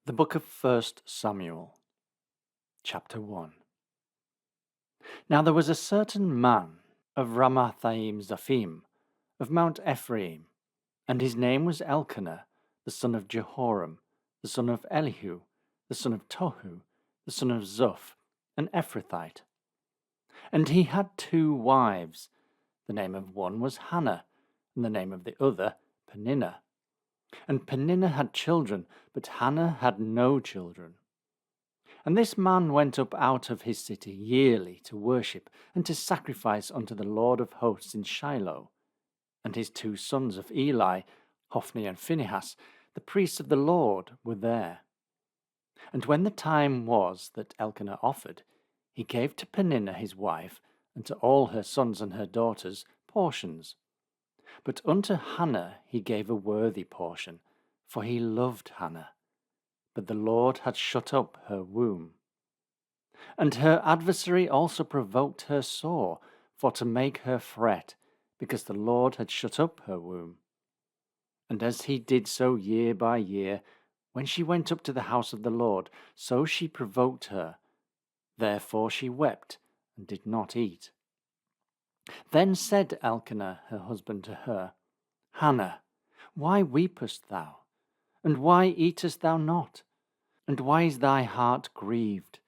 The book of 1 Samuel, chapter 1. Now there was a certain man of Ramathaim Zophim, of Mount Ephraim, and his name was Elkanah, the son of Jehoram, the son of Elihu, the son of Tohu, the son of Zoph, an Ephrathite. And he had 2 wives. The name of one was Hannah, and the name of the other Peninnah. And Peninnah had children, but Hannah had no children. And this man went up out of his city yearly to worship and to sacrifice unto the Lord of hosts in Shiloh. And his 2 sons of Eli, Hophni and Phinehas, the priests of the Lord, were there. And when the time was that Elkanah offered, he gave to Peninnah his wife, and to all her sons and her daughters, portions. But unto Hannah he gave a worthy portion, for he loved Hannah. But the Lord had shut up her womb. And her adversary also provoked her sore, for to make her fret, because the Lord had shut up her womb. And as he did so year by year, when she went up to the house of the Lord, so she provoked her. Therefore she wept, and did not eat. Then said Elkanah her husband to her, Hannah, why weepest thou? And why eatest thou not? And why is thy heart grieved?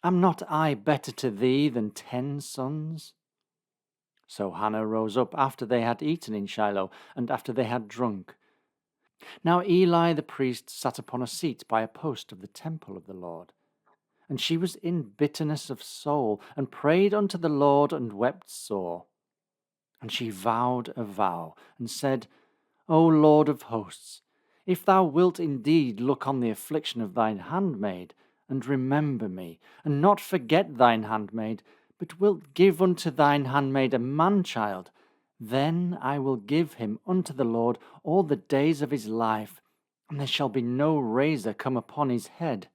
Am not I better to thee than 10 sons? So Hannah rose up after they had eaten in Shiloh, and after they had drunk. Now Eli the priest sat upon a seat by a post of the temple of the Lord. And she was in bitterness of soul, and prayed unto the Lord, and wept sore. And she vowed a vow, and said, O Lord of hosts, if thou wilt indeed look on the affliction of thine handmaid, and remember me, and not forget thine handmaid, but wilt give unto thine handmaid a man-child, then I will give him unto the Lord all the days of his life, and there shall be no razor come upon his head.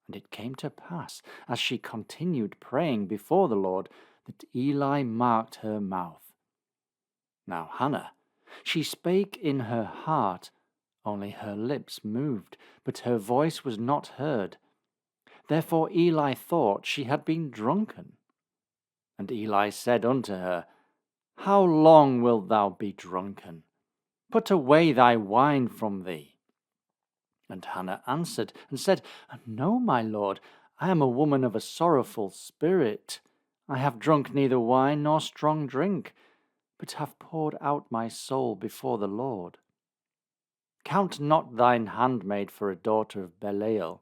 And it came to pass, as she continued praying before the Lord, that Eli marked her mouth. Now Hannah, she spake in her heart, only her lips moved, but her voice was not heard. Therefore Eli thought she had been drunken. And Eli said unto her, How long wilt thou be drunken? Put away thy wine from thee. And Hannah answered and said, No, my lord, I am a woman of a sorrowful spirit. I have drunk neither wine nor strong drink, but have poured out my soul before the Lord. Count not thine handmaid for a daughter of Belial,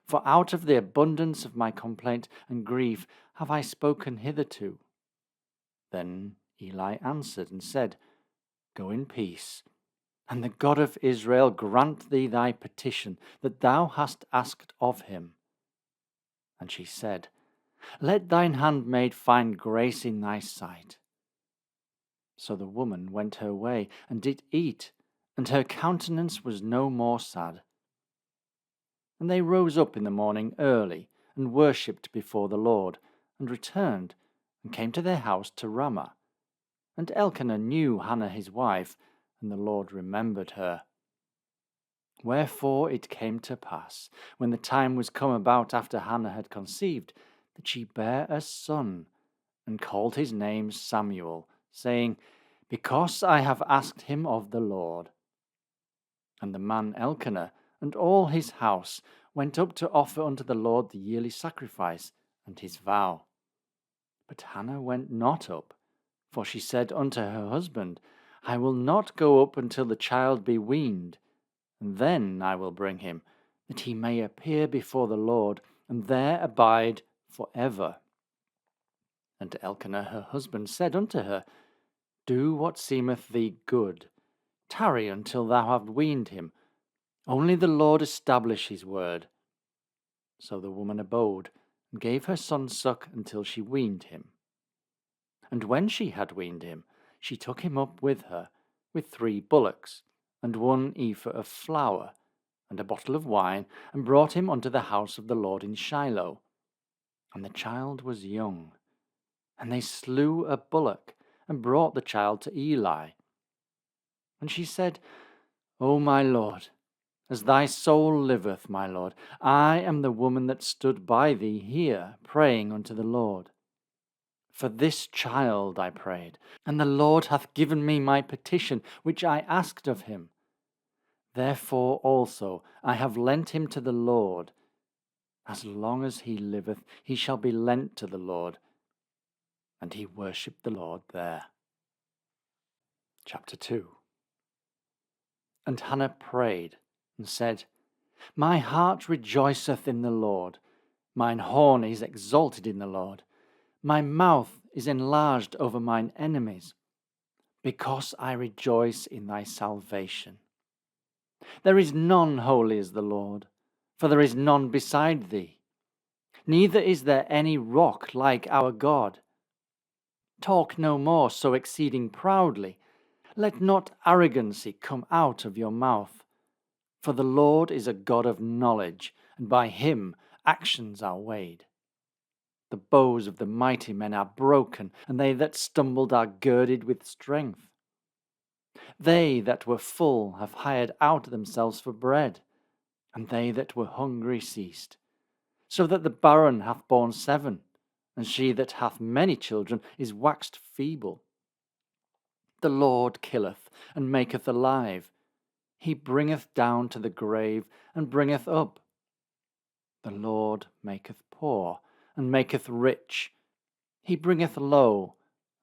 for out of the abundance of my complaint and grief have I spoken hitherto. Then Eli answered and said, Go in peace, and the God of Israel grant thee thy petition that thou hast asked of him. And she said, Let thine handmaid find grace in thy sight. So the woman went her way, and did eat, and her countenance was no more sad. And they rose up in the morning early, and worshipped before the Lord, and returned, and came to their house to Ramah. And Elkanah knew Hannah his wife, and the Lord remembered her. Wherefore it came to pass, when the time was come about after Hannah had conceived, that she bare a son, and called his name Samuel, saying, Because I have asked him of the Lord. And the man Elkanah and all his house went up to offer unto the Lord the yearly sacrifice and his vow. But Hannah went not up, for she said unto her husband, I will not go up until the child be weaned, and then I will bring him, that he may appear before the Lord, and there abide for ever. And Elkanah her husband said unto her, Do what seemeth thee good. Tarry until thou have weaned him. Only the Lord establish his word. So the woman abode, and gave her son suck until she weaned him. And when she had weaned him, she took him up with her, with 3 bullocks, and 1 ephah of flour, and a bottle of wine, and brought him unto the house of the Lord in Shiloh. And the child was young. And they slew a bullock, and brought the child to Eli. And she said, O my Lord, As thy soul liveth, my Lord, I am the woman that stood by thee here, praying unto the Lord. For this child I prayed, and the Lord hath given me my petition, which I asked of him. Therefore also I have lent him to the Lord. As long as he liveth, he shall be lent to the Lord. And he worshipped the Lord there. Chapter 2. And Hannah prayed and said, My heart rejoiceth in the Lord. Mine horn is exalted in the Lord. My mouth is enlarged over mine enemies, because I rejoice in thy salvation. There is none holy as the Lord, for there is none beside thee. Neither is there any rock like our God. Talk no more so exceeding proudly. Let not arrogancy come out of your mouth. For the Lord is a God of knowledge, and by him actions are weighed. The bows of the mighty men are broken, and they that stumbled are girded with strength. They that were full have hired out themselves for bread, and they that were hungry ceased. So that the barren hath borne 7, and she that hath many children is waxed feeble. The Lord killeth and maketh alive. He bringeth down to the grave and bringeth up. The Lord maketh poor and maketh rich. He bringeth low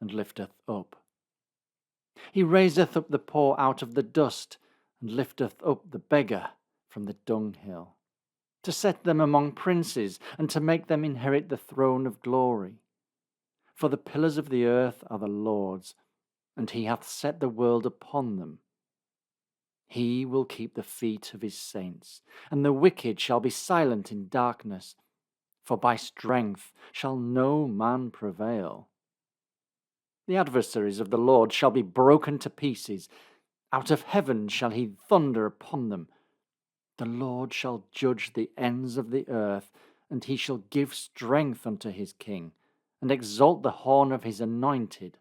and lifteth up. He raiseth up the poor out of the dust, and lifteth up the beggar from the dunghill, to set them among princes, and to make them inherit the throne of glory. For the pillars of the earth are the Lord's, and he hath set the world upon them. He will keep the feet of his saints, and the wicked shall be silent in darkness, for by strength shall no man prevail. The adversaries of the Lord shall be broken to pieces. Out of heaven shall he thunder upon them. The Lord shall judge the ends of the earth, and he shall give strength unto his king, and exalt the horn of his anointed.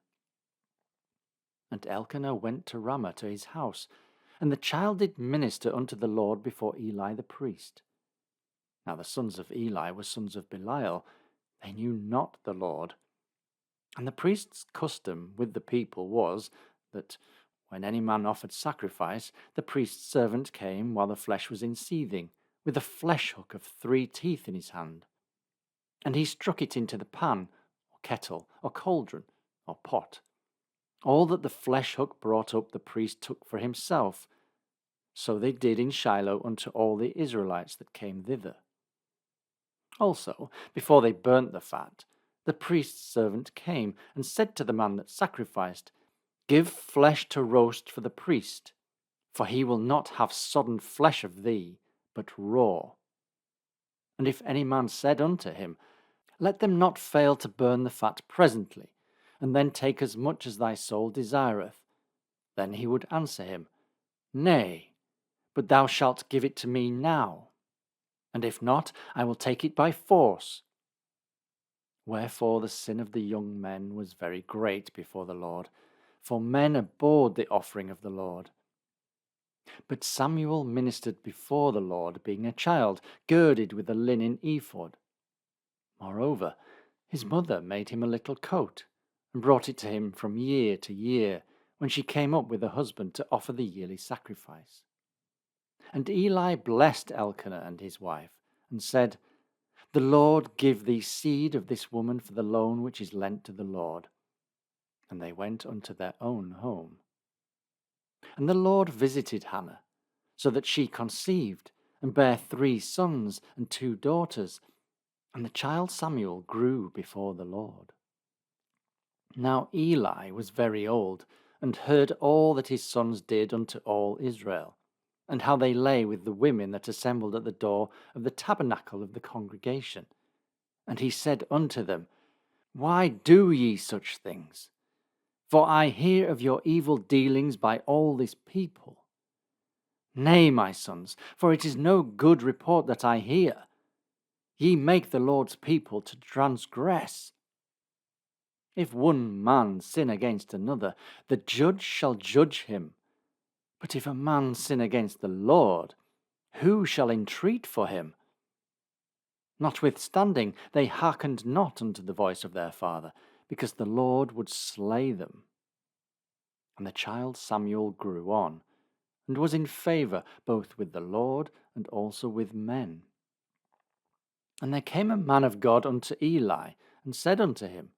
And Elkanah went to Ramah to his house, and the child did minister unto the Lord before Eli the priest. Now the sons of Eli were sons of Belial. They knew not the Lord. And the priest's custom with the people was that when any man offered sacrifice, the priest's servant came while the flesh was in seething, with a flesh hook of 3 teeth in his hand. And he struck it into the pan, or kettle, or cauldron, or pot. All that the flesh hook brought up the priest took for himself. So they did in Shiloh unto all the Israelites that came thither. Also, before they burnt the fat, the priest's servant came and said to the man that sacrificed, Give flesh to roast for the priest, for he will not have sodden flesh of thee, but raw. And if any man said unto him, Let them not fail to burn the fat presently, and then take as much as thy soul desireth, then he would answer him, Nay, but thou shalt give it to me now, and if not, I will take it by force. Wherefore the sin of the young men was very great before the Lord, for men abhorred the offering of the Lord. But Samuel ministered before the Lord, being a child, girded with a linen ephod. Moreover, his mother made him a little coat, and brought it to him from year to year, when she came up with a husband to offer the yearly sacrifice. And Eli blessed Elkanah and his wife, and said, The Lord give thee seed of this woman for the loan which is lent to the Lord. And they went unto their own home. And the Lord visited Hannah, so that she conceived, and bare 3 sons and 2 daughters. And the child Samuel grew before the Lord. Now Eli was very old, and heard all that his sons did unto all Israel, and how they lay with the women that assembled at the door of the tabernacle of the congregation. And he said unto them, Why do ye such things? For I hear of your evil dealings by all this people. Nay, my sons, for it is no good report that I hear. Ye make the Lord's people to transgress. If one man sin against another, the judge shall judge him. But if a man sin against the Lord, Who shall entreat for him? Notwithstanding, they hearkened not unto the voice of their father, because the Lord would slay them. And the child Samuel grew on, and was in favour both with the Lord and also with men. And there came a man of God unto Eli, and said unto him,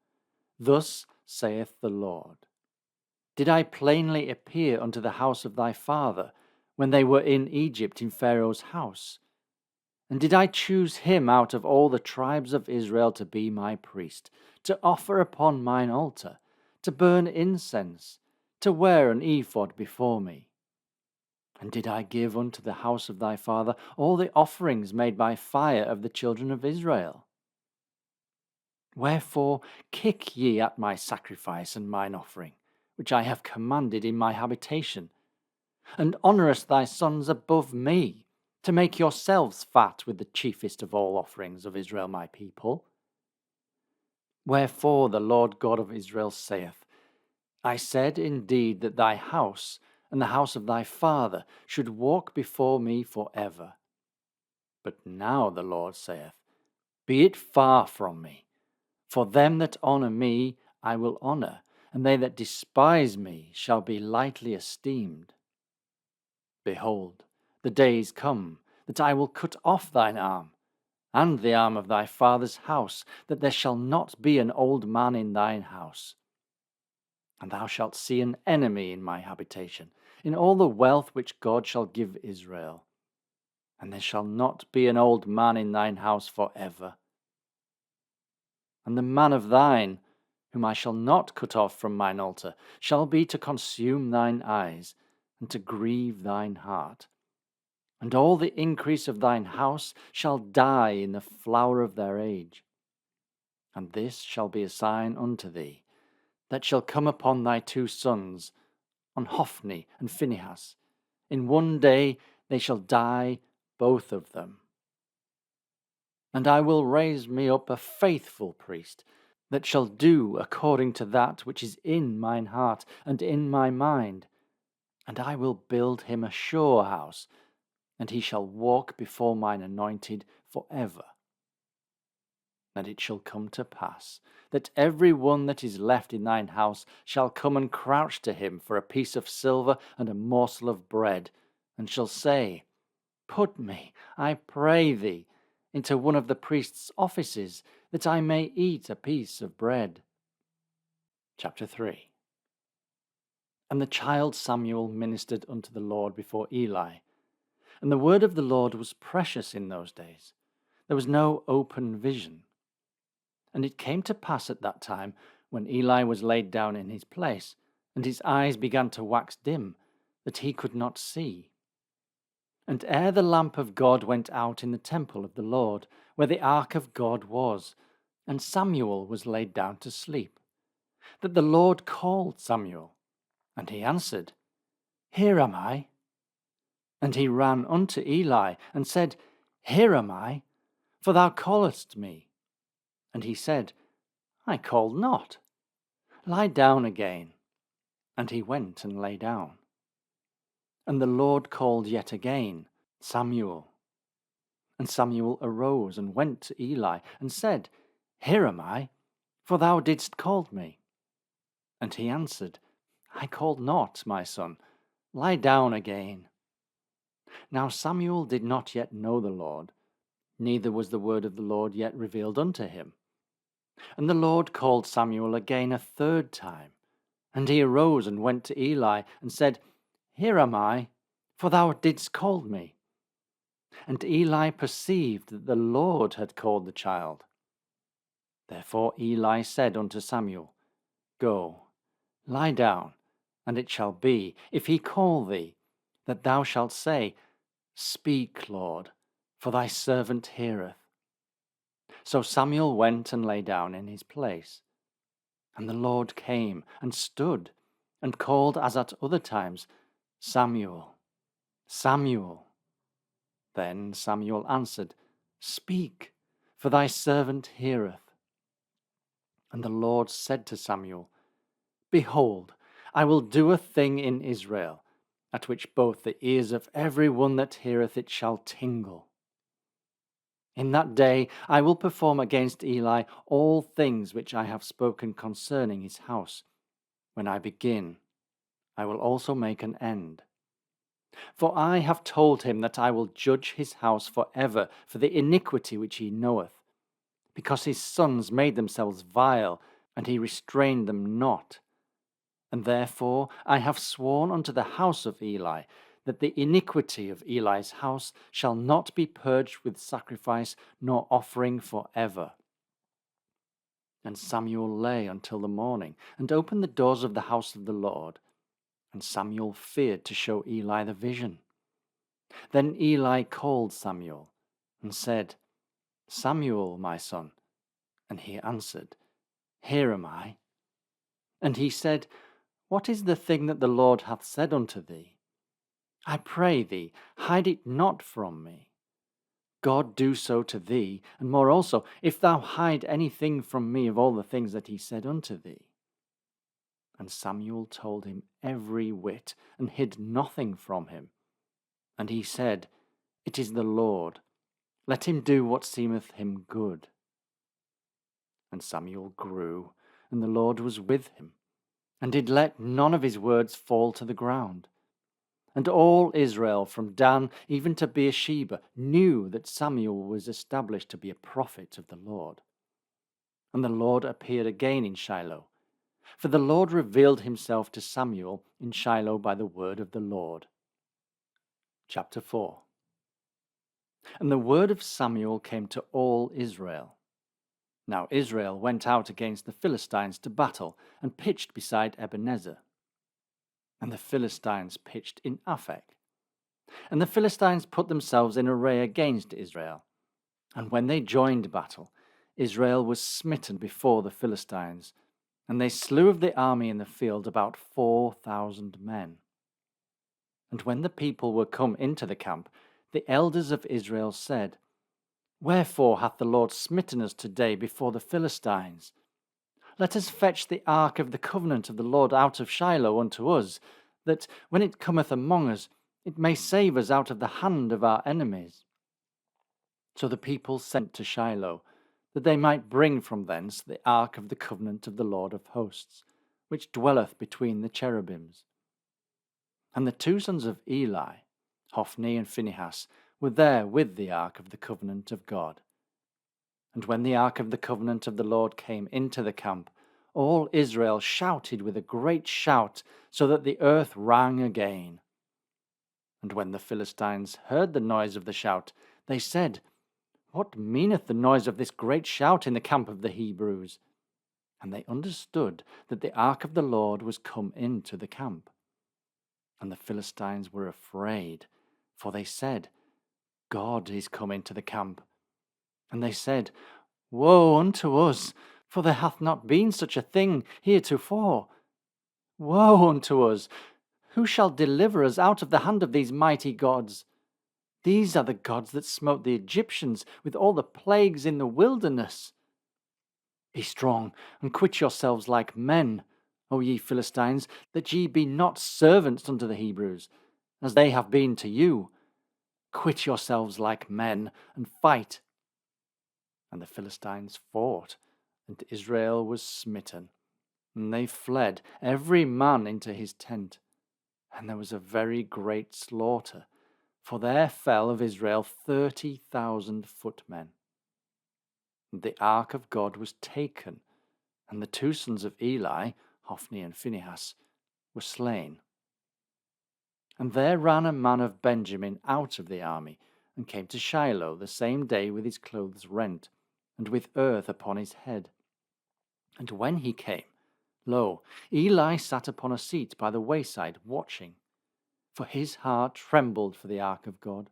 Thus saith the Lord, Did I plainly appear unto the house of thy father, when they were in Egypt in Pharaoh's house? And did I choose him out of all the tribes of Israel to be my priest, to offer upon mine altar, to burn incense, to wear an ephod before me? And did I give unto the house of thy father all the offerings made by fire of the children of Israel? Wherefore kick ye at my sacrifice and mine offering, which I have commanded in my habitation, and honourest thy sons above me, to make yourselves fat with the chiefest of all offerings of Israel my people? Wherefore the Lord God of Israel saith, I said indeed that thy house and the house of thy father should walk before me for ever. But now the Lord saith, Be it far from me, for them that honour me I will honour, and they that despise me shall be lightly esteemed. Behold, the days come that I will cut off thine arm, and the arm of thy father's house, that there shall not be an old man in thine house. And thou shalt see an enemy in my habitation, in all the wealth which God shall give Israel. And there shall not be an old man in thine house for ever. And the man of thine, whom I shall not cut off from mine altar, shall be to consume thine eyes, and to grieve thine heart. And all the increase of thine house shall die in the flower of their age. And this shall be a sign unto thee, that shall come upon thy two sons, on Hophni and Phinehas. In one day they shall die, both of them. And I will raise me up a faithful priest, that shall do according to that which is in mine heart and in my mind. And I will build him a sure house, and he shall walk before mine anointed for ever. And it shall come to pass, that every one that is left in thine house shall come and crouch to him for a piece of silver and a morsel of bread, and shall say, Put me, I pray thee, into one of the priest's offices, that I may eat a piece of bread. Chapter 3. And the child Samuel ministered unto the Lord before Eli. And the word of the Lord was precious in those days. There was no open vision. And it came to pass at that time, when Eli was laid down in his place, and his eyes began to wax dim, that he could not see. And ere the lamp of God went out in the temple of the Lord, where the ark of God was, and Samuel was laid down to sleep, that the Lord called Samuel, and he answered, Here am I. And he ran unto Eli, and said, Here am I, for thou callest me. And he said, I called not. Lie down again. And he went and lay down. And the Lord called yet again, Samuel. And Samuel arose and went to Eli, and said, Here am I, for thou didst call me. And he answered, I called not, my son. Lie down again. Now Samuel did not yet know the Lord, neither was the word of the Lord yet revealed unto him. And the Lord called Samuel again a third time. And he arose and went to Eli, and said, Here am I, for thou didst call me. And Eli perceived that the Lord had called the child. Therefore Eli said unto Samuel, Go, lie down, and it shall be, if he call thee, that thou shalt say, Speak, Lord, for thy servant heareth. So Samuel went and lay down in his place. And the Lord came and stood, and called as at other times, Samuel, Samuel. Then Samuel answered, Speak, for thy servant heareth. And the Lord said to Samuel, Behold, I will do a thing in Israel, at which both the ears of every one that heareth it shall tingle. In that day I will perform against Eli all things which I have spoken concerning his house. When I begin, I will also make an end. For I have told him that I will judge his house for ever for the iniquity which he knoweth, because his sons made themselves vile, and he restrained them not. And therefore I have sworn unto the house of Eli, that the iniquity of Eli's house shall not be purged with sacrifice nor offering for ever. And Samuel lay until the morning, and opened the doors of the house of the Lord. And Samuel feared to show Eli the vision. Then Eli called Samuel, and said, Samuel, my son. And he answered, Here am I. And he said, What is the thing that the Lord hath said unto thee? I pray thee, hide it not from me. God do so to thee, and more also, if thou hide anything from me of all the things that he said unto thee. And Samuel told him every whit, and hid nothing from him. And he said, It is the Lord. Let him do what seemeth him good. And Samuel grew, and the Lord was with him, and did let none of his words fall to the ground. And all Israel, from Dan even to Beersheba, knew that Samuel was established to be a prophet of the Lord. And the Lord appeared again in Shiloh, for the Lord revealed himself to Samuel in Shiloh by the word of the Lord. Chapter 4. And the word of Samuel came to all Israel. Now Israel went out against the Philistines to battle, and pitched beside Ebenezer. And the Philistines pitched in Aphek. And the Philistines put themselves in array against Israel. And when they joined battle, Israel was smitten before the Philistines, and they slew of the army in the field about 4,000 men. And when the people were come into the camp, the elders of Israel said, Wherefore hath the Lord smitten us today before the Philistines? Let us fetch the ark of the covenant of the Lord out of Shiloh unto us, that when it cometh among us, it may save us out of the hand of our enemies. So the people sent to Shiloh, that they might bring from thence the ark of the covenant of the Lord of hosts, which dwelleth between the cherubims. And the two sons of Eli, Hophni and Phinehas, were there with the ark of the covenant of God. And when the ark of the covenant of the Lord came into the camp, all Israel shouted with a great shout, so that the earth rang again. And when the Philistines heard the noise of the shout, they said, What meaneth the noise of this great shout in the camp of the Hebrews? And they understood that the ark of the Lord was come into the camp. And the Philistines were afraid, for they said, God is come into the camp. And they said, Woe unto us, for there hath not been such a thing heretofore. Woe unto us! Who shall deliver us out of the hand of these mighty gods? These are the gods that smote the Egyptians with all the plagues in the wilderness. Be strong, and quit yourselves like men, O ye Philistines, that ye be not servants unto the Hebrews, as they have been to you. Quit yourselves like men, and fight. And the Philistines fought, and Israel was smitten. And they fled, every man into his tent. And there was a very great slaughter, for there fell of Israel 30,000 footmen. And the ark of God was taken, and the two sons of Eli, Hophni and Phinehas, were slain. And there ran a man of Benjamin out of the army, and came to Shiloh the same day with his clothes rent, and with earth upon his head. And when he came, lo, Eli sat upon a seat by the wayside, watching. For his heart trembled for the ark of God.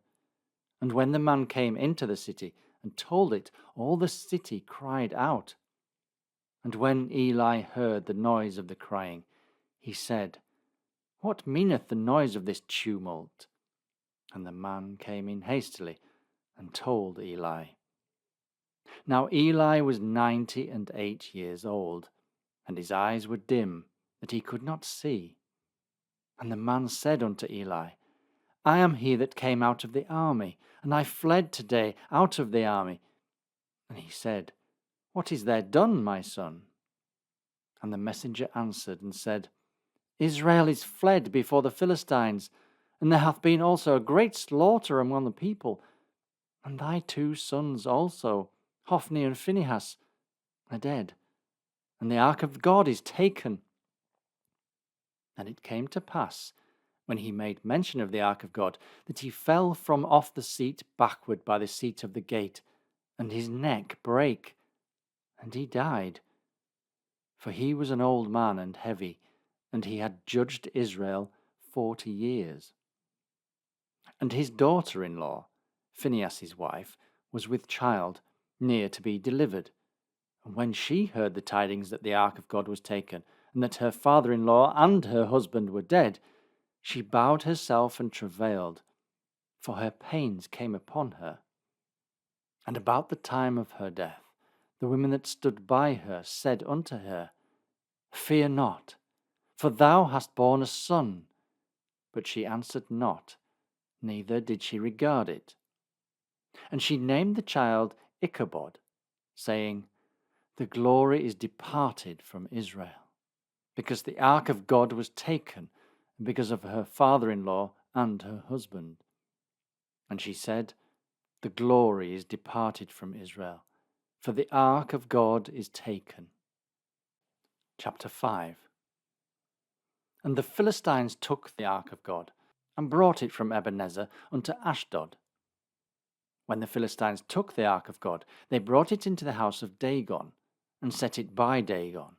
And when the man came into the city, and told it, all the city cried out. And when Eli heard the noise of the crying, he said, What meaneth the noise of this tumult? And the man came in hastily, and told Eli. Now Eli was 98 years old, and his eyes were dim, that he could not see. And the man said unto Eli, I am he that came out of the army, and I fled today out of the army. And he said, What is there done, my son? And the messenger answered and said, Israel is fled before the Philistines, and there hath been also a great slaughter among the people. And thy 2 sons also, Hophni and Phinehas, are dead, and the ark of God is taken. And it came to pass, when he made mention of the ark of God, that he fell from off the seat backward by the seat of the gate, and his neck brake, and he died. For he was an old man and heavy, and he had judged Israel 40 years. And his daughter-in-law, Phinehas' wife, was with child, near to be delivered. And when she heard the tidings that the ark of God was taken, and that her father-in-law and her husband were dead, she bowed herself and travailed, for her pains came upon her. And about the time of her death, the women that stood by her said unto her, Fear not, for thou hast borne a son. But she answered not, neither did she regard it. And she named the child Ichabod, saying, The glory is departed from Israel, because the ark of God was taken, and because of her father-in-law and her husband. And she said, The glory is departed from Israel, for the ark of God is taken. Chapter 5. And the Philistines took the ark of God, and brought it from Ebenezer unto Ashdod. When the Philistines took the ark of God, they brought it into the house of Dagon, and set it by Dagon.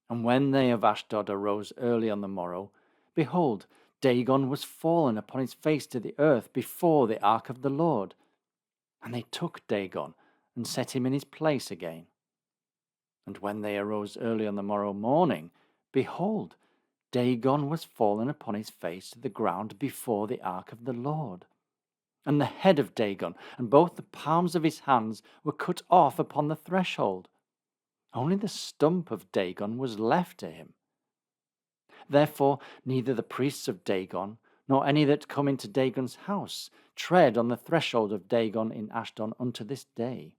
And when they of Ashdod arose early on the morrow, behold, Dagon was fallen upon his face to the earth before the ark of the Lord. And they took Dagon, and set him in his place again. And when they arose early on the morrow morning, behold, Dagon was fallen upon his face to the ground before the ark of the Lord. And the head of Dagon and both the palms of his hands were cut off upon the threshold. Only the stump of Dagon was left to him. Therefore neither the priests of Dagon, nor any that come into Dagon's house, tread on the threshold of Dagon in Ashdod unto this day.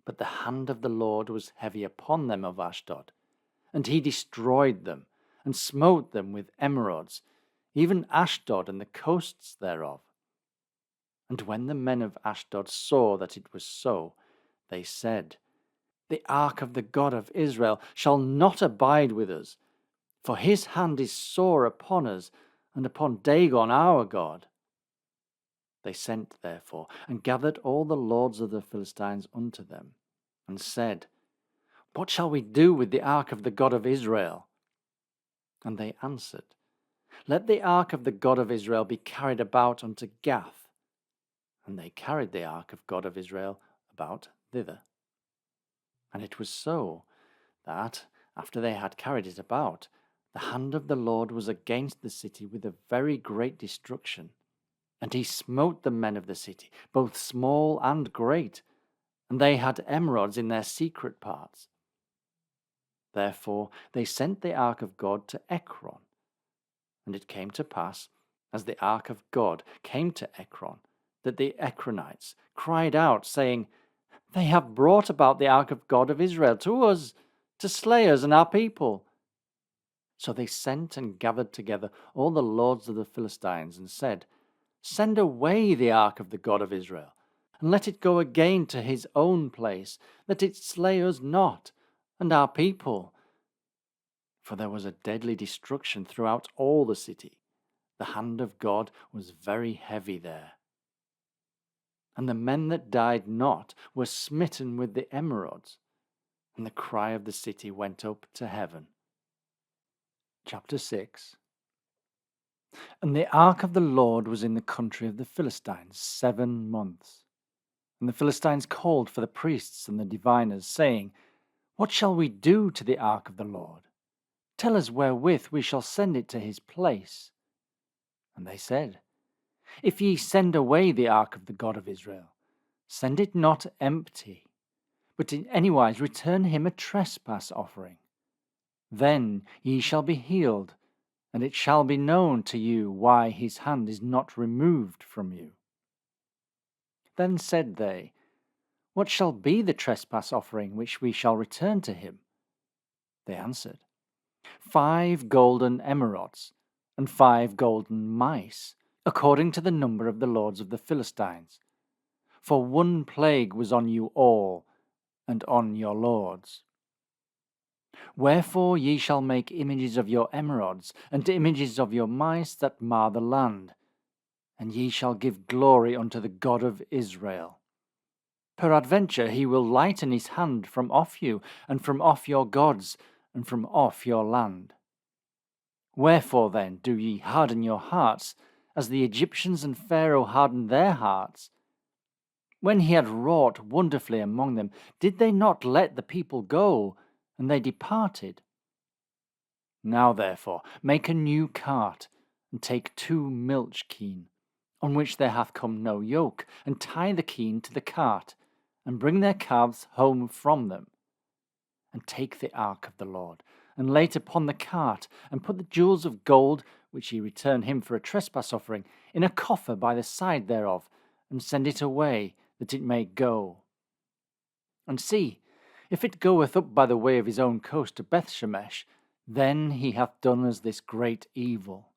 But the hand of the Lord was heavy upon them of Ashdod, and he destroyed them, and smote them with emerods, even Ashdod and the coasts thereof. And when the men of Ashdod saw that it was so, they said, The ark of the God of Israel shall not abide with us, for his hand is sore upon us, and upon Dagon our God. They sent therefore, and gathered all the lords of the Philistines unto them, and said, What shall we do with the ark of the God of Israel? And they answered, Let the ark of the God of Israel be carried about unto Gath. And they carried the ark of God of Israel about thither. And it was so, that, after they had carried it about, the hand of the Lord was against the city with a very great destruction. And he smote the men of the city, both small and great, and they had emerods in their secret parts. Therefore they sent the ark of God to Ekron. And it came to pass, as the ark of God came to Ekron, that the Ekronites cried out, saying, They have brought about the ark of God of Israel to us, to slay us and our people. So they sent and gathered together all the lords of the Philistines, and said, Send away the ark of the God of Israel, and let it go again to his own place, that it slay us not, and our people. For there was a deadly destruction throughout all the city. The hand of God was very heavy there. And the men that died not were smitten with the emerods, and the cry of the city went up to heaven. Chapter 6. And the ark of the Lord was in the country of the Philistines 7 months. And the Philistines called for the priests and the diviners, saying, What shall we do to the ark of the Lord? Tell us wherewith we shall send it to his place. And they said, If ye send away the ark of the God of Israel, send it not empty, but in anywise return him a trespass offering. Then ye shall be healed, and it shall be known to you why his hand is not removed from you. Then said they, What shall be the trespass offering which we shall return to him? They answered, 5 golden emerods, and 5 golden mice, according to the number of the lords of the Philistines. For one plague was on you all, and on your lords. Wherefore ye shall make images of your emerods, and images of your mice that mar the land, and ye shall give glory unto the God of Israel. Peradventure he will lighten his hand from off you, and from off your gods, and from off your land. Wherefore then do ye harden your hearts, as the Egyptians and Pharaoh hardened their hearts? When he had wrought wonderfully among them, did they not let the people go, and they departed? Now therefore make a new cart, and take 2 milch kine, on which there hath come no yoke, and tie the kine to the cart, and bring their calves home from them. And take the ark of the Lord, and lay it upon the cart, and put the jewels of gold, which ye return him for a trespass offering, in a coffer by the side thereof, and send it away, that it may go. And see, if it goeth up by the way of his own coast to Bethshemesh, then he hath done us this great evil.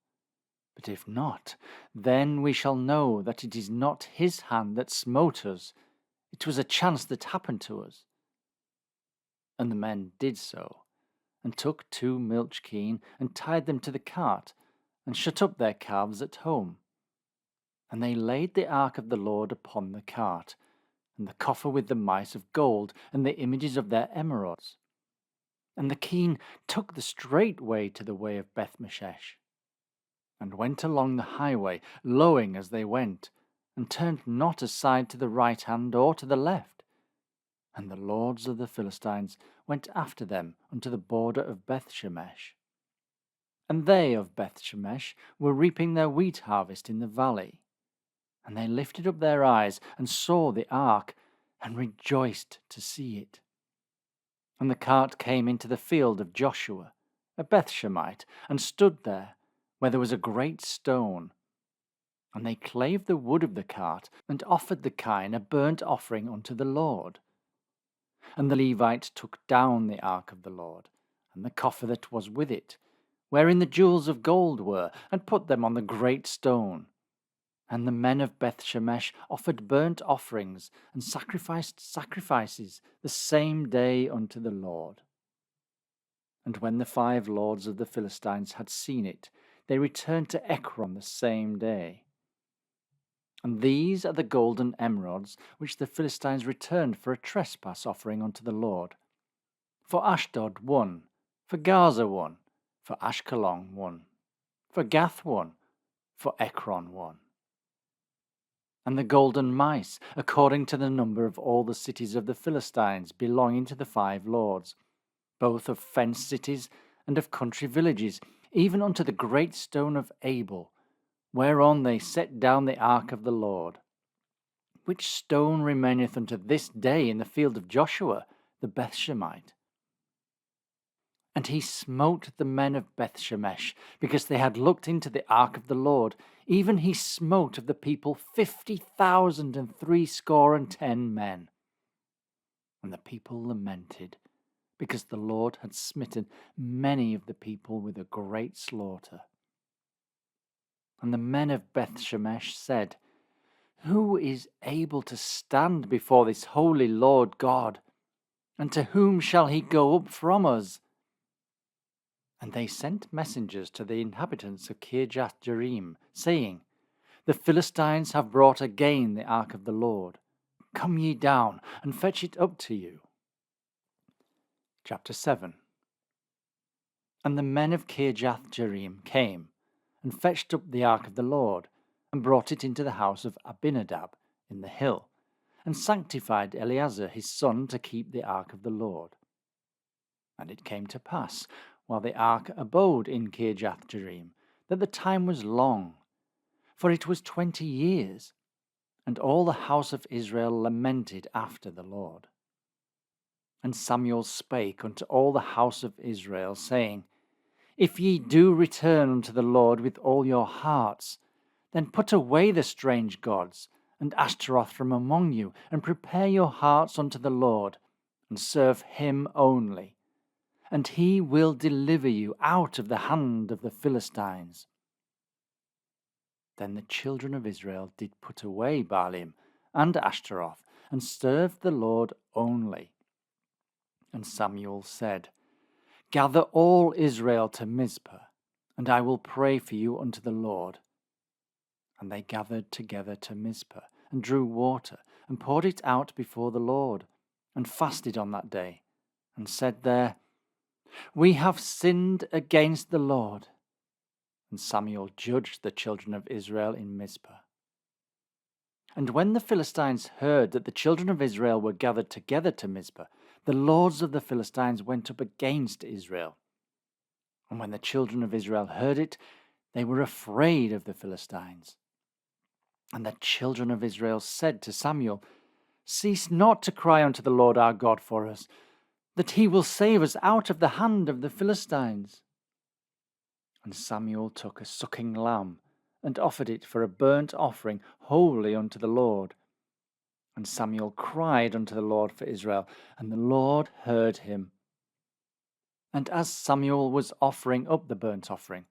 But if not, then we shall know that it is not his hand that smote us, it was a chance that happened to us. And the men did so, and took 2 milch kine, and tied them to the cart, and shut up their calves at home. And they laid the ark of the Lord upon the cart, and the coffer with the mice of gold, and the images of their emerods. And the kine took the straight way to the way of Bethshemesh, and went along the highway, lowing as they went, and turned not aside to the right hand or to the left. And the lords of the Philistines went after them unto the border of Bethshemesh. And they of Bethshemesh were reaping their wheat harvest in the valley. And they lifted up their eyes, and saw the ark, and rejoiced to see it. And the cart came into the field of Joshua, a Bethshemite, and stood there, where there was a great stone. And they clave the wood of the cart, and offered the kine a burnt offering unto the Lord. And the Levites took down the ark of the Lord, and the coffer that was with it, wherein the jewels of gold were, and put them on the great stone. And the men of Bethshemesh offered burnt offerings, and sacrificed sacrifices the same day unto the Lord. And when the 5 lords of the Philistines had seen it, they returned to Ekron the same day. And these are the golden emerods which the Philistines returned for a trespass offering unto the Lord. For Ashdod 1, for Gaza 1, for Ashkelon 1, for Gath 1, for Ekron 1. And the golden mice, according to the number of all the cities of the Philistines belonging to the 5 lords, both of fenced cities and of country villages, even unto the great stone of Abel, whereon they set down the ark of the Lord, which stone remaineth unto this day in the field of Joshua the Bethshemite. And he smote the men of Bethshemesh, because they had looked into the ark of the Lord. Even he smote of the people 50,060 men. And the people lamented, because the Lord had smitten many of the people with a great slaughter. And the men of Bethshemesh said, Who is able to stand before this holy Lord God? And to whom shall he go up from us? And they sent messengers to the inhabitants of Kirjath-jearim, saying, The Philistines have brought again the ark of the Lord. Come ye down, and fetch it up to you. Chapter 7. And the men of Kirjath-jearim came, and fetched up the ark of the Lord, and brought it into the house of Abinadab in the hill, and sanctified Eleazar his son to keep the ark of the Lord. And it came to pass, while the ark abode in Kirjath-jearim, that the time was long, for it was 20 years, and all the house of Israel lamented after the Lord. And Samuel spake unto all the house of Israel, saying, If ye do return unto the Lord with all your hearts, then put away the strange gods and Ashtaroth from among you, and prepare your hearts unto the Lord, and serve him only. And he will deliver you out of the hand of the Philistines. Then the children of Israel did put away Baalim and Ashtaroth, and served the Lord only. And Samuel said, Gather all Israel to Mizpah, and I will pray for you unto the Lord. And they gathered together to Mizpah, and drew water, and poured it out before the Lord, and fasted on that day, and said there, We have sinned against the Lord. And Samuel judged the children of Israel in Mizpah. And when the Philistines heard that the children of Israel were gathered together to Mizpah, the lords of the Philistines went up against Israel. And when the children of Israel heard it, they were afraid of the Philistines. And the children of Israel said to Samuel, Cease not to cry unto the Lord our God for us, that he will save us out of the hand of the Philistines. And Samuel took a sucking lamb, and offered it for a burnt offering wholly unto the Lord. And Samuel cried unto the Lord for Israel, and the Lord heard him. And as Samuel was offering up the burnt offering,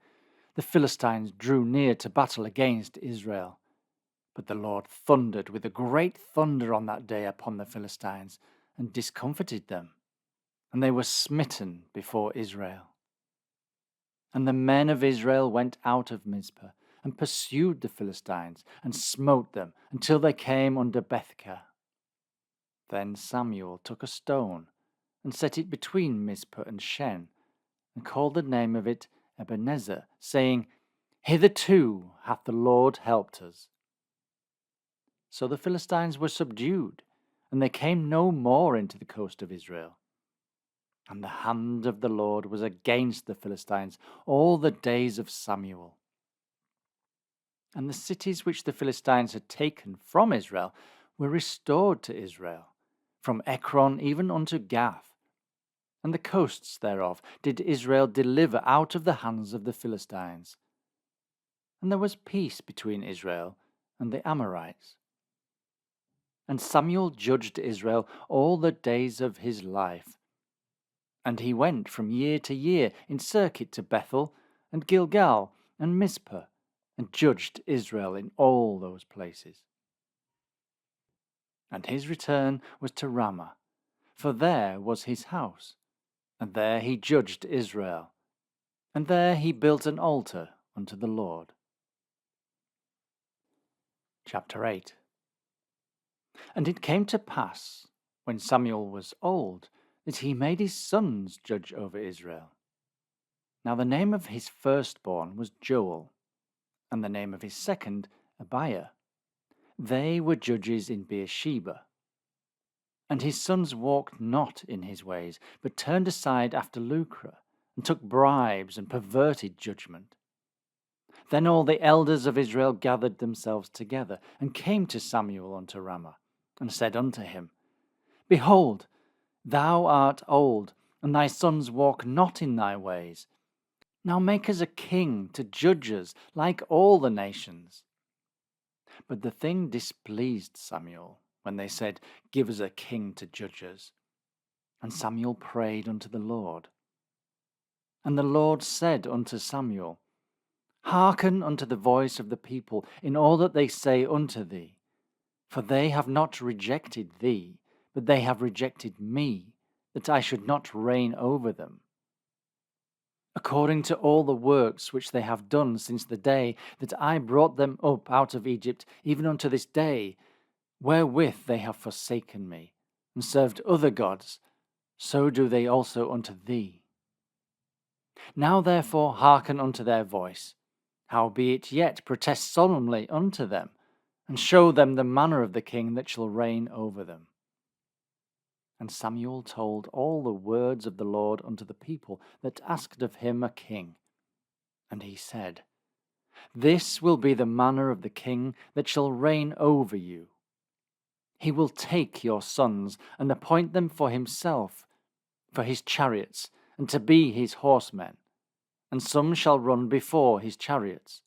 the Philistines drew near to battle against Israel. But the Lord thundered with a great thunder on that day upon the Philistines, and discomfited them, and they were smitten before Israel. And the men of Israel went out of Mizpah, and pursued the Philistines, and smote them, until they came under Bethkar. Then Samuel took a stone, and set it between Mizpah and Shen, and called the name of it Ebenezer, saying, Hitherto hath the Lord helped us. So the Philistines were subdued, and they came no more into the coast of Israel. And the hand of the Lord was against the Philistines all the days of Samuel. And the cities which the Philistines had taken from Israel were restored to Israel, from Ekron even unto Gath. And the coasts thereof did Israel deliver out of the hands of the Philistines. And there was peace between Israel and the Amorites. And Samuel judged Israel all the days of his life. And he went from year to year in circuit to Bethel, and Gilgal, and Mizpah, and judged Israel in all those places. And his return was to Ramah, for there was his house, and there he judged Israel, and there he built an altar unto the Lord. Chapter 8. And it came to pass, when Samuel was old, that he made his sons judge over Israel. Now the name of his firstborn was Joel, and the name of his second Abiah. They were judges in Beersheba. And his sons walked not in his ways, but turned aside after lucre, and took bribes, and perverted judgment. Then all the elders of Israel gathered themselves together, and came to Samuel unto Ramah, and said unto him, Behold, thou art old, and thy sons walk not in thy ways. Now make us a king to judge us like all the nations. But the thing displeased Samuel, when they said, Give us a king to judge us. And Samuel prayed unto the Lord. And the Lord said unto Samuel, Hearken unto the voice of the people in all that they say unto thee. For they have not rejected thee, but they have rejected me, that I should not reign over them. According to all the works which they have done since the day that I brought them up out of Egypt, even unto this day, wherewith they have forsaken me, and served other gods, so do they also unto thee. Now therefore hearken unto their voice, howbeit yet protest solemnly unto them, and show them the manner of the king that shall reign over them. And Samuel told all the words of the Lord unto the people that asked of him a king. And he said, This will be the manner of the king that shall reign over you. He will take your sons, and appoint them for himself, for his chariots, and to be his horsemen. and some shall run before his chariots.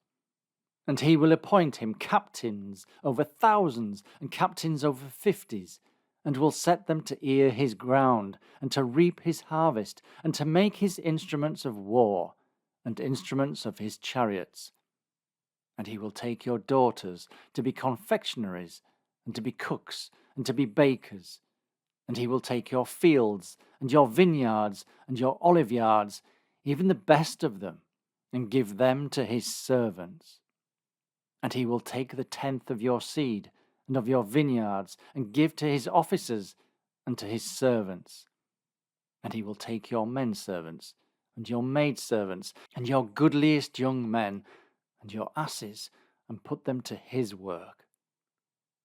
And he will appoint him captains over thousands and captains over 50s, and will set them to ear his ground, and to reap his harvest, and to make his instruments of war, and instruments of his chariots. And he will take your daughters to be confectionaries, and to be cooks, and to be bakers. And he will take your fields, and your vineyards, and your oliveyards, even the best of them, and give them to his servants. And he will take the 10th of your seed, and of your vineyards, and give to his officers, and to his servants. And he will take your men servants, and your maidservants, and your goodliest young men, and your asses, and put them to his work.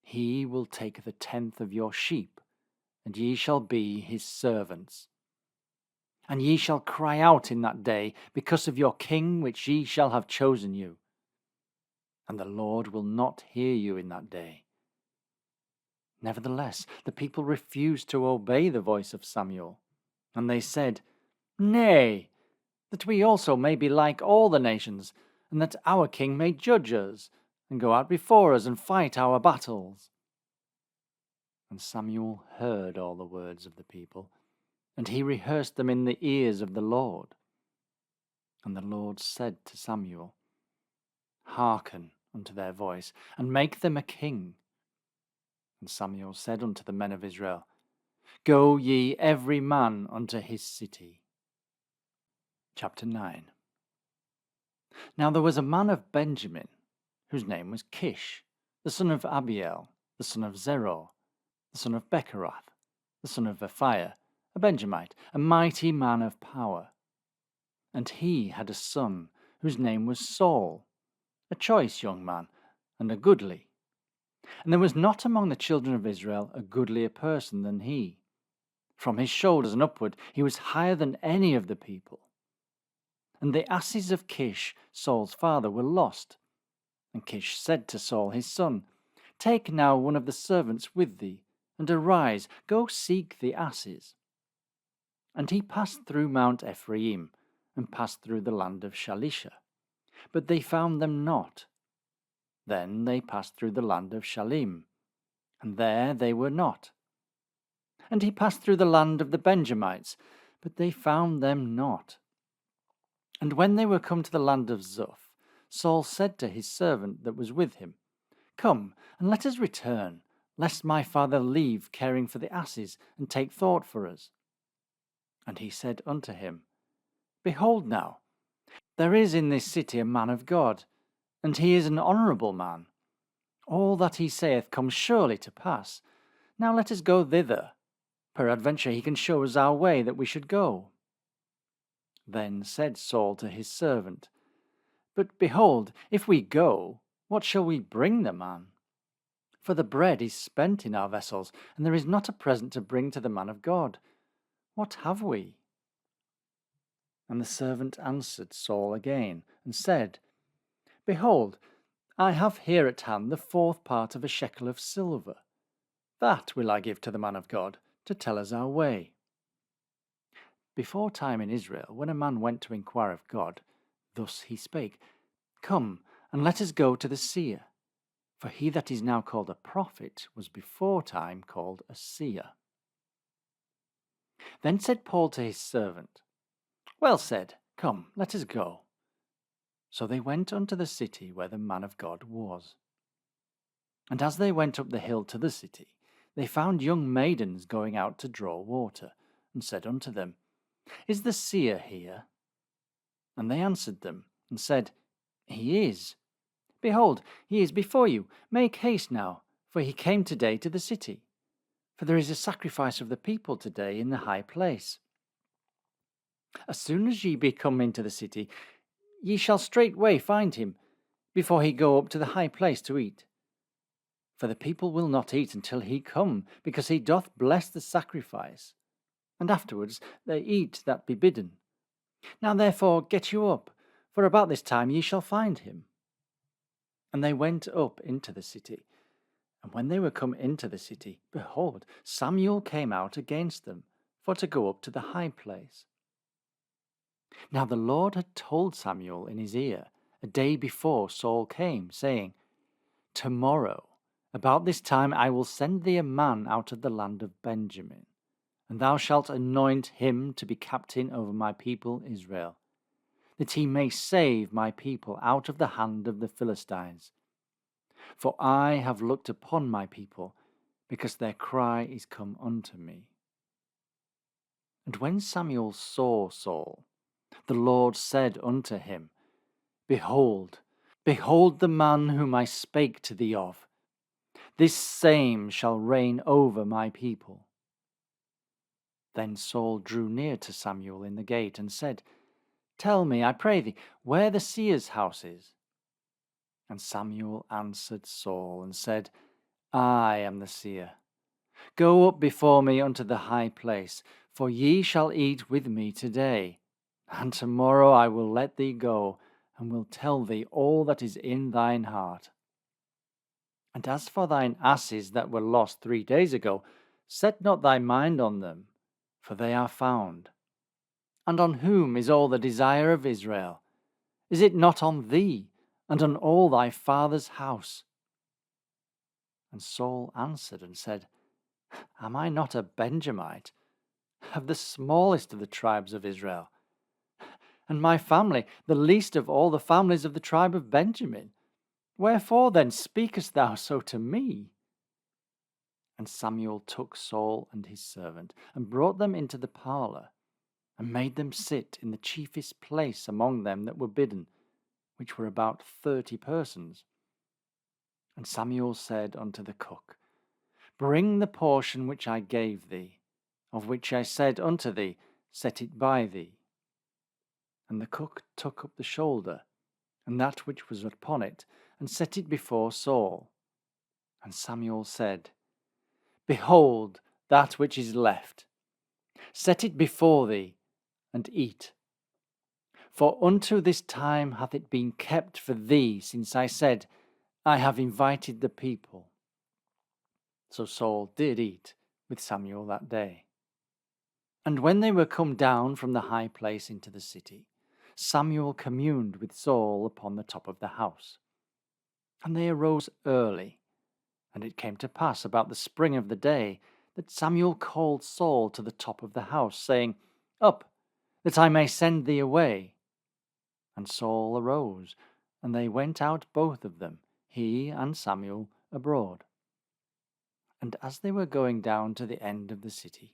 He will take the 10th of your sheep, and ye shall be his servants. And ye shall cry out in that day because of your king which ye shall have chosen you. And the Lord will not hear you in that day. Nevertheless, the people refused to obey the voice of Samuel. And they said, Nay, that we also may be like all the nations, and that our king may judge us, and go out before us and fight our battles. And Samuel heard all the words of the people, and he rehearsed them in the ears of the Lord. And the Lord said to Samuel, Hearken unto their voice, and make them a king. And Samuel said unto the men of Israel, Go ye every man unto his city. Chapter 9. Now there was a man of Benjamin, whose name was Kish, the son of Abiel, the son of Zeror, the son of Bechorath, the son of Aphiah, a Benjamite, a mighty man of power. And he had a son, whose name was Saul, a choice young man, and a goodly. And there was not among the children of Israel a goodlier person than he. From his shoulders and upward he was higher than any of the people. And the asses of Kish, Saul's father, were lost. And Kish said to Saul his son, Take now one of the servants with thee, and arise, go seek the asses. And he passed through Mount Ephraim, and passed through the land of Shalisha. But they found them not. Then they passed through the land of Shalim, and there they were not. And he passed through the land of the Benjamites, but they found them not. And when they were come to the land of Zuph, Saul said to his servant that was with him, Come, and let us return, lest my father leave caring for the asses, and take thought for us. And he said unto him, Behold now, there is in this city a man of God, and he is an honourable man. All that he saith comes surely to pass. Now let us go thither. Peradventure he can show us our way that we should go. Then said Saul to his servant, But behold, if we go, what shall we bring the man? For the bread is spent in our vessels, and there is not a present to bring to the man of God. What have we? And the servant answered Saul again, and said, Behold, I have here at hand the 4th part of a shekel of silver. That will I give to the man of God, to tell us our way. Before time in Israel, when a man went to inquire of God, thus he spake, Come, and let us go to the seer. For he that is now called a prophet was before time called a seer. Then said Paul to his servant, Well said, come, let us go. So they went unto the city where the man of God was. And as they went up the hill to the city, they found young maidens going out to draw water, and said unto them, Is the seer here? And they answered them, and said, He is. Behold, he is before you. Make haste now, for he came today to the city. For there is a sacrifice of the people today in the high place. As soon as ye be come into the city, ye shall straightway find him, before he go up to the high place to eat. For the people will not eat until he come, because he doth bless the sacrifice. And afterwards they eat that be bidden. Now therefore get you up, for about this time ye shall find him. And they went up into the city. And when they were come into the city, behold, Samuel came out against them, for to go up to the high place. Now the Lord had told Samuel in his ear a day before Saul came, saying, Tomorrow, about this time, I will send thee a man out of the land of Benjamin, and thou shalt anoint him to be captain over my people Israel, that he may save my people out of the hand of the Philistines. For I have looked upon my people, because their cry is come unto me. And when Samuel saw Saul, the Lord said unto him, Behold, behold the man whom I spake to thee of. This same shall reign over my people. Then Saul drew near to Samuel in the gate, and said, Tell me, I pray thee, where the seer's house is. And Samuel answered Saul, and said, I am the seer. Go up before me unto the high place, for ye shall eat with me today, and tomorrow I will let thee go, and will tell thee all that is in thine heart. And as for thine asses that were lost 3 days ago, set not thy mind on them, for they are found. And on whom is all the desire of Israel? Is it not on thee, and on all thy father's house? And Saul answered and said, Am I not a Benjamite, of the smallest of the tribes of Israel? And my family, the least of all the families of the tribe of Benjamin. Wherefore then speakest thou so to me? And Samuel took Saul and his servant, and brought them into the parlour, and made them sit in the chiefest place among them that were bidden, which were about 30 persons. And Samuel said unto the cook, Bring the portion which I gave thee, of which I said unto thee, Set it by thee. And the cook took up the shoulder, and that which was upon it, and set it before Saul. And Samuel said, Behold that which is left. Set it before thee, and eat. For unto this time hath it been kept for thee, since I said, I have invited the people. So Saul did eat with Samuel that day. And when they were come down from the high place into the city, Samuel communed with Saul upon the top of the house. And they arose early, and it came to pass about the spring of the day that Samuel called Saul to the top of the house, saying, Up, that I may send thee away. And Saul arose, and they went out both of them, he and Samuel, abroad. And as they were going down to the end of the city,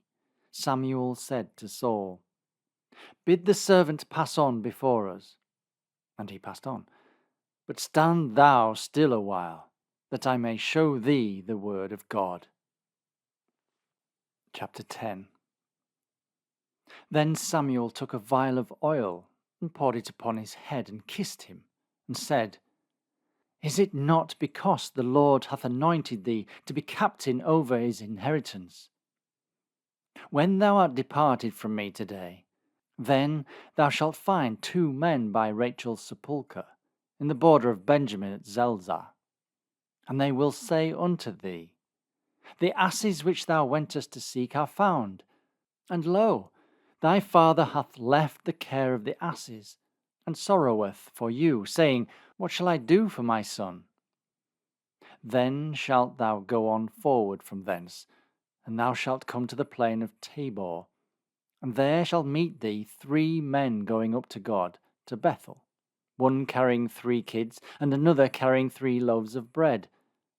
Samuel said to Saul, Bid the servant pass on before us. And he passed on. But stand thou still a while, that I may show thee the word of God. Chapter 10. Then Samuel took a vial of oil, and poured it upon his head, and kissed him, and said, Is it not because the Lord hath anointed thee to be captain over his inheritance? When thou art departed from me today, then thou shalt find 2 men by Rachel's sepulchre, in the border of Benjamin at Zelzah. And they will say unto thee, The asses which thou wentest to seek are found, and lo, thy father hath left the care of the asses, and sorroweth for you, saying, What shall I do for my son? Then shalt thou go on forward from thence, and thou shalt come to the plain of Tabor, and there shall meet thee 3 men going up to God, to Bethel, one carrying 3 kids, and another carrying 3 loaves of bread,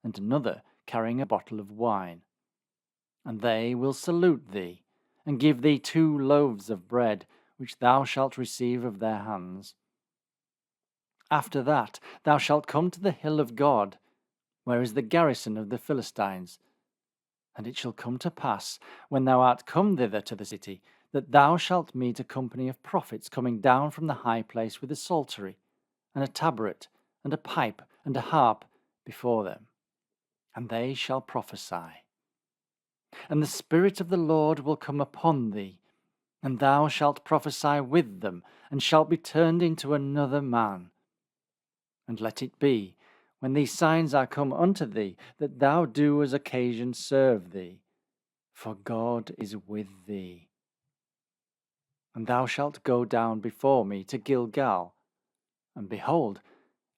and another carrying a bottle of wine. And they will salute thee, and give thee 2 loaves of bread, which thou shalt receive of their hands. After that thou shalt come to the hill of God, where is the garrison of the Philistines. And it shall come to pass, when thou art come thither to the city, that thou shalt meet a company of prophets coming down from the high place with a psaltery, and a tabret, and a pipe, and a harp before them. And they shall prophesy. And the Spirit of the Lord will come upon thee, and thou shalt prophesy with them, and shalt be turned into another man. And let it be, when these signs are come unto thee, that thou do as occasion serve thee, for God is with thee. And thou shalt go down before me to Gilgal, and behold,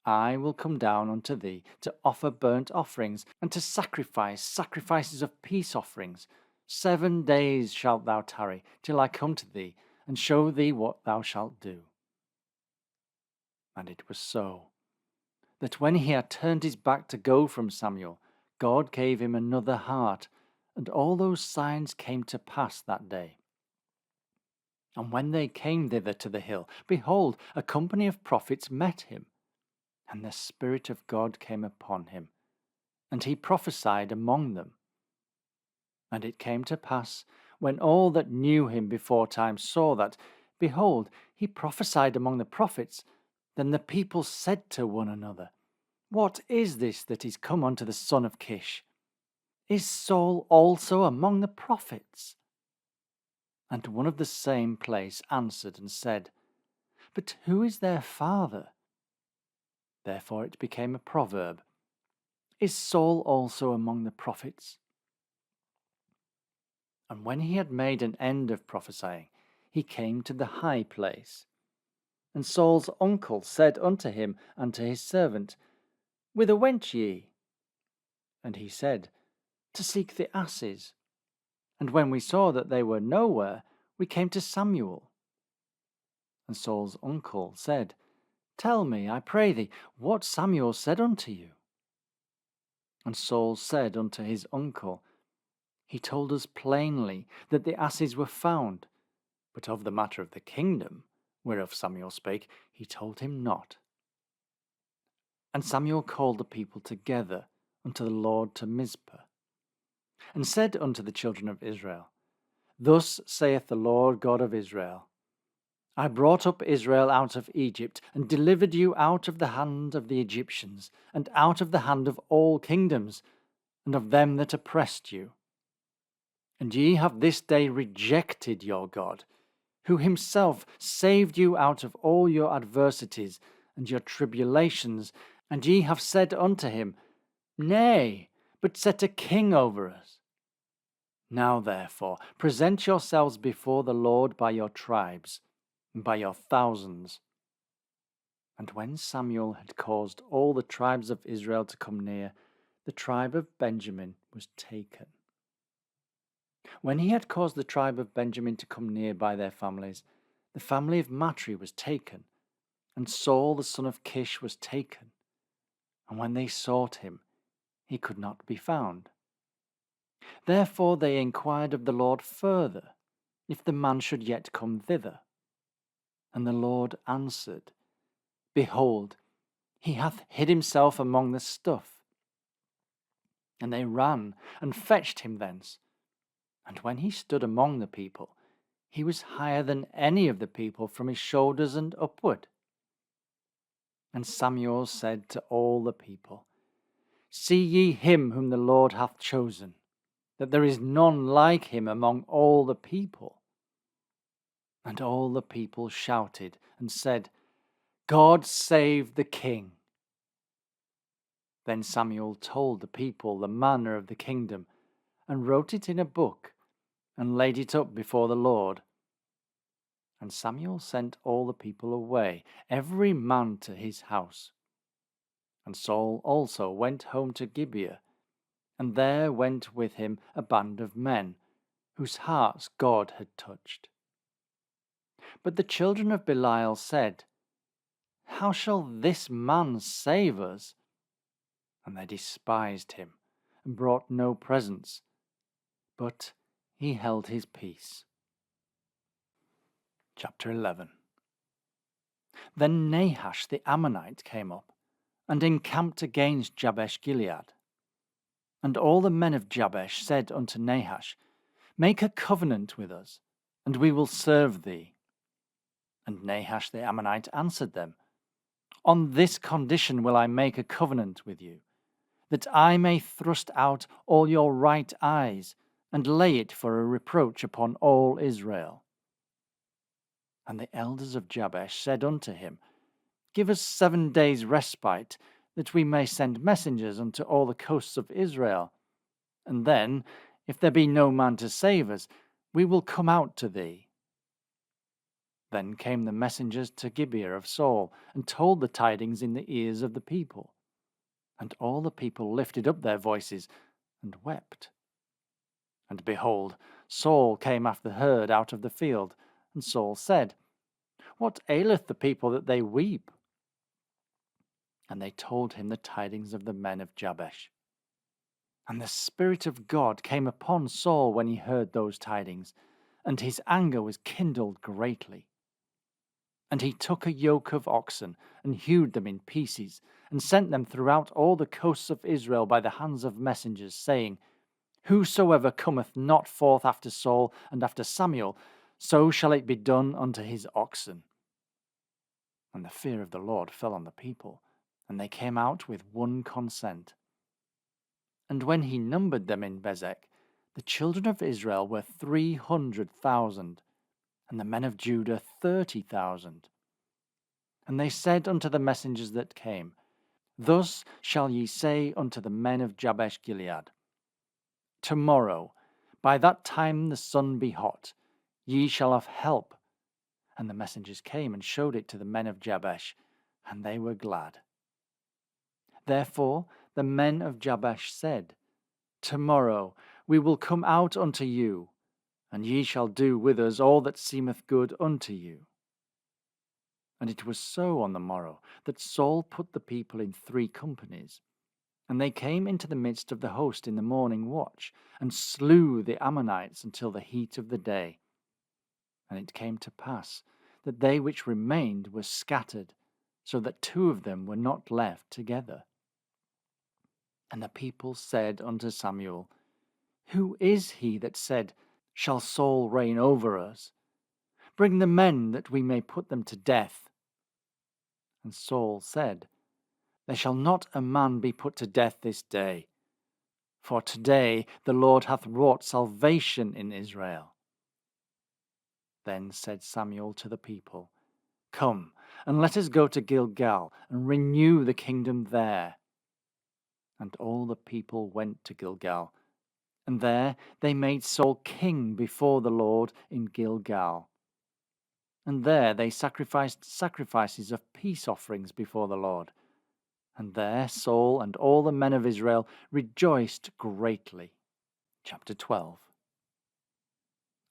I will come down unto thee to offer burnt offerings, and to sacrifice sacrifices of peace offerings. 7 days shalt thou tarry, till I come to thee, and show thee what thou shalt do. And it was so, that when he had turned his back to go from Samuel, God gave him another heart, and all those signs came to pass that day. And when they came thither to the hill, behold, a company of prophets met him. And the Spirit of God came upon him, and he prophesied among them. And it came to pass, when all that knew him before time saw that, behold, he prophesied among the prophets, then the people said to one another, What is this that is come unto the son of Kish? Is Saul also among the prophets? And one of the same place answered and said, But who is their father? Therefore it became a proverb, Is Saul also among the prophets? And when he had made an end of prophesying, he came to the high place. And Saul's uncle said unto him and to his servant, Whither went ye? And he said, To seek the asses. And when we saw that they were nowhere, we came to Samuel. And Saul's uncle said, Tell me, I pray thee, what Samuel said unto you. And Saul said unto his uncle, He told us plainly that the asses were found, but of the matter of the kingdom, whereof Samuel spake, he told him not. And Samuel called the people together unto the Lord to Mizpah, and said unto the children of Israel, Thus saith the Lord God of Israel, I brought up Israel out of Egypt, and delivered you out of the hand of the Egyptians, and out of the hand of all kingdoms, and of them that oppressed you. And ye have this day rejected your God, who himself saved you out of all your adversities and your tribulations, and ye have said unto him, Nay, but set a king over us. Now therefore present yourselves before the Lord by your tribes, and by your thousands. And when Samuel had caused all the tribes of Israel to come near, the tribe of Benjamin was taken. When he had caused the tribe of Benjamin to come near by their families, the family of Matri was taken, and Saul the son of Kish was taken. And when they sought him, he could not be found. Therefore they inquired of the Lord further, if the man should yet come thither. And the Lord answered, Behold, he hath hid himself among the stuff. And they ran and fetched him thence. And when he stood among the people, he was higher than any of the people from his shoulders and upward. And Samuel said to all the people, See ye him whom the Lord hath chosen, that there is none like him among all the people. And all the people shouted and said, God save the king. Then Samuel told the people the manner of the kingdom, and wrote it in a book, and laid it up before the Lord. And Samuel sent all the people away, every man to his house. And Saul also went home to Gibeah, and there went with him a band of men, whose hearts God had touched. But the children of Belial said, How shall this man save us? And they despised him, and brought no presents, but he held his peace. Chapter 11. Then Nahash the Ammonite came up, and encamped against Jabesh Gilead. And all the men of Jabesh said unto Nahash, Make a covenant with us, and we will serve thee. And Nahash the Ammonite answered them, On this condition will I make a covenant with you, that I may thrust out all your right eyes, and lay it for a reproach upon all Israel. And the elders of Jabesh said unto him, Give us 7 days' respite, that we may send messengers unto all the coasts of Israel. And then, if there be no man to save us, we will come out to thee. Then came the messengers to Gibeah of Saul, and told the tidings in the ears of the people. And all the people lifted up their voices, and wept. And behold, Saul came after the herd out of the field, and Saul said, What aileth the people that they weep? And they told him the tidings of the men of Jabesh. And the Spirit of God came upon Saul when he heard those tidings, and his anger was kindled greatly. And he took a yoke of oxen, and hewed them in pieces, and sent them throughout all the coasts of Israel by the hands of messengers, saying, Whosoever cometh not forth after Saul and after Samuel, so shall it be done unto his oxen. And the fear of the Lord fell on the people, and they came out with one consent. And when he numbered them in Bezek, the children of Israel were 300,000, and the men of Judah 30,000. And they said unto the messengers that came, Thus shall ye say unto the men of Jabesh Gilead, Tomorrow, by that time the sun be hot, ye shall have help. And the messengers came and showed it to the men of Jabesh, and they were glad. Therefore the men of Jabesh said, Tomorrow we will come out unto you, and ye shall do with us all that seemeth good unto you. And it was so on the morrow that Saul put the people in 3 companies. And they came into the midst of the host in the morning watch, and slew the Ammonites until the heat of the day. And it came to pass that they which remained were scattered, so that 2 of them were not left together. And the people said unto Samuel, Who is he that said, Shall Saul reign over us? Bring the men that we may put them to death. And Saul said, There shall not a man be put to death this day, for today the Lord hath wrought salvation in Israel. Then said Samuel to the people, Come, and let us go to Gilgal, and renew the kingdom there. And all the people went to Gilgal, and there they made Saul king before the Lord in Gilgal. And there they sacrificed sacrifices of peace offerings before the Lord. And there Saul and all the men of Israel rejoiced greatly. Chapter 12.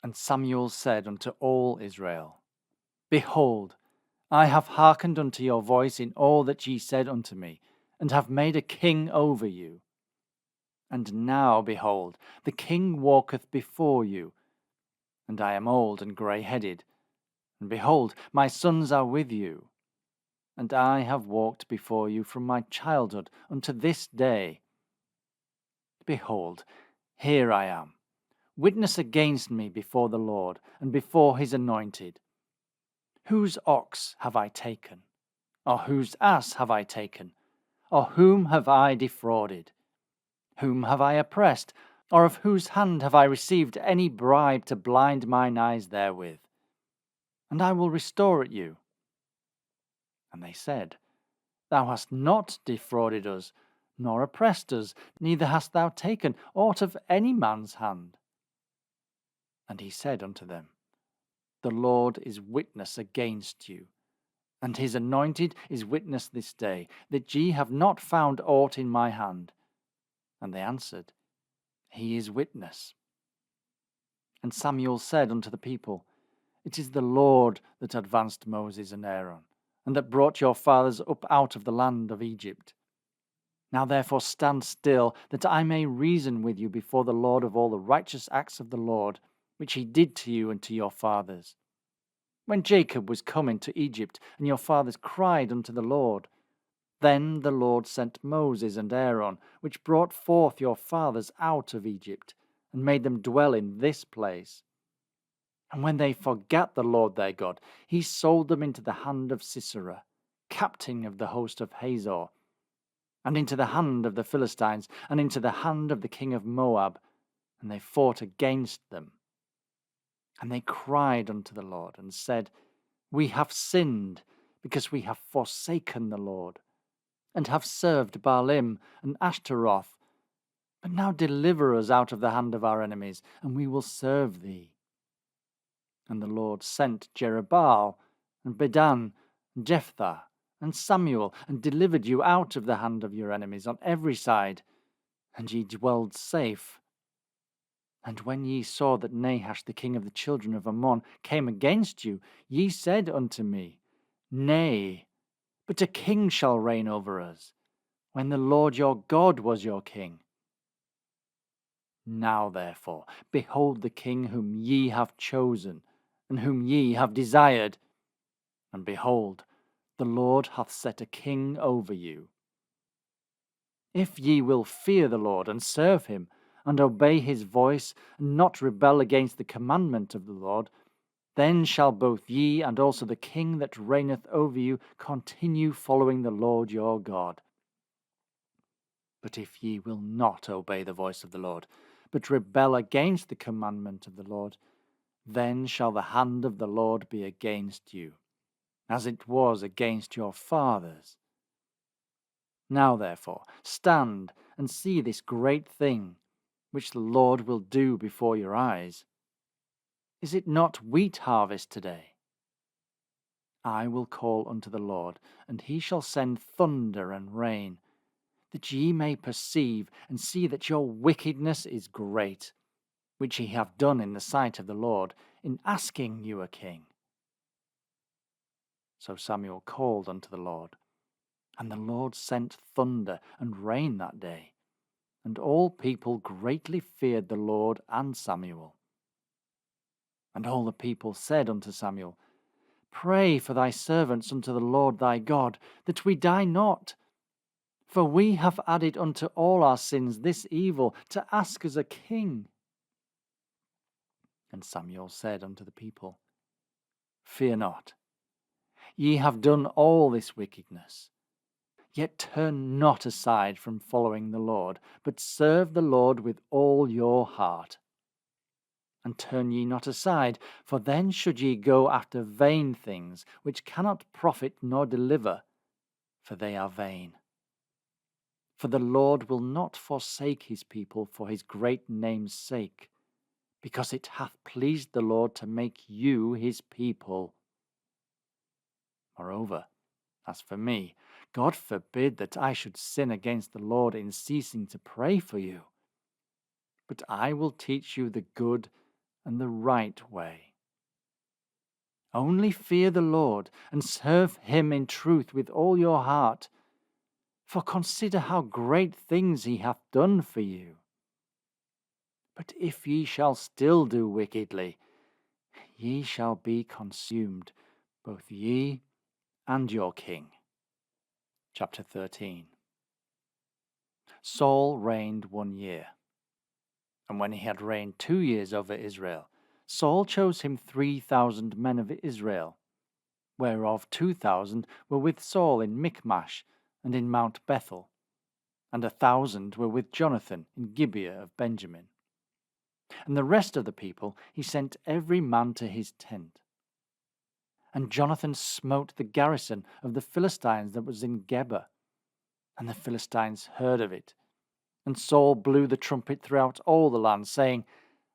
And Samuel said unto all Israel, Behold, I have hearkened unto your voice in all that ye said unto me, and have made a king over you. And now, behold, the king walketh before you, and I am old and grey-headed, and behold, my sons are with you. And I have walked before you from my childhood unto this day. Behold, here I am, witness against me before the Lord, and before his anointed. Whose ox have I taken? Or whose ass have I taken? Or whom have I defrauded? Whom have I oppressed? Or of whose hand have I received any bribe to blind mine eyes therewith? And I will restore it you. And they said, Thou hast not defrauded us, nor oppressed us, neither hast thou taken aught of any man's hand. And he said unto them, The Lord is witness against you, and his anointed is witness this day, that ye have not found aught in my hand. And they answered, He is witness. And Samuel said unto the people, It is the Lord that advanced Moses and Aaron, and that brought your fathers up out of the land of Egypt. Now therefore stand still, that I may reason with you before the Lord of all the righteous acts of the Lord, which he did to you and to your fathers. When Jacob was come into Egypt, and your fathers cried unto the Lord, then the Lord sent Moses and Aaron, which brought forth your fathers out of Egypt, and made them dwell in this place. And when they forgat the Lord their God, he sold them into the hand of Sisera, captain of the host of Hazor, and into the hand of the Philistines, and into the hand of the king of Moab, and they fought against them. And they cried unto the Lord, and said, We have sinned, because we have forsaken the Lord, and have served Baalim and Ashtaroth. But now deliver us out of the hand of our enemies, and we will serve thee. And the Lord sent Jerubbaal, and Bedan, and Jephthah, and Samuel, and delivered you out of the hand of your enemies on every side, and ye dwelled safe. And when ye saw that Nahash the king of the children of Ammon came against you, ye said unto me, Nay, but a king shall reign over us, when the Lord your God was your king. Now therefore, behold the king whom ye have chosen, and whom ye have desired. And behold, the Lord hath set a king over you. If ye will fear the Lord, and serve him, and obey his voice, and not rebel against the commandment of the Lord, then shall both ye and also the king that reigneth over you continue following the Lord your God. But if ye will not obey the voice of the Lord, but rebel against the commandment of the Lord, then shall the hand of the Lord be against you, as it was against your fathers. Now therefore stand and see this great thing, which the Lord will do before your eyes. Is it not wheat harvest today? I will call unto the Lord, and he shall send thunder and rain, that ye may perceive and see that your wickedness is great, which ye have done in the sight of the Lord, in asking you a king. So Samuel called unto the Lord, and the Lord sent thunder and rain that day, and all people greatly feared the Lord and Samuel. And all the people said unto Samuel, Pray for thy servants unto the Lord thy God, that we die not. For we have added unto all our sins this evil, to ask us a king. And Samuel said unto the people, Fear not, ye have done all this wickedness. Yet turn not aside from following the Lord, but serve the Lord with all your heart. And turn ye not aside, for then should ye go after vain things, which cannot profit nor deliver, for they are vain. For the Lord will not forsake his people for his great name's sake, because it hath pleased the Lord to make you his people. Moreover, as for me, God forbid that I should sin against the Lord in ceasing to pray for you. But I will teach you the good and the right way. Only fear the Lord, and serve him in truth with all your heart. For consider how great things he hath done for you. But if ye shall still do wickedly, ye shall be consumed, both ye and your king. Chapter 13. Saul reigned 1 year. And when he had reigned 2 years over Israel, Saul chose him 3,000 men of Israel, whereof 2,000 were with Saul in Michmash and in Mount Bethel, and 1,000 were with Jonathan in Gibeah of Benjamin. And the rest of the people he sent every man to his tent. And Jonathan smote the garrison of the Philistines that was in Geba, and the Philistines heard of it. And Saul blew the trumpet throughout all the land, saying,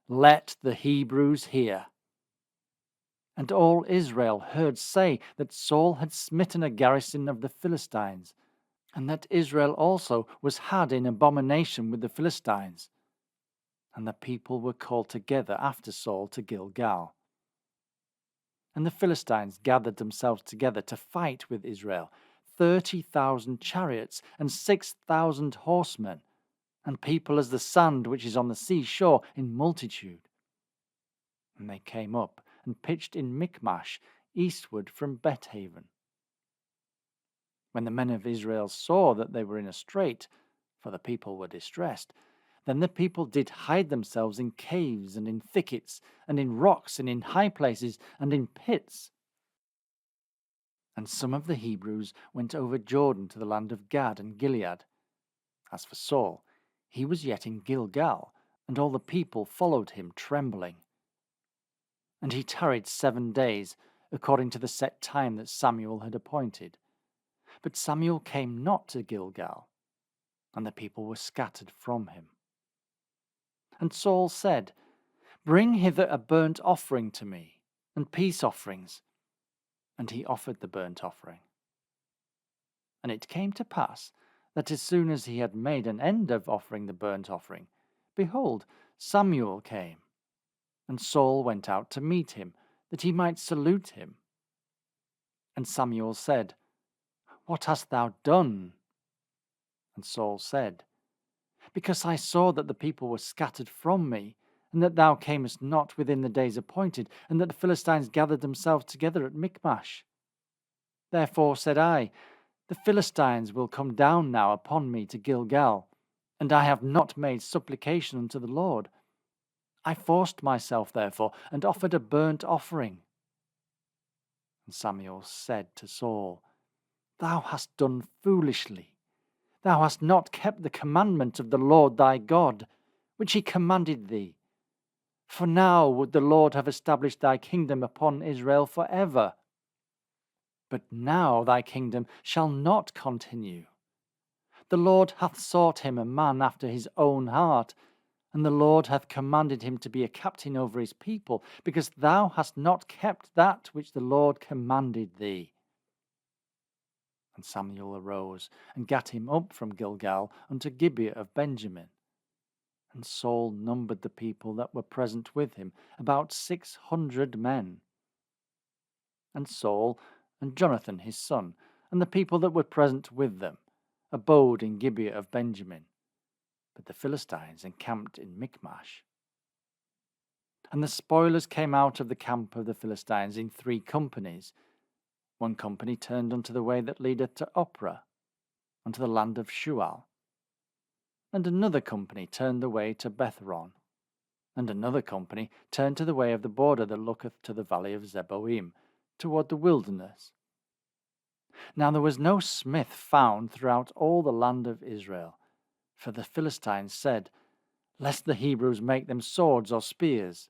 Let the Hebrews hear. And all Israel heard say that Saul had smitten a garrison of the Philistines, and that Israel also was had in abomination with the Philistines. And the people were called together after Saul to Gilgal. And the Philistines gathered themselves together to fight with Israel, 30,000 chariots and 6,000 horsemen, and people as the sand which is on the sea shore in multitude. And they came up and pitched in Michmash, eastward from Bethaven. When the men of Israel saw that they were in a strait, for the people were distressed, then the people did hide themselves in caves and in thickets, and in rocks and in high places and in pits. And some of the Hebrews went over Jordan to the land of Gad and Gilead. As for Saul, he was yet in Gilgal, and all the people followed him trembling. And he tarried 7 days, according to the set time that Samuel had appointed. But Samuel came not to Gilgal, and the people were scattered from him. And Saul said, Bring hither a burnt offering to me. and peace offerings, and he offered the burnt offering. And it came to pass that as soon as he had made an end of offering the burnt offering, behold, Samuel came, and Saul went out to meet him, that he might salute him. And Samuel said, What hast thou done? And Saul said, Because I saw that the people were scattered from me, and that thou camest not within the days appointed, and that the Philistines gathered themselves together at Michmash. Therefore said I, The Philistines will come down now upon me to Gilgal, and I have not made supplication unto the Lord. I forced myself, therefore, and offered a burnt offering. And Samuel said to Saul, Thou hast done foolishly. Thou hast not kept the commandment of the Lord thy God, which he commanded thee. For now would the Lord have established thy kingdom upon Israel forever. But now thy kingdom shall not continue. The Lord hath sought him a man after his own heart, and the Lord hath commanded him to be a captain over his people, because thou hast not kept that which the Lord commanded thee. And Samuel arose, and gat him up from Gilgal unto Gibeah of Benjamin. And Saul numbered the people that were present with him, about 600 men. And Saul and Jonathan his son, and the people that were present with them, abode in Gibeah of Benjamin. But the Philistines encamped in Michmash. And the spoilers came out of the camp of the Philistines in 3 companies. One company turned unto the way that leadeth to Ophrah, unto the land of Shual. And another company turned the way to Bethron. And another company turned to the way of the border that looketh to the valley of Zeboim, toward the wilderness. Now there was no smith found throughout all the land of Israel, for the Philistines said, Lest the Hebrews make them swords or spears.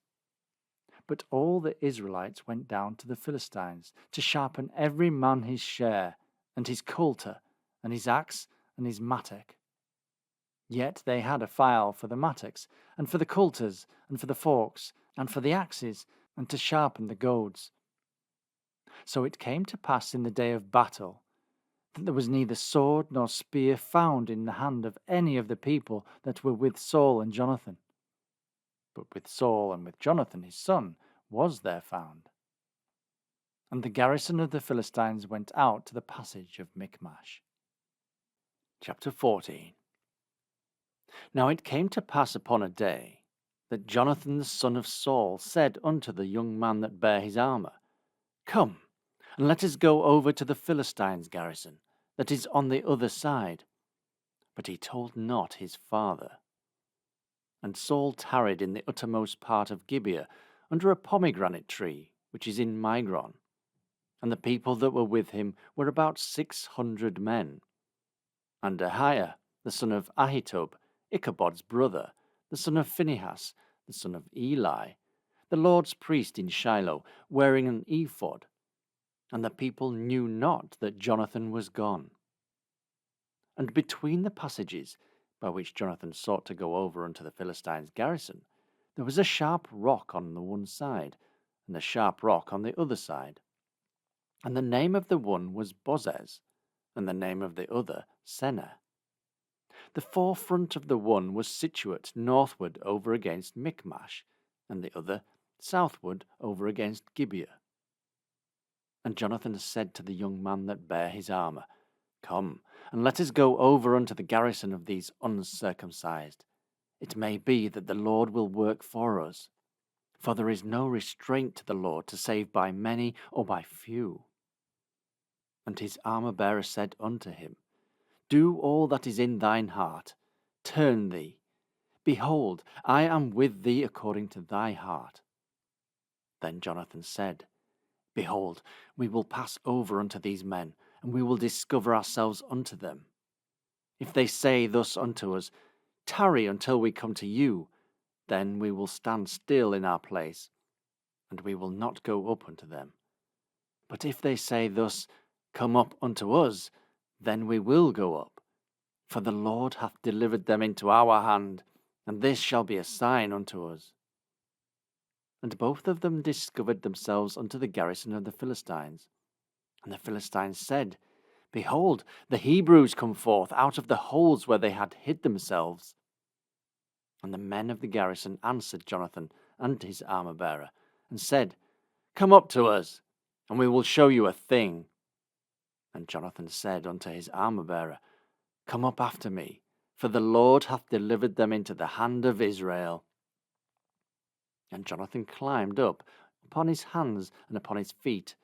But all the Israelites went down to the Philistines, to sharpen every man his share, and his coulter, and his axe, and his mattock. Yet they had a file for the mattocks, and for the coulters, and for the forks, and for the axes, and to sharpen the goads. So it came to pass in the day of battle, that there was neither sword nor spear found in the hand of any of the people that were with Saul and Jonathan. But with Saul and with Jonathan his son was there found. And the garrison of the Philistines went out to the passage of Michmash. Chapter 14. Now it came to pass upon a day that Jonathan the son of Saul said unto the young man that bare his armour, Come, and let us go over to the Philistines' garrison, that is on the other side. But he told not his father. And Saul tarried in the uttermost part of Gibeah, under a pomegranate tree, which is in Migron. And the people that were with him were about 600 men. And Ahiah, the son of Ahitub, Ichabod's brother, the son of Phinehas, the son of Eli, the Lord's priest in Shiloh, wearing an ephod. And the people knew not that Jonathan was gone. And between the passages by which Jonathan sought to go over unto the Philistines' garrison, there was a sharp rock on the one side, and a sharp rock on the other side. And the name of the one was Bozez, and the name of the other Seneh. The forefront of the one was situate northward over against Michmash, and the other southward over against Gibeah. And Jonathan said to the young man that bare his armour, Come, and let us go over unto the garrison of these uncircumcised. It may be that the Lord will work for us. For there is no restraint to the Lord to save by many or by few. And his armour-bearer said unto him, Do all that is in thine heart. Turn thee. Behold, I am with thee according to thy heart. Then Jonathan said, Behold, we will pass over unto these men, and we will discover ourselves unto them. If they say thus unto us, Tarry until we come to you, then we will stand still in our place, and we will not go up unto them. But if they say thus, Come up unto us, then we will go up. For the Lord hath delivered them into our hand, and this shall be a sign unto us. And both of them discovered themselves unto the garrison of the Philistines. And the Philistines said, Behold, the Hebrews come forth out of the holes where they had hid themselves. And the men of the garrison answered Jonathan and his armor-bearer, and said, Come up to us, and we will show you a thing. And Jonathan said unto his armor-bearer, Come up after me, for the Lord hath delivered them into the hand of Israel. And Jonathan climbed up upon his hands and upon his feet,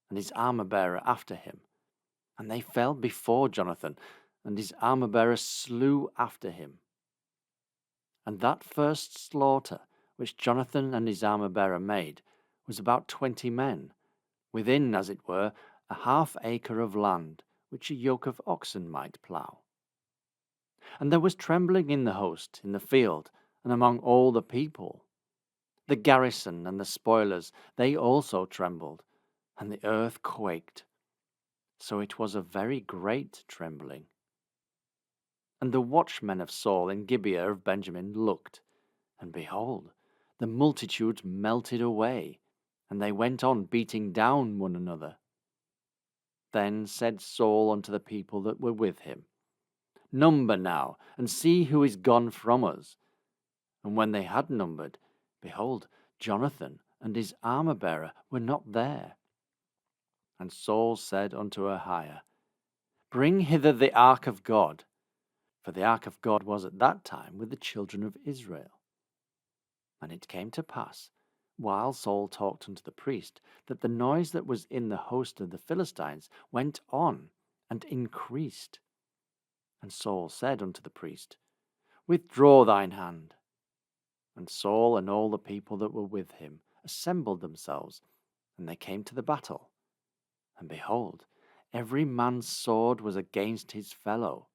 and his armor-bearer after him. And they fell before Jonathan, and his armor-bearer slew after him. And that first slaughter which Jonathan and his armor-bearer made was about 20 men, within, as it were, a half acre of land, which a yoke of oxen might plough. And there was trembling in the host, in the field, and among all the people. The garrison and the spoilers, they also trembled, and the earth quaked. So it was a very great trembling. And the watchmen of Saul in Gibeah of Benjamin looked, and behold, the multitude melted away, and they went on beating down one another. Then said Saul unto the people that were with him, Number now, and see who is gone from us. And when they had numbered, behold, Jonathan and his armor-bearer were not there. And Saul said unto Ahiah, Bring hither the ark of God. For the ark of God was at that time with the children of Israel. And it came to pass, while Saul talked unto the priest, that the noise that was in the host of the Philistines went on and increased. And Saul said unto the priest, Withdraw thine hand. And Saul and all the people that were with him assembled themselves, and they came to the battle. And behold, every man's sword was against his fellow,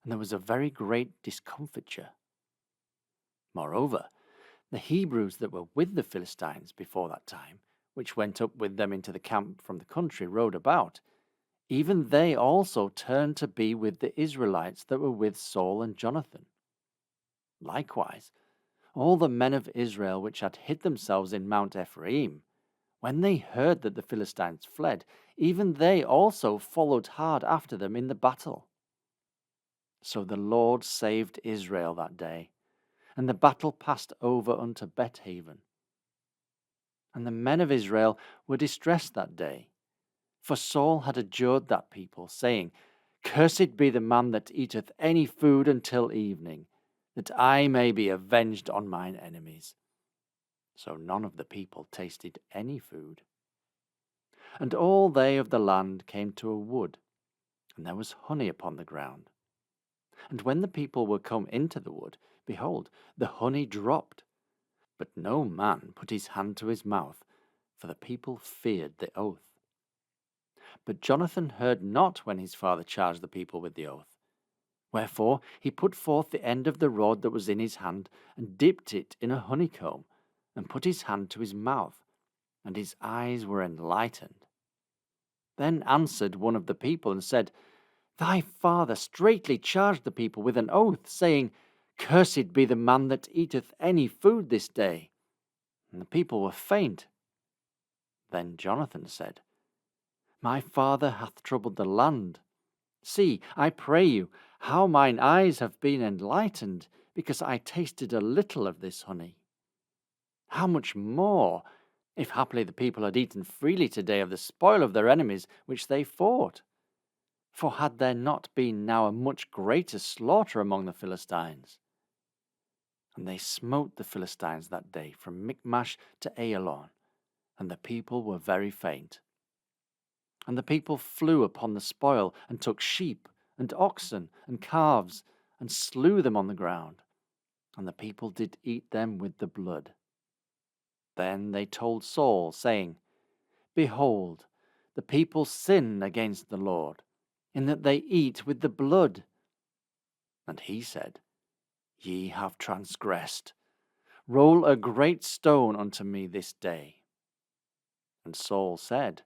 and there was a very great discomfiture. Moreover, the Hebrews that were with the Philistines before that time, which went up with them into the camp from the country round about, even they also turned to be with the Israelites that were with Saul and Jonathan. Likewise, all the men of Israel which had hid themselves in Mount Ephraim, when they heard that the Philistines fled, even they also followed hard after them in the battle. So the Lord saved Israel that day, and the battle passed over unto Bethaven. And the men of Israel were distressed that day, for Saul had adjured that people, saying, Cursed be the man that eateth any food until evening, that I may be avenged on mine enemies. So none of the people tasted any food. And all they of the land came to a wood, and there was honey upon the ground. And when the people were come into the wood, behold, the honey dropped. But no man put his hand to his mouth, for the people feared the oath. But Jonathan heard not when his father charged the people with the oath. Wherefore he put forth the end of the rod that was in his hand, and dipped it in a honeycomb, and put his hand to his mouth, and his eyes were enlightened. Then answered one of the people, and said, Thy father straitly charged the people with an oath, saying, Cursed be the man that eateth any food this day. And the people were faint. Then Jonathan said, My father hath troubled the land. See, I pray you, how mine eyes have been enlightened, because I tasted a little of this honey. How much more, if haply the people had eaten freely today of the spoil of their enemies which they fought? For had there not been now a much greater slaughter among the Philistines? And they smote the Philistines that day from Michmash to Ajalon, and the people were very faint. And the people flew upon the spoil, and took sheep, and oxen, and calves, and slew them on the ground, and the people did eat them with the blood. Then they told Saul, saying, Behold, the people sin against the Lord, in that they eat with the blood. And he said, Ye have transgressed. Roll a great stone unto me this day. And Saul said,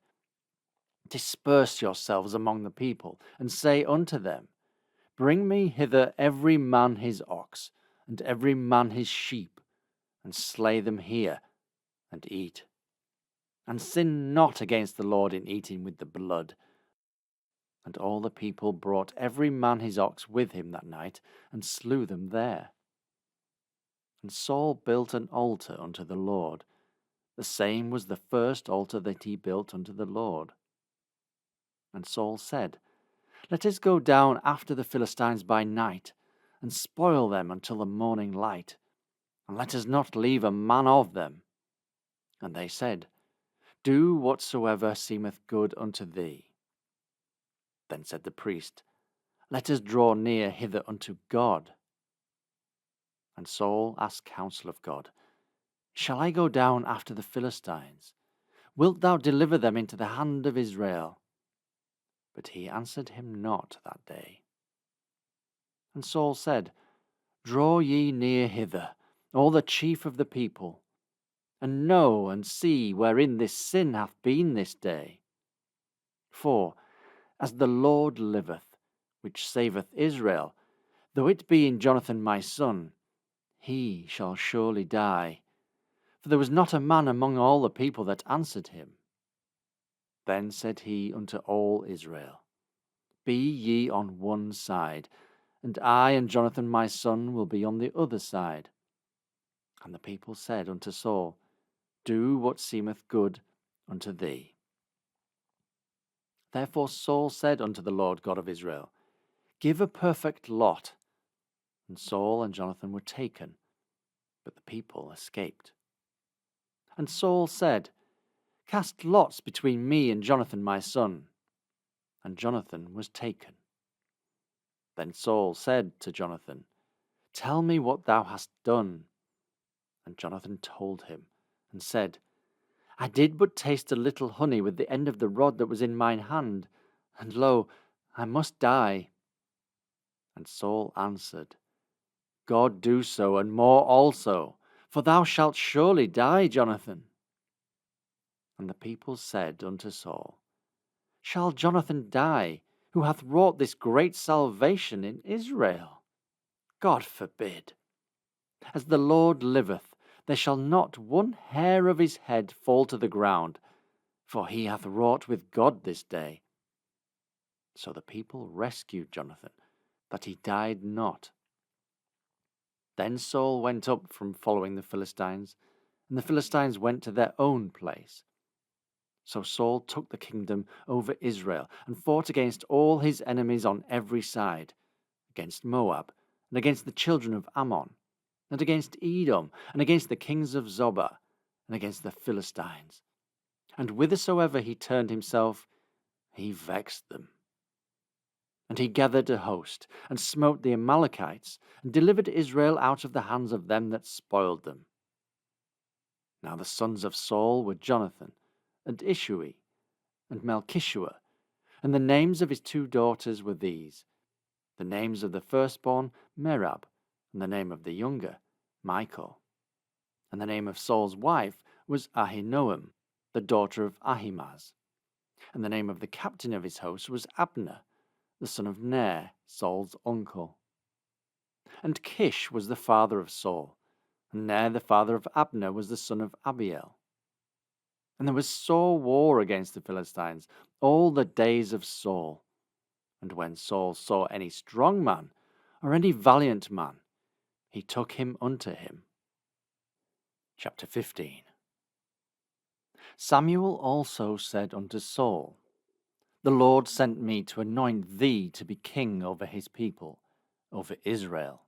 Disperse yourselves among the people, and say unto them, Bring me hither every man his ox, and every man his sheep, and slay them here, and eat. And sin not against the Lord in eating with the blood. And all the people brought every man his ox with him that night, and slew them there. And Saul built an altar unto the Lord. The same was the first altar that he built unto the Lord. And Saul said, Let us go down after the Philistines by night, and spoil them until the morning light, and let us not leave a man of them. And they said, Do whatsoever seemeth good unto thee. Then said the priest, Let us draw near hither unto God. And Saul asked counsel of God, Shall I go down after the Philistines? Wilt thou deliver them into the hand of Israel? But he answered him not that day. And Saul said, Draw ye near hither, all the chief of the people, and know and see wherein this sin hath been this day. For, as the Lord liveth, which saveth Israel, though it be in Jonathan my son, he shall surely die. For there was not a man among all the people that answered him. Then said he unto all Israel, Be ye on one side, and I and Jonathan my son will be on the other side. And the people said unto Saul, Do what seemeth good unto thee. Therefore Saul said unto the Lord God of Israel, Give a perfect lot. And Saul and Jonathan were taken, but the people escaped. And Saul said, Cast lots between me and Jonathan my son. And Jonathan was taken. Then Saul said to Jonathan, Tell me what thou hast done. And Jonathan told him, and said, I did but taste a little honey with the end of the rod that was in mine hand, and lo, I must die. And Saul answered, God do so, and more also, for thou shalt surely die, Jonathan. And the people said unto Saul, Shall Jonathan die, who hath wrought this great salvation in Israel? God forbid. As the Lord liveth, there shall not one hair of his head fall to the ground, for he hath wrought with God this day. So the people rescued Jonathan, that he died not. Then Saul went up from following the Philistines, and the Philistines went to their own place. So Saul took the kingdom over Israel, and fought against all his enemies on every side, against Moab, and against the children of Ammon, and against Edom, and against the kings of Zobah, and against the Philistines. And whithersoever he turned himself, he vexed them. And he gathered a host, and smote the Amalekites, and delivered Israel out of the hands of them that spoiled them. Now the sons of Saul were Jonathan, and Ishui, and Melchishua, and the names of his two daughters were these: the names of the firstborn, Merab, and the name of the younger, Michal. And the name of Saul's wife was Ahinoam, the daughter of Ahimaaz. And the name of the captain of his host was Abner, the son of Ner, Saul's uncle. And Kish was the father of Saul, and Ner the father of Abner was the son of Abiel. And there was sore war against the Philistines all the days of Saul. And when Saul saw any strong man, or any valiant man, he took him unto him. Chapter 15. Samuel also said unto Saul, The Lord sent me to anoint thee to be king over his people, over Israel.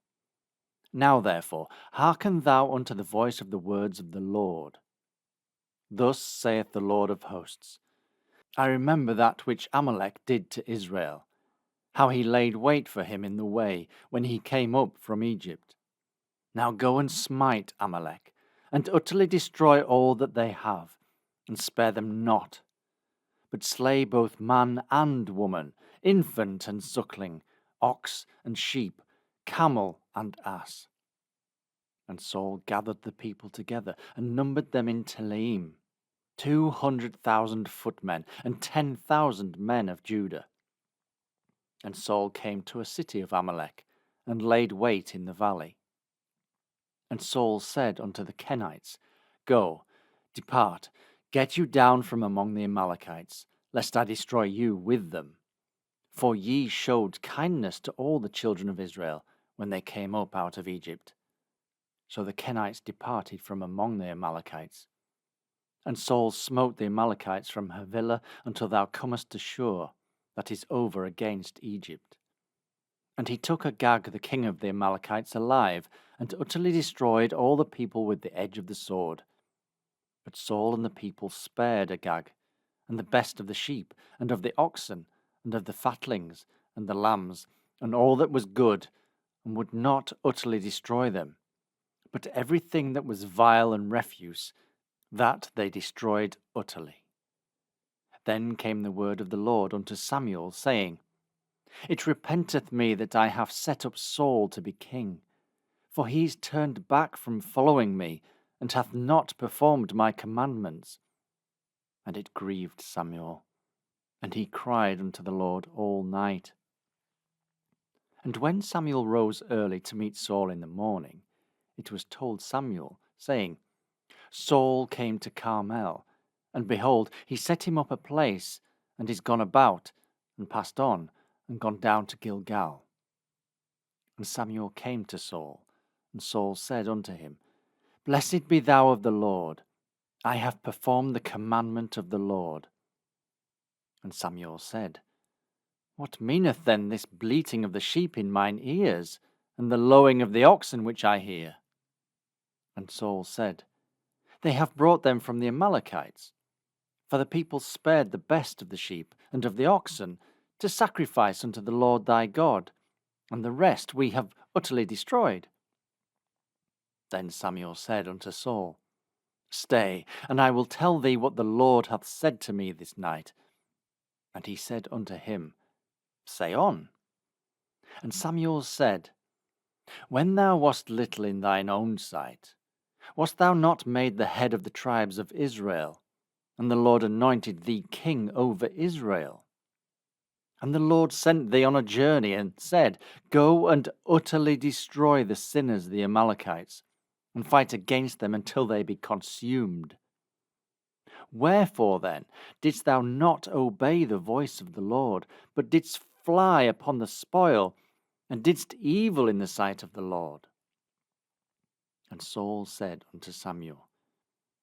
Now therefore hearken thou unto the voice of the words of the Lord. Thus saith the Lord of hosts, I remember that which Amalek did to Israel, how he laid wait for him in the way, when he came up from Egypt. Now go and smite Amalek, and utterly destroy all that they have, and spare them not, but slay both man and woman, infant and suckling, ox and sheep, camel and ass. And Saul gathered the people together, and numbered them in Telaim, 200,000 footmen, and 10,000 men of Judah. And Saul came to a city of Amalek, and laid wait in the valley. And Saul said unto the Kenites, Go, Depart, get you down from among the Amalekites, lest I destroy you with them. For ye showed kindness to all the children of Israel when they came up out of Egypt. So the Kenites departed from among the Amalekites. And Saul smote the Amalekites from Havilah until thou comest to Shur, that is over against Egypt. And he took Agag the king of the Amalekites alive, and utterly destroyed all the people with the edge of the sword. But Saul and the people spared Agag, and the best of the sheep, and of the oxen, and of the fatlings, and the lambs, and all that was good, and would not utterly destroy them. But everything that was vile and refuse, that they destroyed utterly. Then came the word of the Lord unto Samuel, saying, It repenteth me that I have set up Saul to be king, for he is turned back from following me, and hath not performed my commandments. And it grieved Samuel, and he cried unto the Lord all night. And when Samuel rose early to meet Saul in the morning, it was told Samuel, saying, Saul came to Carmel, and behold, he set him up a place, and is gone about, and passed on, and gone down to Gilgal. And Samuel came to Saul, and Saul said unto him, Blessed be thou of the Lord, I have performed the commandment of the Lord. And Samuel said, What meaneth then this bleating of the sheep in mine ears, and the lowing of the oxen which I hear? And Saul said, They have brought them from the Amalekites. For the people spared the best of the sheep and of the oxen to sacrifice unto the Lord thy God, and the rest we have utterly destroyed. Then Samuel said unto Saul, Stay, and I will tell thee what the Lord hath said to me this night. And he said unto him, Say on. And Samuel said, When thou wast little in thine own sight, wast thou not made the head of the tribes of Israel? And the Lord anointed thee king over Israel. And the Lord sent thee on a journey, and said, Go and utterly destroy the sinners, the Amalekites, and fight against them until they be consumed. Wherefore then didst thou not obey the voice of the Lord, but didst fly upon the spoil, and didst evil in the sight of the Lord? And Saul said unto Samuel,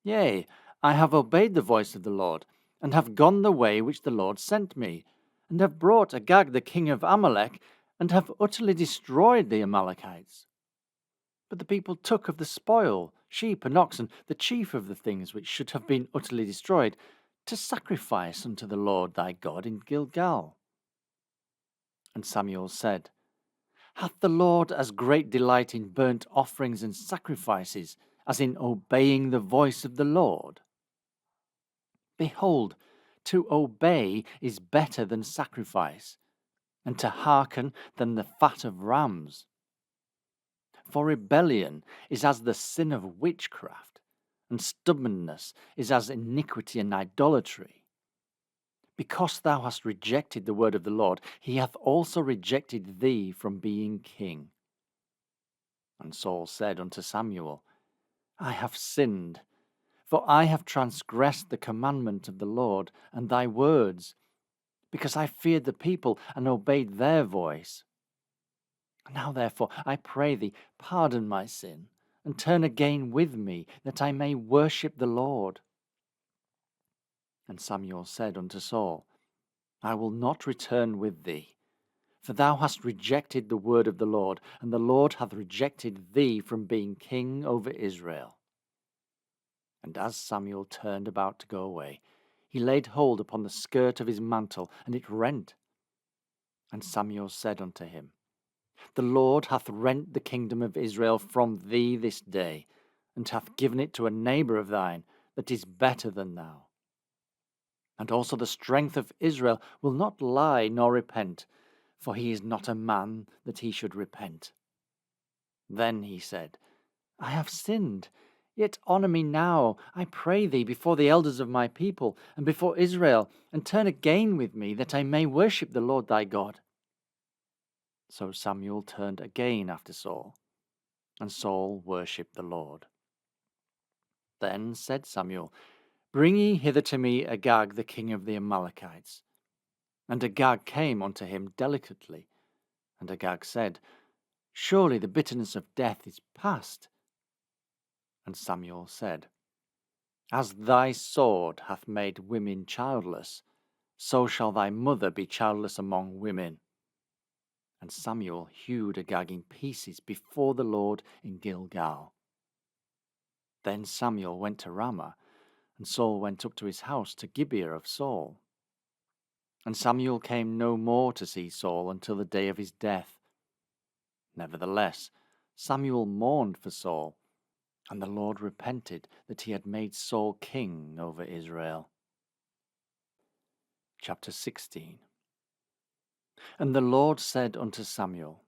Yea, I have obeyed the voice of the Lord, and have gone the way which the Lord sent me, and have brought Agag the king of Amalek, and have utterly destroyed the Amalekites. But the people took of the spoil, sheep and oxen, the chief of the things which should have been utterly destroyed, to sacrifice unto the Lord thy God in Gilgal. And Samuel said, Hath the Lord as great delight in burnt offerings and sacrifices as in obeying the voice of the Lord? Behold, to obey is better than sacrifice, and to hearken than the fat of rams. For rebellion is as the sin of witchcraft, and stubbornness is as iniquity and idolatry. Because thou hast rejected the word of the Lord, he hath also rejected thee from being king. And Saul said unto Samuel, I have sinned, for I have transgressed the commandment of the Lord and thy words, because I feared the people and obeyed their voice. Now therefore, I pray thee, pardon my sin, and turn again with me, that I may worship the Lord. And Samuel said unto Saul, I will not return with thee, for thou hast rejected the word of the Lord, and the Lord hath rejected thee from being king over Israel. And as Samuel turned about to go away, he laid hold upon the skirt of his mantle, and it rent. And Samuel said unto him, The Lord hath rent the kingdom of Israel from thee this day, and hath given it to a neighbor of thine that is better than thou. And also the strength of Israel will not lie nor repent, for he is not a man that he should repent. Then he said, I have sinned, yet honor me now, I pray thee, before the elders of my people, and before Israel, and turn again with me, that I may worship the Lord thy God. So Samuel turned again after Saul, and Saul worshipped the Lord. Then said Samuel, Bring ye hither to me Agag the king of the Amalekites. And Agag came unto him delicately. And Agag said, Surely the bitterness of death is past. And Samuel said, As thy sword hath made women childless, so shall thy mother be childless among women. And Samuel hewed Agag in pieces before the Lord in Gilgal. Then Samuel went to Ramah, and Saul went up to his house to Gibeah of Saul. And Samuel came no more to see Saul until the day of his death. Nevertheless, Samuel mourned for Saul, and the Lord repented that he had made Saul king over Israel. Chapter 16. And the Lord said unto Samuel,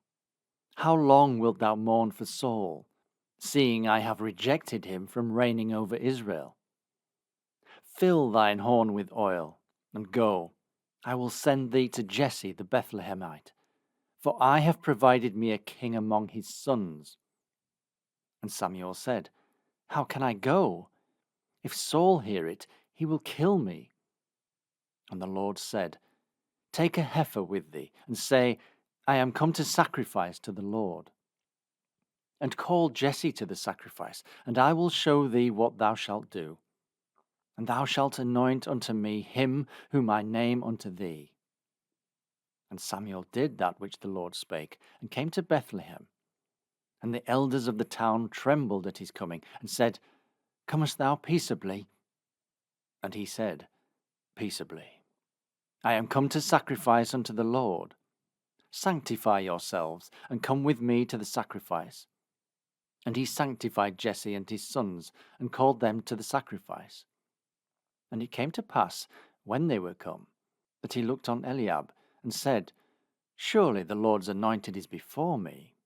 How long wilt thou mourn for Saul, seeing I have rejected him from reigning over Israel? Fill thine horn with oil, and go. I will send thee to Jesse the Bethlehemite, for I have provided me a king among his sons. And Samuel said, How can I go? If Saul hear it, he will kill me. And the Lord said, Take a heifer with thee, and say, I am come to sacrifice to the Lord. And call Jesse to the sacrifice, and I will show thee what thou shalt do. And thou shalt anoint unto me him whom I name unto thee. And Samuel did that which the Lord spake, and came to Bethlehem. And the elders of the town trembled at his coming, and said, Comest thou peaceably? And he said, Peaceably. I am come to sacrifice unto the Lord. Sanctify yourselves, and come with me to the sacrifice. And he sanctified Jesse and his sons, and called them to the sacrifice. And it came to pass, when they were come, that he looked on Eliab, and said, Surely the Lord's anointed is before me.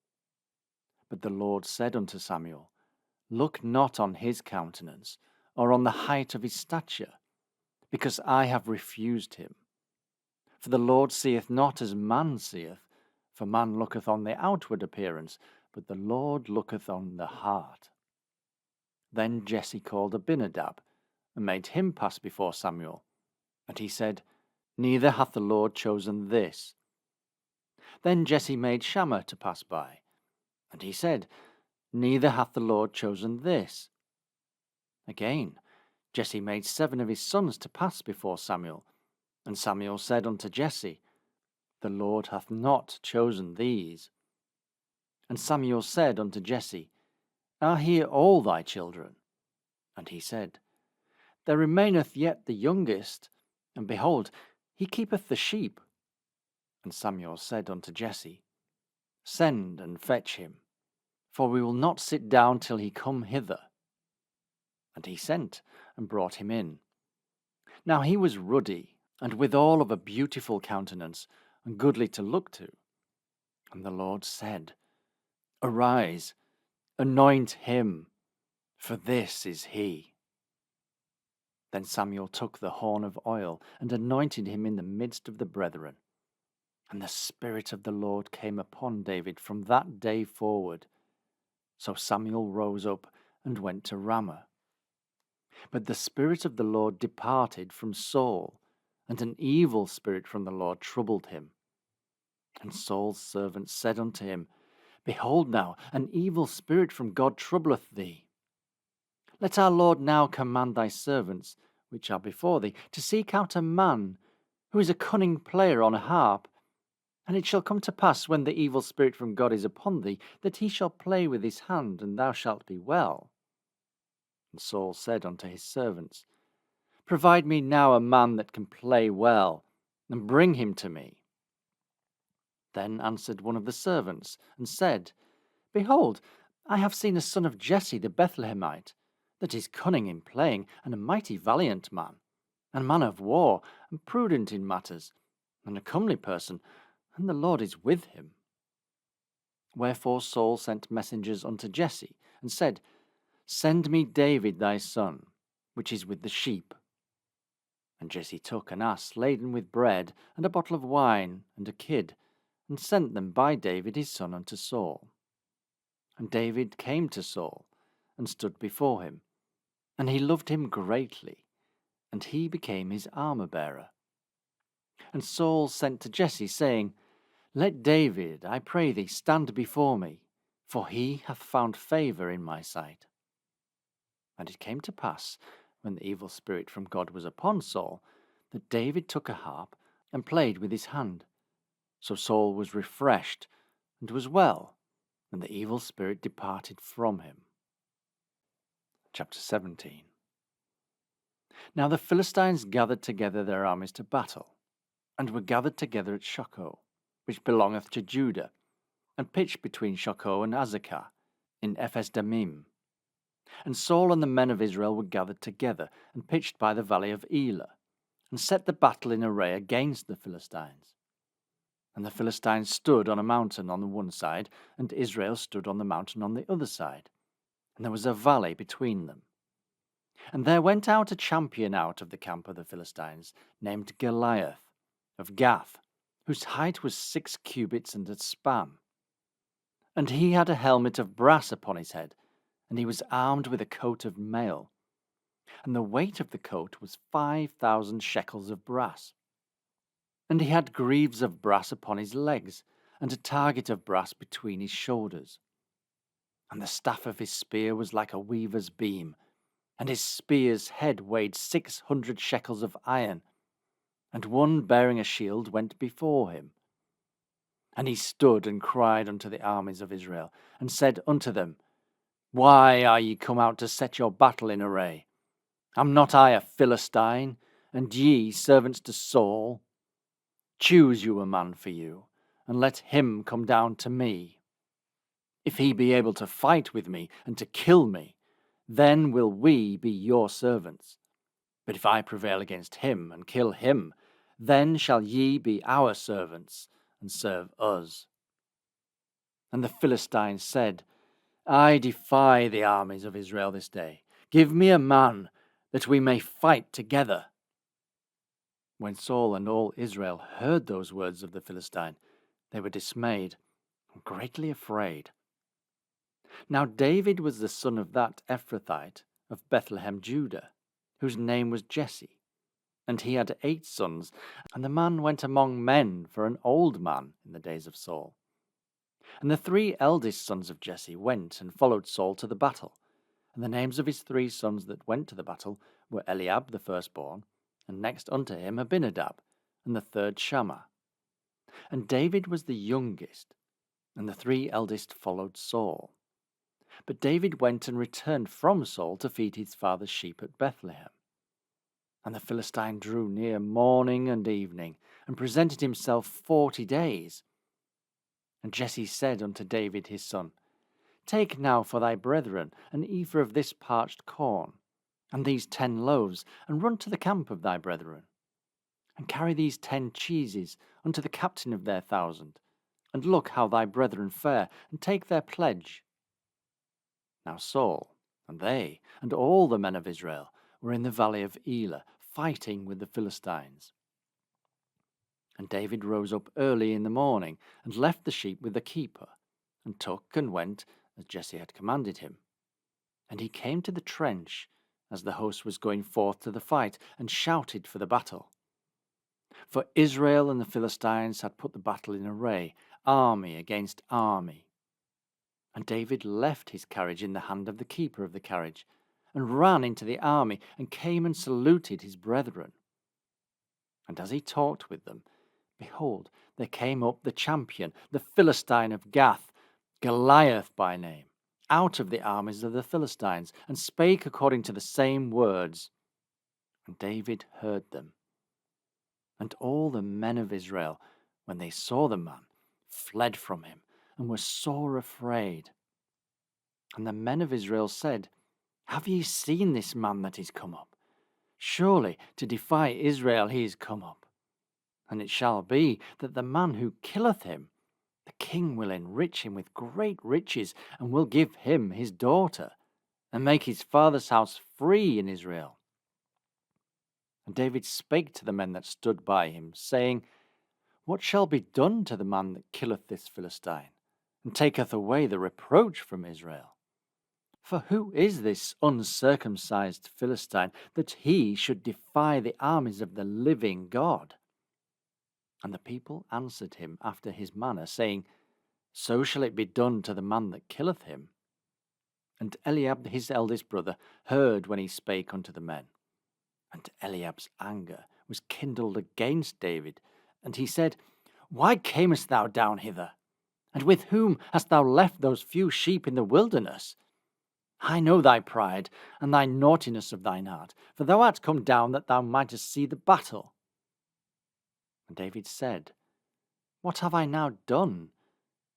But the Lord said unto Samuel, Look not on his countenance, or on the height of his stature, because I have refused him. For the Lord seeth not as man seeth, for man looketh on the outward appearance, but the Lord looketh on the heart. Then Jesse called Abinadab, and made him pass before Samuel. And he said, Neither hath the Lord chosen this. Then Jesse made Shammah to pass by. And he said, Neither hath the Lord chosen this. Again, Jesse made 7 of his sons to pass before Samuel. And Samuel said unto Jesse, The Lord hath not chosen these. And Samuel said unto Jesse, Are here all thy children? And he said, There remaineth yet the youngest, and behold, he keepeth the sheep. And Samuel said unto Jesse, Send and fetch him, for we will not sit down till he come hither. And he sent, and brought him in. Now he was ruddy, and withal of a beautiful countenance, and goodly to look to. And the Lord said, Arise, anoint him, for this is he. Then Samuel took the horn of oil, and anointed him in the midst of the brethren. And the Spirit of the Lord came upon David from that day forward. So Samuel rose up and went to Ramah. But the Spirit of the Lord departed from Saul, and an evil spirit from the Lord troubled him. And Saul's servants said unto him, Behold now, an evil spirit from God troubleth thee. Let our Lord now command thy servants, which are before thee, to seek out a man who is a cunning player on a harp. And it shall come to pass, when the evil spirit from God is upon thee, that he shall play with his hand, and thou shalt be well. And Saul said unto his servants, Provide me now a man that can play well, and bring him to me. Then answered one of the servants, and said, Behold, I have seen a son of Jesse the Bethlehemite, that is cunning in playing, and a mighty valiant man, and man of war, and prudent in matters, and a comely person, and the Lord is with him. Wherefore Saul sent messengers unto Jesse, and said, Send me David thy son, which is with the sheep. And Jesse took an ass laden with bread, and a bottle of wine, and a kid, and sent them by David his son unto Saul. And David came to Saul, and stood before him. And he loved him greatly, and he became his armor-bearer. And Saul sent to Jesse, saying, Let David, I pray thee, stand before me, for he hath found favour in my sight. And it came to pass, when the evil spirit from God was upon Saul, that David took a harp and played with his hand. So Saul was refreshed and was well, and the evil spirit departed from him. Chapter 17. Now the Philistines gathered together their armies to battle, and were gathered together at Shochoh, which belongeth to Judah, and pitched between Shochoh and Azekah, in Ephes-dammim. And Saul and the men of Israel were gathered together, and pitched by the valley of Elah, and set the battle in array against the Philistines. And the Philistines stood on a mountain on the one side, and Israel stood on the mountain on the other side, and there was a valley between them. And there went out a champion out of the camp of the Philistines, named Goliath, of Gath, whose height was 6 cubits and a span. And he had a helmet of brass upon his head, and he was armed with a coat of mail. And the weight of the coat was 5,000 shekels of brass. And he had greaves of brass upon his legs, and a target of brass between his shoulders. And the staff of his spear was like a weaver's beam, and his spear's head weighed 600 shekels of iron. And one bearing a shield went before him. And he stood and cried unto the armies of Israel, and said unto them, Why are ye come out to set your battle in array? Am not I a Philistine, and ye servants to Saul? Choose you a man for you, and let him come down to me. If he be able to fight with me, and to kill me, then will we be your servants. But if I prevail against him, and kill him, then shall ye be our servants, and serve us. And the Philistines said, I defy the armies of Israel this day. Give me a man, that we may fight together. When Saul and all Israel heard those words of the Philistine, they were dismayed and greatly afraid. Now David was the son of that Ephrathite of Bethlehem, Judah, whose name was Jesse. And he had 8 sons, and the man went among men for an old man in the days of Saul. And the 3 eldest sons of Jesse went and followed Saul to the battle. And the names of his 3 sons that went to the battle were Eliab the firstborn, and next unto him Abinadab, and the third Shammah. And David was the youngest, and the 3 eldest followed Saul. But David went and returned from Saul to feed his father's sheep at Bethlehem. And the Philistine drew near morning and evening, and presented himself 40 days. And Jesse said unto David his son, Take now for thy brethren an ephah of this parched corn, and these 10 loaves, and run to the camp of thy brethren. And carry these 10 cheeses unto the captain of their 1,000, and look how thy brethren fare, and take their pledge. Now Saul, and they, and all the men of Israel, were in the valley of Elah, fighting with the Philistines. And David rose up early in the morning, and left the sheep with the keeper, and took and went, as Jesse had commanded him. And he came to the trench, as the host was going forth to the fight, and shouted for the battle. For Israel and the Philistines had put the battle in array, army against army. And David left his carriage in the hand of the keeper of the carriage, and ran into the army, and came and saluted his brethren. And as he talked with them, behold, there came up the champion, the Philistine of Gath, Goliath by name, out of the armies of the Philistines, and spake according to the same words. And David heard them. And all the men of Israel, when they saw the man, fled from him, and were sore afraid. And the men of Israel said, Have ye seen this man that is come up? Surely to defy Israel he is come up. And it shall be that the man who killeth him, the king will enrich him with great riches, and will give him his daughter, and make his father's house free in Israel. And David spake to the men that stood by him, saying, What shall be done to the man that killeth this Philistine, and taketh away the reproach from Israel? For who is this uncircumcised Philistine, that he should defy the armies of the living God? And the people answered him after his manner, saying, So shall it be done to the man that killeth him. And Eliab his eldest brother heard when he spake unto the men. And Eliab's anger was kindled against David, and he said, Why camest thou down hither? And with whom hast thou left those few sheep in the wilderness? I know thy pride, and thy naughtiness of thine heart, for thou art come down that thou mightest see the battle. And David said, What have I now done?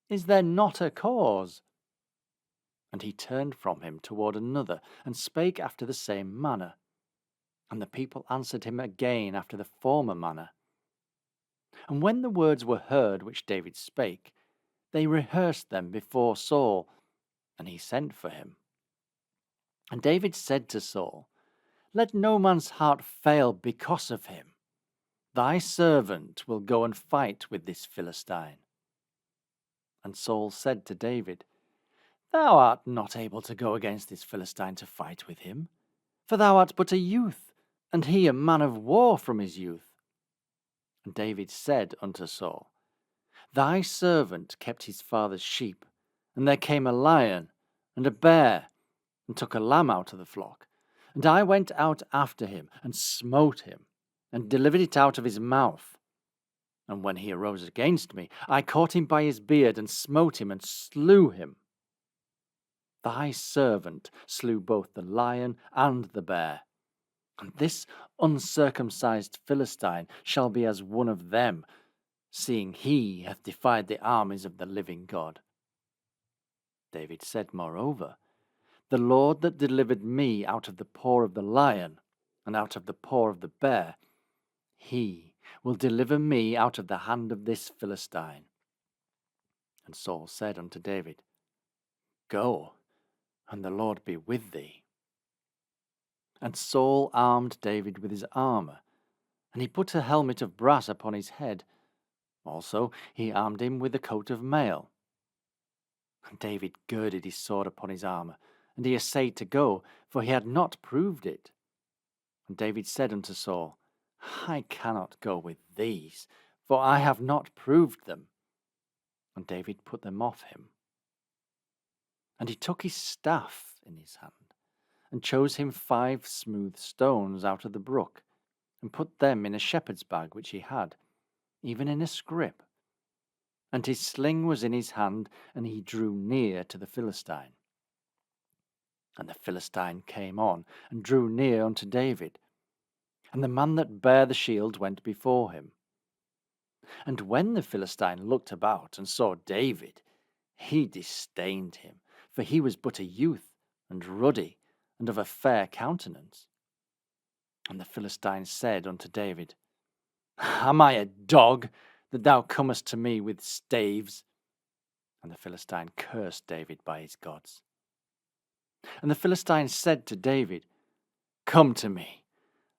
Is there not a cause? And he turned from him toward another, and spake after the same manner. And the people answered him again after the former manner. And when the words were heard which David spake, they rehearsed them before Saul, and he sent for him. And David said to Saul, Let no man's heart fail because of him. Thy servant will go and fight with this Philistine. And Saul said to David, Thou art not able to go against this Philistine to fight with him, for thou art but a youth, and he a man of war from his youth. And David said unto Saul, Thy servant kept his father's sheep, and there came a lion and a bear, and took a lamb out of the flock. And I went out after him, and smote him, and delivered it out of his mouth. And when he arose against me, I caught him by his beard, and smote him, and slew him. Thy servant slew both the lion and the bear. And this uncircumcised Philistine shall be as one of them, seeing he hath defied the armies of the living God. David said moreover, The Lord that delivered me out of the paw of the lion, and out of the paw of the bear, he will deliver me out of the hand of this Philistine. And Saul said unto David, Go, and the Lord be with thee. And Saul armed David with his armour, and he put a helmet of brass upon his head. Also he armed him with a coat of mail. And David girded his sword upon his armour, and he essayed to go, for he had not proved it. And David said unto Saul, I cannot go with these, for I have not proved them. And David put them off him. And he took his staff in his hand, and chose him 5 smooth stones out of the brook, and put them in a shepherd's bag which he had, even in a scrip. And his sling was in his hand, and he drew near to the Philistine. And the Philistine came on, and drew near unto David. And the man that bare the shield went before him. And when the Philistine looked about and saw David, he disdained him, for he was but a youth, and ruddy, and of a fair countenance. And the Philistine said unto David, Am I a dog, that thou comest to me with staves? And the Philistine cursed David by his gods. And the Philistine said to David, Come to me,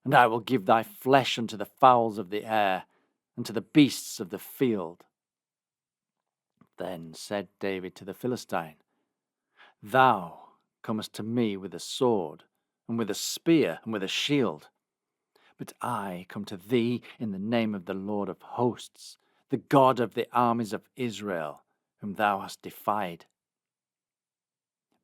and I will give thy flesh unto the fowls of the air, and to the beasts of the field. Then said David to the Philistine, Thou comest to me with a sword, and with a spear, and with a shield. But I come to thee in the name of the Lord of hosts, the God of the armies of Israel, whom thou hast defied.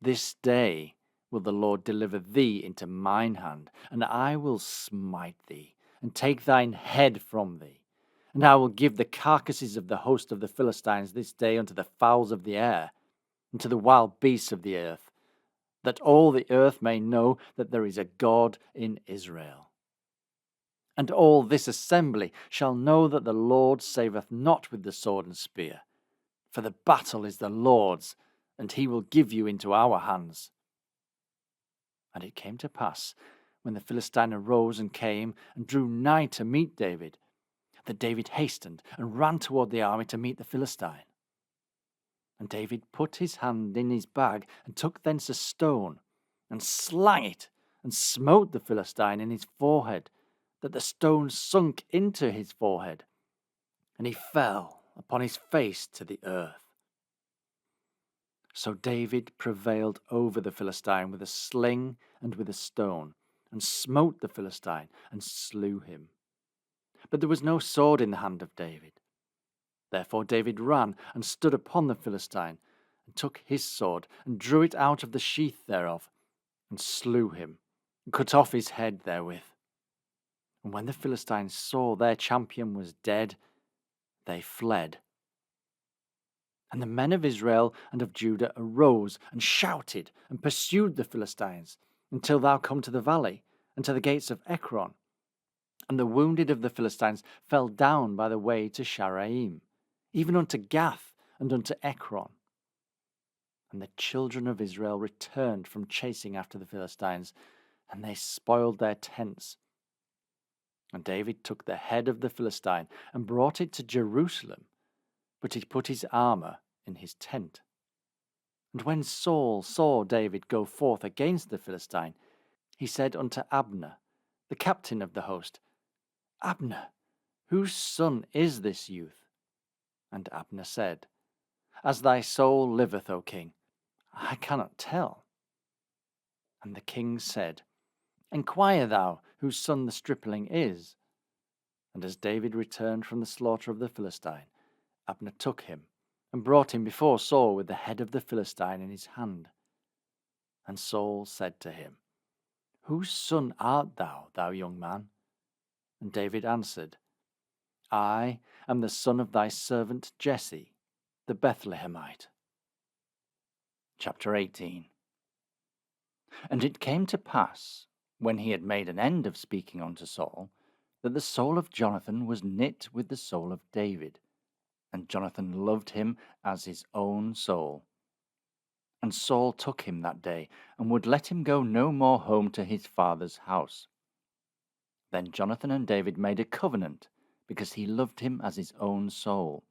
This day will the Lord deliver thee into mine hand, and I will smite thee, and take thine head from thee. And I will give the carcasses of the host of the Philistines this day unto the fowls of the air, and to the wild beasts of the earth, that all the earth may know that there is a God in Israel. And all this assembly shall know that the Lord saveth not with the sword and spear, for the battle is the Lord's, and he will give you into our hands. And it came to pass, when the Philistine arose and came and drew nigh to meet David, that David hastened and ran toward the army to meet the Philistine. And David put his hand in his bag, and took thence a stone, and slang it, and smote the Philistine in his forehead, that the stone sunk into his forehead, and he fell upon his face to the earth. So David prevailed over the Philistine with a sling and with a stone, and smote the Philistine and slew him. But there was no sword in the hand of David. Therefore David ran and stood upon the Philistine, and took his sword, and drew it out of the sheath thereof, and slew him, and cut off his head therewith. And when the Philistines saw their champion was dead, they fled. And the men of Israel and of Judah arose and shouted and pursued the Philistines until thou come to the valley and to the gates of Ekron. And the wounded of the Philistines fell down by the way to Sharaim, even unto Gath and unto Ekron. And the children of Israel returned from chasing after the Philistines, and they spoiled their tents. And David took the head of the Philistine and brought it to Jerusalem, but he put his armour in his tent. And when Saul saw David go forth against the Philistine, he said unto Abner, the captain of the host, Abner, whose son is this youth? And Abner said, As thy soul liveth, O king, I cannot tell. And the king said, Enquire thou whose son the stripling is. And as David returned from the slaughter of the Philistine, Abner took him, and brought him before Saul with the head of the Philistine in his hand. And Saul said to him, Whose son art thou, thou young man? And David answered, I am the son of thy servant Jesse, the Bethlehemite. Chapter 18. And it came to pass, when he had made an end of speaking unto Saul, that the soul of Jonathan was knit with the soul of David, and Jonathan loved him as his own soul. And Saul took him that day, and would let him go no more home to his father's house. Then Jonathan and David made a covenant, because he loved him as his own soul.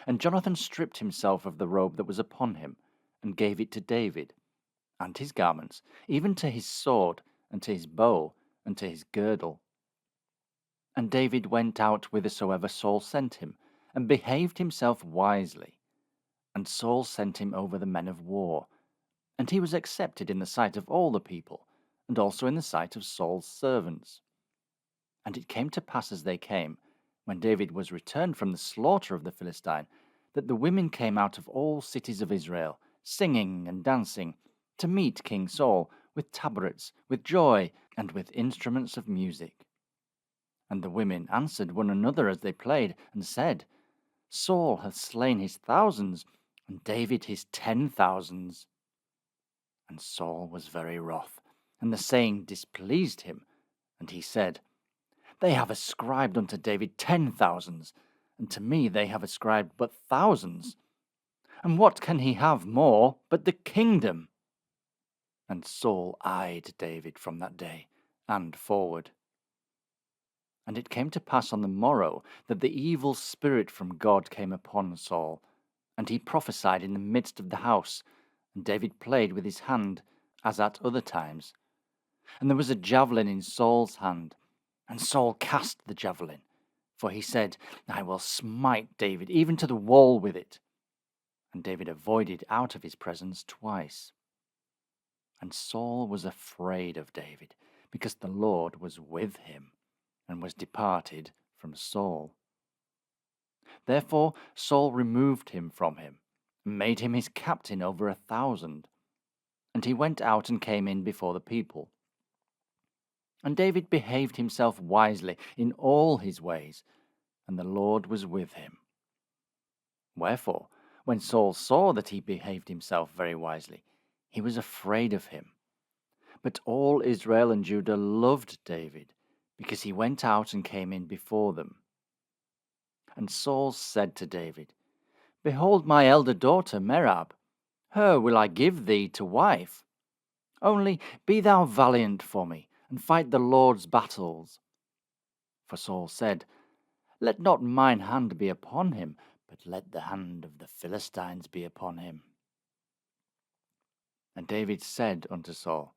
And Jonathan stripped himself of the robe that was upon him, and gave it to David, and his garments, even to his sword, and to his bow, and to his girdle. And David went out whithersoever Saul sent him, and behaved himself wisely. And Saul sent him over the men of war. And he was accepted in the sight of all the people, and also in the sight of Saul's servants. And it came to pass as they came, when David was returned from the slaughter of the Philistine, that the women came out of all cities of Israel, singing and dancing, to meet King Saul, with tabrets, with joy, and with instruments of music. And the women answered one another as they played, and said, Saul hath slain his thousands, and David his 10,000s. And Saul was very wroth, and the saying displeased him. And he said, They have ascribed unto David 10,000s, and to me they have ascribed but thousands. And what can he have more but the kingdom? And Saul eyed David from that day and forward. And it came to pass on the morrow that the evil spirit from God came upon Saul, and he prophesied in the midst of the house, and David played with his hand, as at other times. And there was a javelin in Saul's hand, and Saul cast the javelin, for he said, I will smite David even to the wall with it. And David avoided out of his presence twice. And Saul was afraid of David, because the Lord was with him, and was departed from Saul. Therefore Saul removed him from him, and made him his captain over 1,000. And he went out and came in before the people. And David behaved himself wisely in all his ways, and the Lord was with him. Wherefore, when Saul saw that he behaved himself very wisely, he was afraid of him. But all Israel and Judah loved David, because he went out and came in before them. And Saul said to David, Behold my elder daughter Merab, her will I give thee to wife. Only be thou valiant for me, and fight the Lord's battles. For Saul said, Let not mine hand be upon him, but let the hand of the Philistines be upon him. And David said unto Saul,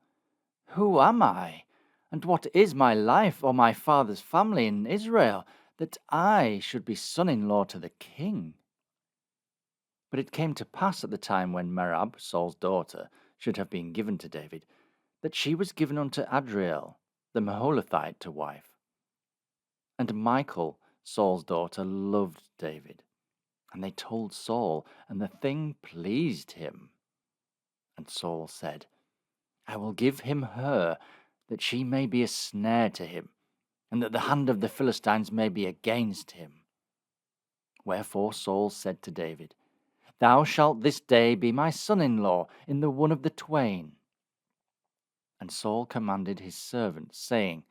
Who am I, and what is my life or my father's family in Israel, that I should be son-in-law to the king? But it came to pass at the time when Merab, Saul's daughter, should have been given to David, that she was given unto Adriel, the Maholathite, to wife. And Michal, Saul's daughter, loved David. And they told Saul, and the thing pleased him. And Saul said, I will give him her, that she may be a snare to him, and that the hand of the Philistines may be against him. Wherefore Saul said to David, Thou shalt this day be my son-in-law in the one of the twain. And Saul commanded his servants, saying,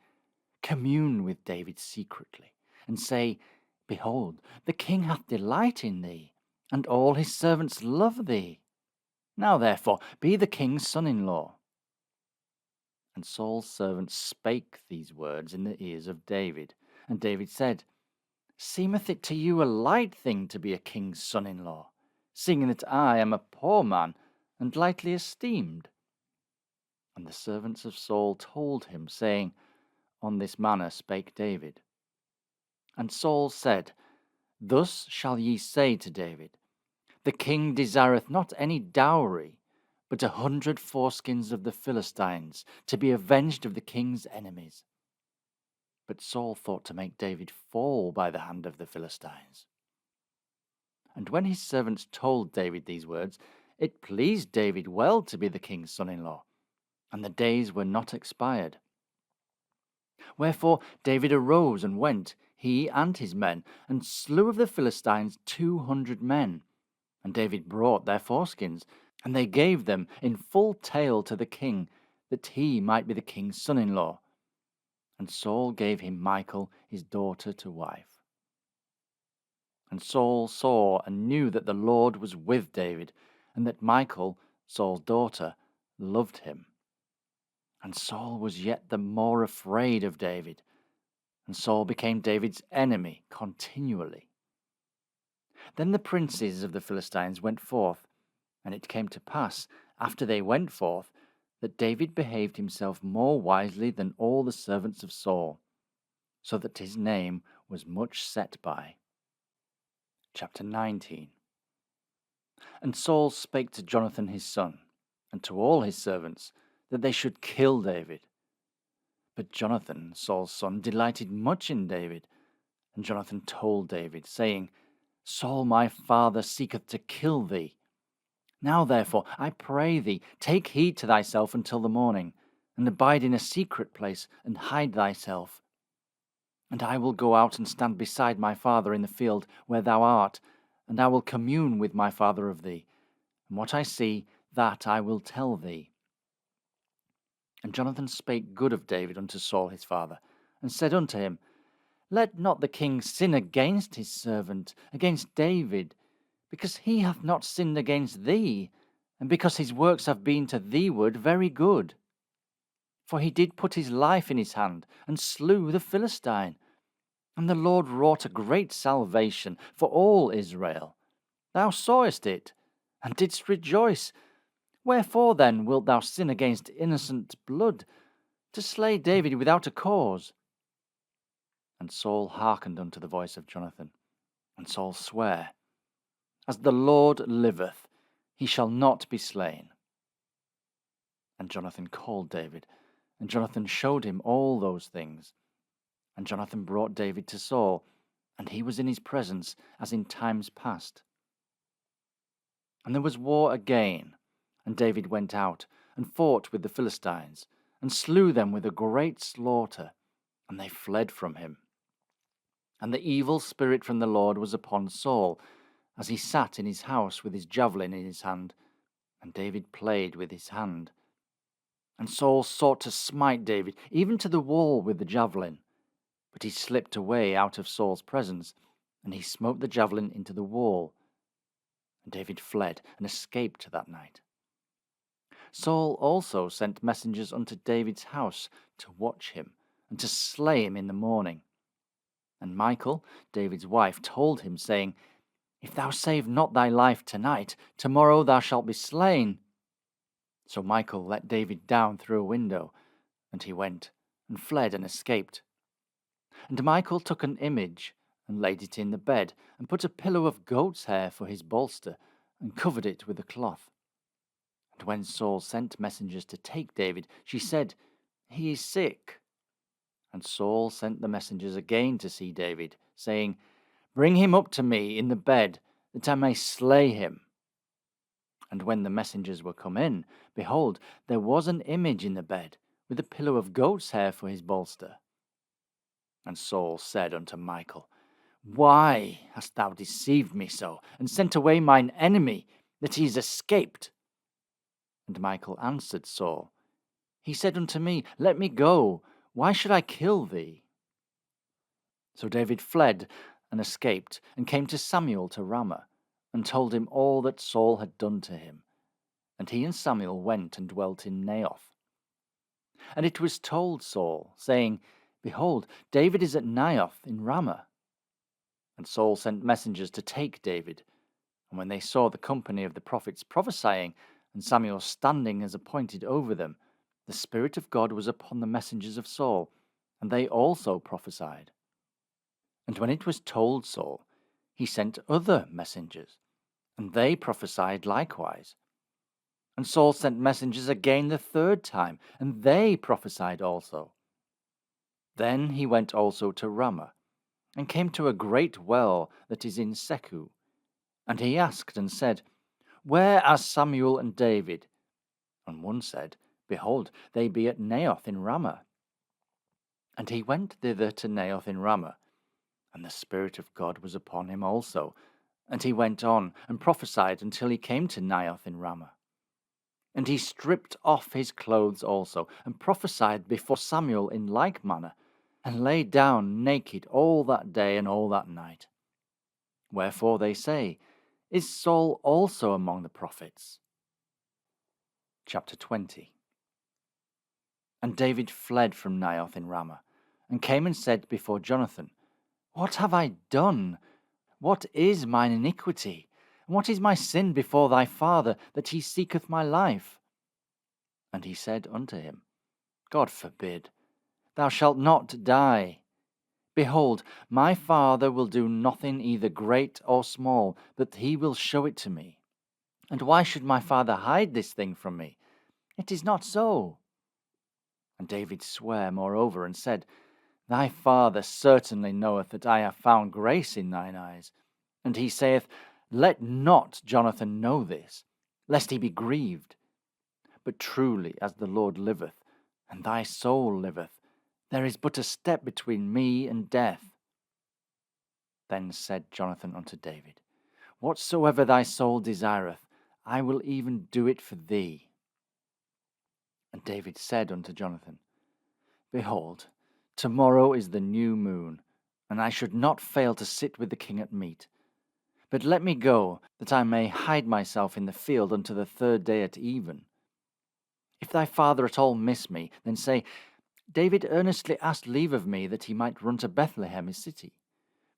Commune with David secretly, and say, Behold, the king hath delight in thee, and all his servants love thee. Now therefore be the king's son-in-law. And Saul's servants spake these words in the ears of David. And David said, Seemeth it to you a light thing to be a king's son-in-law, seeing that I am a poor man, and lightly esteemed? And the servants of Saul told him, saying, On this manner spake David. And Saul said, Thus shall ye say to David, The king desireth not any dowry, but 100 foreskins of the Philistines, to be avenged of the king's enemies. But Saul thought to make David fall by the hand of the Philistines. And when his servants told David these words, it pleased David well to be the king's son-in-law, and the days were not expired. Wherefore David arose and went, he and his men, and slew of the Philistines 200 men. And David brought their foreskins, and they gave them in full tale to the king, that he might be the king's son-in-law. And Saul gave him Michal his daughter to wife. And Saul saw and knew that the Lord was with David, and that Michal, Saul's daughter, loved him. And Saul was yet the more afraid of David, and Saul became David's enemy continually. Then the princes of the Philistines went forth, and it came to pass, after they went forth, that David behaved himself more wisely than all the servants of Saul, so that his name was much set by. Chapter 19. And Saul spake to Jonathan his son, and to all his servants, that they should kill David. But Jonathan, Saul's son, delighted much in David. And Jonathan told David, saying, Saul my father seeketh to kill thee. Now therefore, I pray thee, take heed to thyself until the morning, and abide in a secret place, and hide thyself. And I will go out and stand beside my father in the field where thou art, and I will commune with my father of thee, and what I see, that I will tell thee. And Jonathan spake good of David unto Saul his father, and said unto him, Let not the king sin against his servant, against David, because he hath not sinned against thee, and because his works have been to theeward very good. For he did put his life in his hand, and slew the Philistine. And the Lord wrought a great salvation for all Israel. Thou sawest it, and didst rejoice. Wherefore then wilt thou sin against innocent blood, to slay David without a cause? And Saul hearkened unto the voice of Jonathan. And Saul sware, As the Lord liveth, he shall not be slain. And Jonathan called David, and Jonathan showed him all those things. And Jonathan brought David to Saul, and he was in his presence as in times past. And there was war again, and David went out, and fought with the Philistines, and slew them with a great slaughter, and they fled from him. And the evil spirit from the Lord was upon Saul, as he sat in his house with his javelin in his hand, and David played with his hand. And Saul sought to smite David, even to the wall with the javelin. But he slipped away out of Saul's presence, and he smote the javelin into the wall. And David fled and escaped that night. Saul also sent messengers unto David's house to watch him, and to slay him in the morning. And Michal, David's wife, told him, saying, If thou save not thy life tonight, tomorrow thou shalt be slain. So Michal let David down through a window, and he went, and fled and escaped. And Michal took an image, and laid it in the bed, and put a pillow of goat's hair for his bolster, and covered it with a cloth. And when Saul sent messengers to take David, she said, "He is sick." And Saul sent the messengers again to see David, saying, "Bring him up to me in the bed, that I may slay him." And when the messengers were come in, behold, there was an image in the bed, with a pillow of goat's hair for his bolster. And Saul said unto Michal, "Why hast thou deceived me so, and sent away mine enemy, that he is escaped?" And Michal answered Saul, "He said unto me, Let me go. Why should I kill thee?" So David fled and escaped, and came to Samuel to Ramah, and told him all that Saul had done to him. And he and Samuel went and dwelt in Naioth. And it was told Saul, saying, "Behold, David is at Naioth in Ramah." And Saul sent messengers to take David. And when they saw the company of the prophets prophesying, and Samuel standing as appointed over them, the Spirit of God was upon the messengers of Saul, and they also prophesied. And when it was told Saul, he sent other messengers, and they prophesied likewise. And Saul sent messengers again the third time, and they prophesied also. Then he went also to Ramah, and came to a great well that is in Sechu. And he asked and said, "Where are Samuel and David?" And one said, "Behold, they be at Naioth in Ramah." And he went thither to Naioth in Ramah, and the Spirit of God was upon him also. And he went on and prophesied until he came to Naioth in Ramah. And he stripped off his clothes also, and prophesied before Samuel in like manner, and lay down naked all that day and all that night. Wherefore they say, Is Saul also among the prophets? Chapter 20. And David fled from Naioth in Ramah, and came and said before Jonathan, "What have I done? What is mine iniquity? And what is my sin before thy father, that he seeketh my life?" And he said unto him, "God forbid, thou shalt not die. Behold, my father will do nothing either great or small, but he will show it to me. And why should my father hide this thing from me? It is not so." And David sware moreover, and said, "Thy father certainly knoweth that I have found grace in thine eyes. And he saith, Let not Jonathan know this, lest he be grieved. But truly, as the Lord liveth, and thy soul liveth, there is but a step between me and death." Then said Jonathan unto David, "Whatsoever thy soul desireth, I will even do it for thee." And David said unto Jonathan, "Behold, tomorrow is the new moon, and I should not fail to sit with the king at meat. But let me go, that I may hide myself in the field unto the third day at even. If thy father at all miss me, then say, David earnestly asked leave of me that he might run to Bethlehem his city,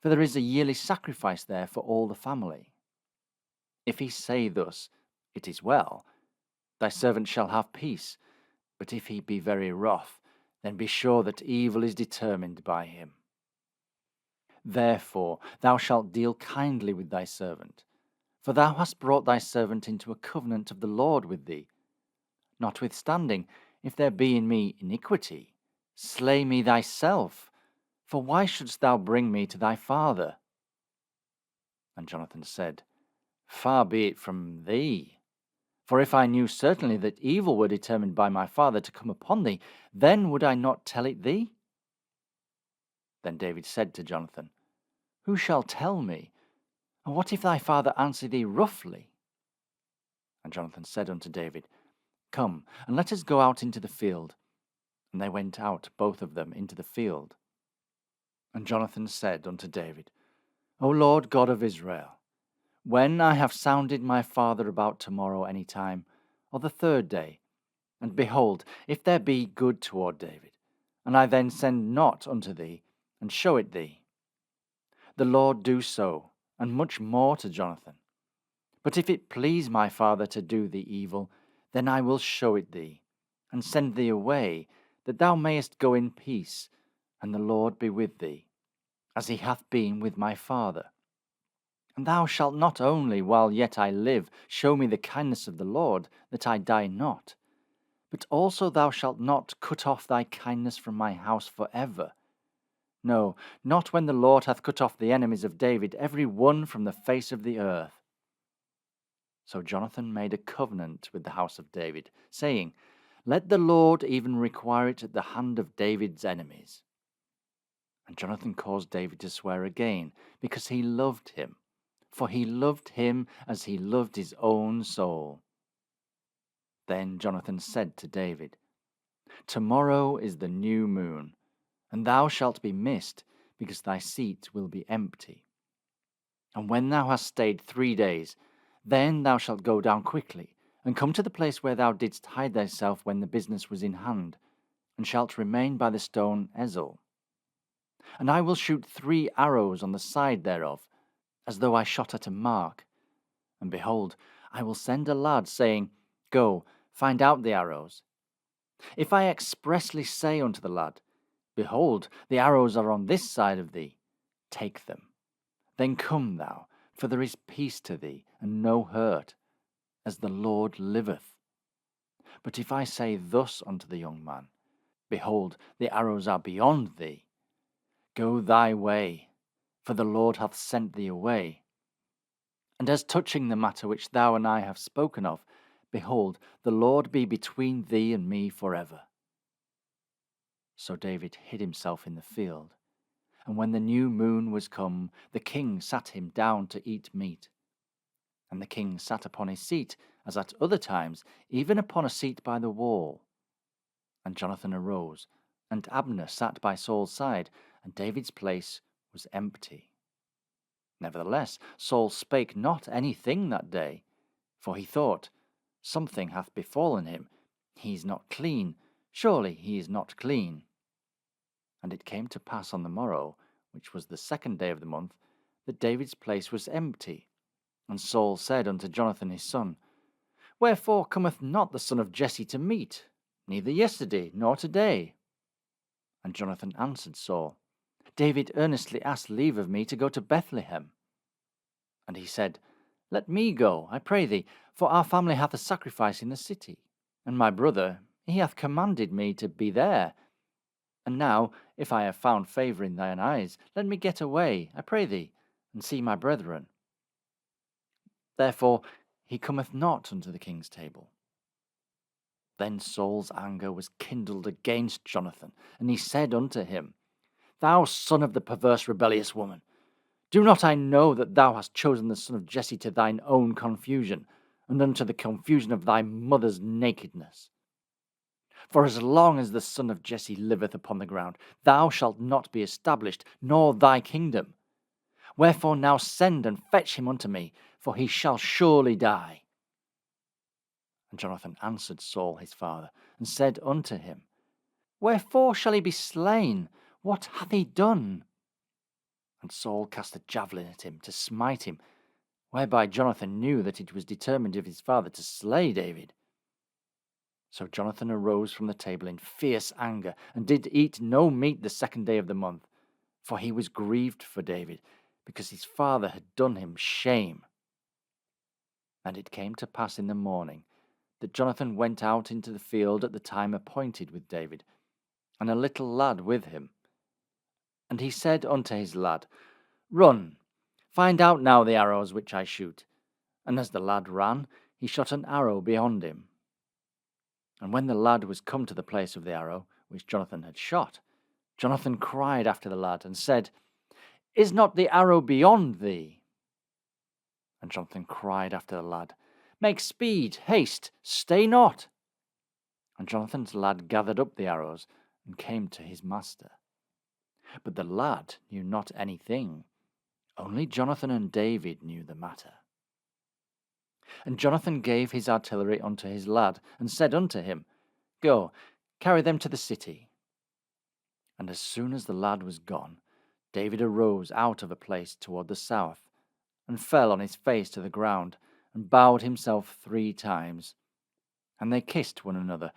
for there is a yearly sacrifice there for all the family. If he say thus, It is well, thy servant shall have peace. But if he be very wroth, then be sure that evil is determined by him. Therefore thou shalt deal kindly with thy servant, for thou hast brought thy servant into a covenant of the Lord with thee. Notwithstanding, if there be in me iniquity, slay me thyself, for why shouldst thou bring me to thy father?" And Jonathan said, "Far be it from thee. For if I knew certainly that evil were determined by my father to come upon thee, then would I not tell it thee?" Then David said to Jonathan, "Who shall tell me? And what if thy father answer thee roughly?" And Jonathan said unto David, "Come, and let us go out into the field." And they went out both of them into the field. And Jonathan said unto David, "O Lord God of Israel, when I have sounded my father about tomorrow any time, or the third day, and behold, if there be good toward David, and I then send not unto thee, and show it thee, the Lord do so, and much more to Jonathan. But if it please my father to do thee evil, then I will show it thee, and send thee away, that thou mayest go in peace, and the Lord be with thee, as he hath been with my father. And thou shalt not only, while yet I live, show me the kindness of the Lord, that I die not, but also thou shalt not cut off thy kindness from my house for ever. No, not when the Lord hath cut off the enemies of David, every one from the face of the earth. So Jonathan made a covenant with the house of David, saying, Let the Lord even require it at the hand of David's enemies. And Jonathan caused David to swear again, because he loved him, for he loved him as he loved his own soul. Then Jonathan said to David, Tomorrow is the new moon, and thou shalt be missed, because thy seat will be empty. And when thou hast stayed 3 days, then thou shalt go down quickly, and come to the place where thou didst hide thyself when the business was in hand, and shalt remain by the stone Ezel. And I will shoot 3 arrows on the side thereof, as though I shot at a mark. And behold, I will send a lad, saying, Go, find out the arrows. If I expressly say unto the lad, Behold, the arrows are on this side of thee, take them. Then come thou, for there is peace to thee, and no hurt, as the Lord liveth. But if I say thus unto the young man, Behold, the arrows are beyond thee, go thy way, for the Lord hath sent thee away. And as touching the matter which thou and I have spoken of, behold, the Lord be between thee and me forever. So David hid himself in the field. And when the new moon was come, the king sat him down to eat meat. And the king sat upon his seat, as at other times, even upon a seat by the wall. And Jonathan arose, and Abner sat by Saul's side, and David's place was empty. Nevertheless, Saul spake not anything that day, for he thought, Something hath befallen him. He is not clean. Surely he is not clean. And it came to pass on the morrow, which was the 2nd day of the month, that David's place was empty. And Saul said unto Jonathan his son, Wherefore cometh not the son of Jesse to meat, neither yesterday nor today? And Jonathan answered Saul, David earnestly asked leave of me to go to Bethlehem. And he said, Let me go, I pray thee, for our family hath a sacrifice in the city, and my brother, he hath commanded me to be there. And now, if I have found favour in thine eyes, let me get away, I pray thee, and see my brethren. Therefore he cometh not unto the king's table. Then Saul's anger was kindled against Jonathan, and he said unto him, Thou son of the perverse rebellious woman, do not I know that thou hast chosen the son of Jesse to thine own confusion, and unto the confusion of thy mother's nakedness? For as long as the son of Jesse liveth upon the ground, thou shalt not be established, nor thy kingdom. Wherefore now send and fetch him unto me, for he shall surely die. And Jonathan answered Saul his father, and said unto him, Wherefore shall he be slain? What hath he done? And Saul cast a javelin at him to smite him, whereby Jonathan knew that it was determined of his father to slay David. So Jonathan arose from the table in fierce anger, and did eat no meat the 2nd day of the month, for he was grieved for David, because his father had done him shame. And it came to pass in the morning that Jonathan went out into the field at the time appointed with David, and a little lad with him. And he said unto his lad, Run, find out now the arrows which I shoot. And as the lad ran, he shot an arrow beyond him. And when the lad was come to the place of the arrow which Jonathan had shot, Jonathan cried after the lad, and said, Is not the arrow beyond thee? And Jonathan cried after the lad, Make speed, haste, stay not. And Jonathan's lad gathered up the arrows, and came to his master. But the lad knew not anything, only Jonathan and David knew the matter. And Jonathan gave his artillery unto his lad, and said unto him, Go, carry them to the city. And as soon as the lad was gone, David arose out of a place toward the south, and fell on his face to the ground, and bowed himself 3 times. And they kissed one another,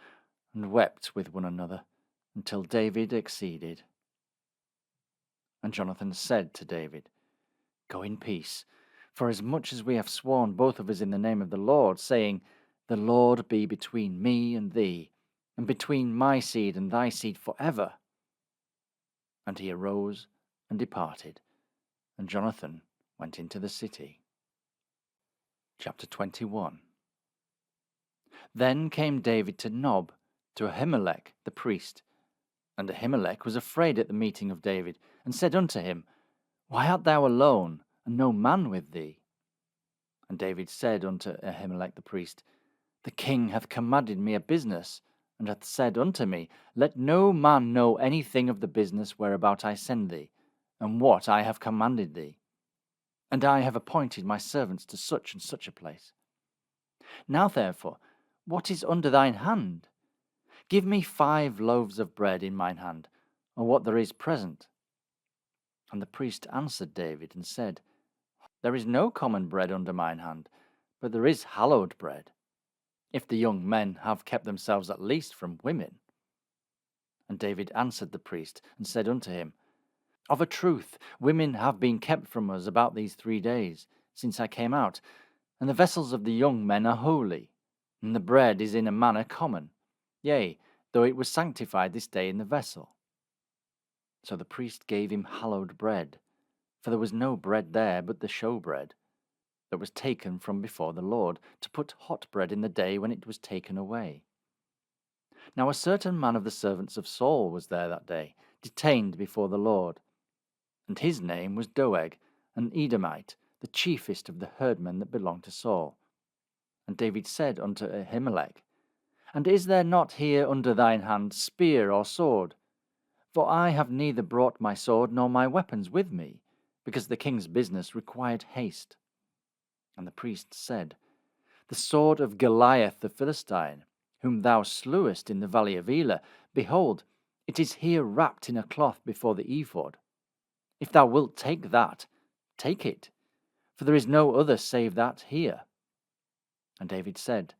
and wept with one another, until David exceeded. And Jonathan said to David, Go in peace, For as much as we have sworn both of us in the name of the Lord, saying, The Lord be between me and thee, and between my seed and thy seed forever. And he arose and departed, and Jonathan went into the city. Chapter 21. Then came David to Nob, to Ahimelech the priest. And Ahimelech was afraid at the meeting of David, and said unto him, Why art thou alone, and no man with thee? And David said unto Ahimelech the priest, The king hath commanded me a business, and hath said unto me, Let no man know anything of the business whereabout I send thee, and what I have commanded thee. And I have appointed my servants to such and such a place. Now therefore, what is under thine hand? Give me 5 loaves of bread in mine hand, or what there is present. And the priest answered David and said, There is no common bread under mine hand, but there is hallowed bread, if the young men have kept themselves at least from women. And David answered the priest and said unto him, Of a truth, women have been kept from us about these 3 days, since I came out, and the vessels of the young men are holy, and the bread is in a manner common, yea, though it was sanctified this day in the vessel. So the priest gave him hallowed bread, for there was no bread there but the showbread, that was taken from before the Lord, to put hot bread in the day when it was taken away. Now a certain man of the servants of Saul was there that day, detained before the Lord. And his name was Doeg, an Edomite, the chiefest of the herdmen that belonged to Saul. And David said unto Ahimelech, And is there not here under thine hand spear or sword? For I have neither brought my sword nor my weapons with me, because the king's business required haste. And the priest said, The sword of Goliath the Philistine, whom thou slewest in the valley of Elah, behold, it is here wrapped in a cloth before the ephod. If thou wilt take that, take it, for there is no other save that here. And David said,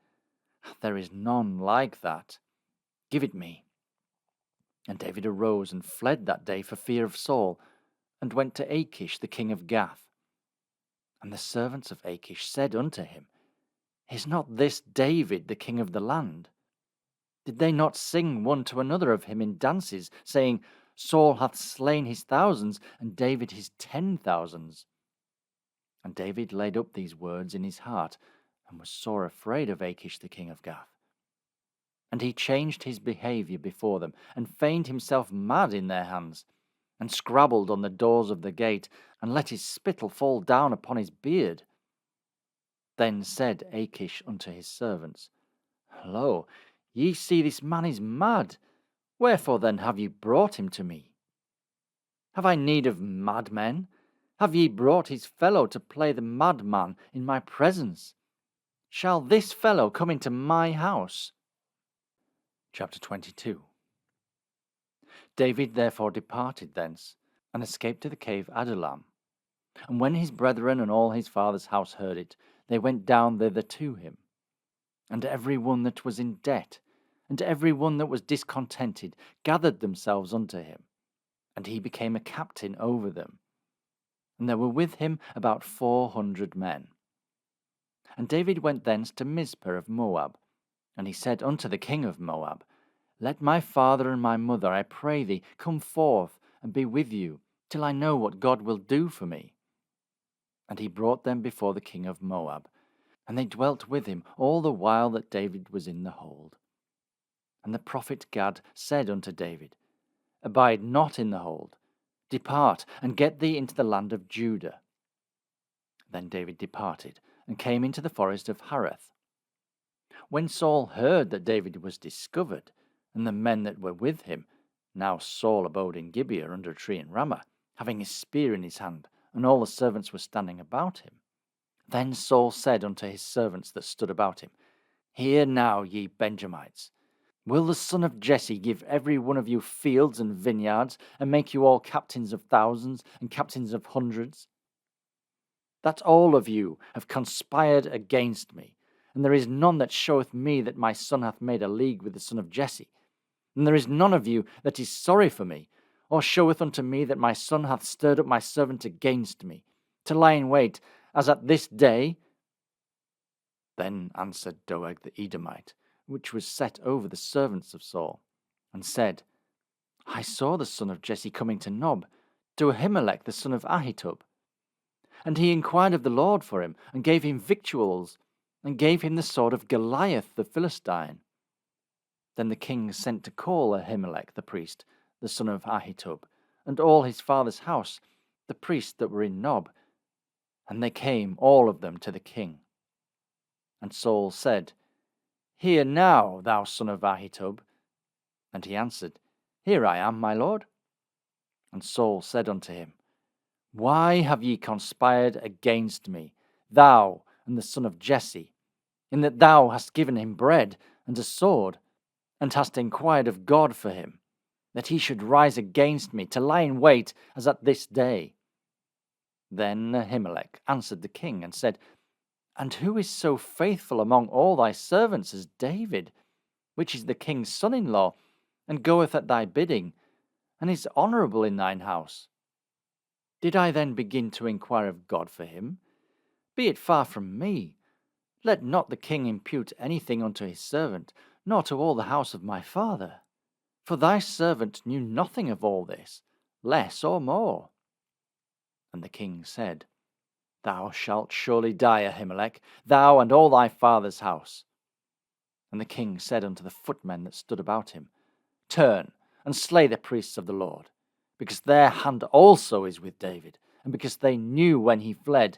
There is none like that. Give it me. And David arose and fled that day for fear of Saul, and went to Achish the king of Gath. And the servants of Achish said unto him, Is not this David the king of the land? Did they not sing one to another of him in dances, saying, Saul hath slain his thousands, and David his 10,000s? And David laid up these words in his heart, and was sore afraid of Achish the king of Gath. And he changed his behaviour before them, and feigned himself mad in their hands, and scrabbled on the doors of the gate, and let his spittle fall down upon his beard. Then said Achish unto his servants, Lo, ye see this man is mad. Wherefore then have ye brought him to me? Have I need of madmen? Have ye brought his fellow to play the madman in my presence? Shall this fellow come into my house? Chapter 22. David therefore departed thence, and escaped to the cave Adullam. And when his brethren and all his father's house heard it, they went down thither to him. And every one that was in debt, and every one that was discontented, gathered themselves unto him, and he became a captain over them. And there were with him about 400 men. And David went thence to Mizpeh of Moab, and he said unto the king of Moab, Let my father and my mother, I pray thee, come forth and be with you, till I know what God will do for me. And he brought them before the king of Moab, and they dwelt with him all the while that David was in the hold. And the prophet Gad said unto David, Abide not in the hold, depart, and get thee into the land of Judah. Then David departed, and came into the forest of Hareth. When Saul heard that David was discovered, and the men that were with him, now Saul abode in Gibeah under a tree in Ramah, having his spear in his hand, and all the servants were standing about him. Then Saul said unto his servants that stood about him, Hear now, ye Benjamites, will the son of Jesse give every one of you fields and vineyards, and make you all captains of thousands and captains of hundreds? That all of you have conspired against me, and there is none that showeth me that my son hath made a league with the son of Jesse. And there is none of you that is sorry for me, or showeth unto me that my son hath stirred up my servant against me, to lie in wait, as at this day? Then answered Doeg the Edomite, which was set over the servants of Saul, and said, I saw the son of Jesse coming to Nob, to Ahimelech the son of Ahitub. And he inquired of the Lord for him, and gave him victuals, and gave him the sword of Goliath the Philistine. Then the king sent to call Ahimelech the priest, the son of Ahitub, and all his father's house, the priests that were in Nob. And they came, all of them, to the king. And Saul said, Hear now, thou son of Ahitub. And he answered, Here I am, my lord. And Saul said unto him, Why have ye conspired against me, thou and the son of Jesse, in that thou hast given him bread and a sword, and hast inquired of God for him, that he should rise against me to lie in wait as at this day? Then Ahimelech answered the king and said, And who is so faithful among all thy servants as David, which is the king's son-in-law, and goeth at thy bidding, and is honourable in thine house? Did I then begin to inquire of God for him? Be it far from me. Let not the king impute anything unto his servant, nor to all the house of my father. For thy servant knew nothing of all this, less or more. And the king said, Thou shalt surely die, Ahimelech, thou and all thy father's house. And the king said unto the footmen that stood about him, Turn, and slay the priests of the Lord, because their hand also is with David, and because they knew when he fled,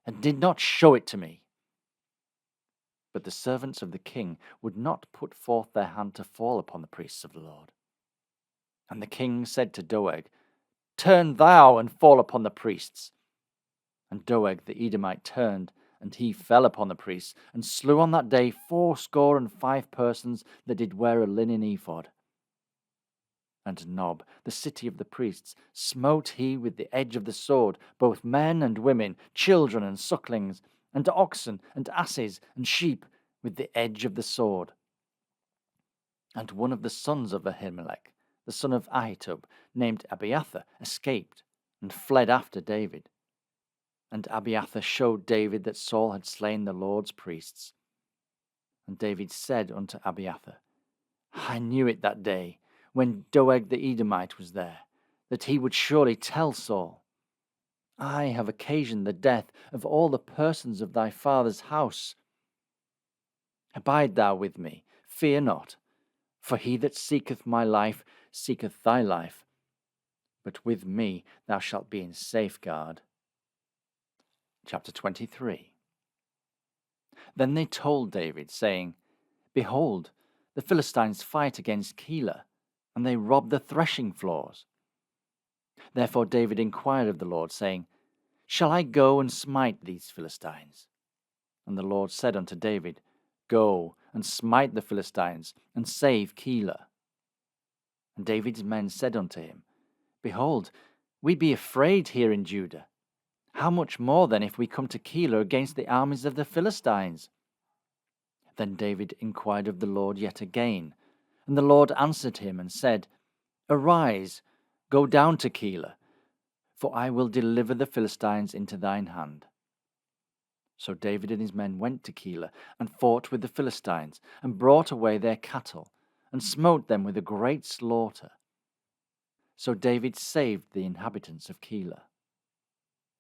and did not show it to me. But the servants of the king would not put forth their hand to fall upon the priests of the Lord. And the king said to Doeg, Turn thou and fall upon the priests. And Doeg the Edomite turned, and he fell upon the priests, and slew on that day 75 persons that did wear a linen ephod. And Nob, the city of the priests, smote he with the edge of the sword, both men and women, children and sucklings, and oxen, and asses, and sheep, with the edge of the sword. And one of the sons of Ahimelech, the son of Ahitub, named Abiathar, escaped, and fled after David. And Abiathar showed David that Saul had slain the Lord's priests. And David said unto Abiathar, I knew it that day, when Doeg the Edomite was there, that he would surely tell Saul, I have occasioned the death of all the persons of thy father's house. Abide thou with me, fear not, for he that seeketh my life seeketh thy life, but with me thou shalt be in safeguard. Chapter 23. Then they told David, saying, Behold, the Philistines fight against Keilah, and they rob the threshing floors. Therefore David inquired of the Lord, saying, Shall I go and smite these Philistines? And the Lord said unto David, Go and smite the Philistines, and save Keilah. And David's men said unto him, Behold, we be afraid here in Judah. How much more then if we come to Keilah against the armies of the Philistines? Then David inquired of the Lord yet again, and the Lord answered him and said, Arise, go down to Keilah, for I will deliver the Philistines into thine hand. So David and his men went to Keilah, and fought with the Philistines, and brought away their cattle, and smote them with a great slaughter. So David saved the inhabitants of Keilah.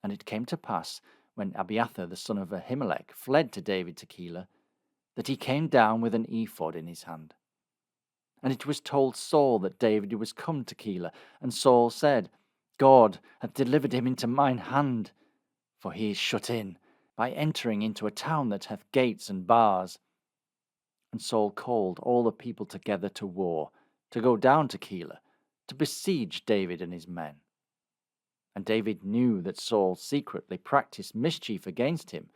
And it came to pass, when Abiathar the son of Ahimelech fled to David to Keilah, that he came down with an ephod in his hand. And it was told Saul that David was come to Keilah, and Saul said, God hath delivered him into mine hand, for he is shut in, by entering into a town that hath gates and bars. And Saul called all the people together to war, to go down to Keilah, to besiege David and his men. And David knew that Saul secretly practiced mischief against him,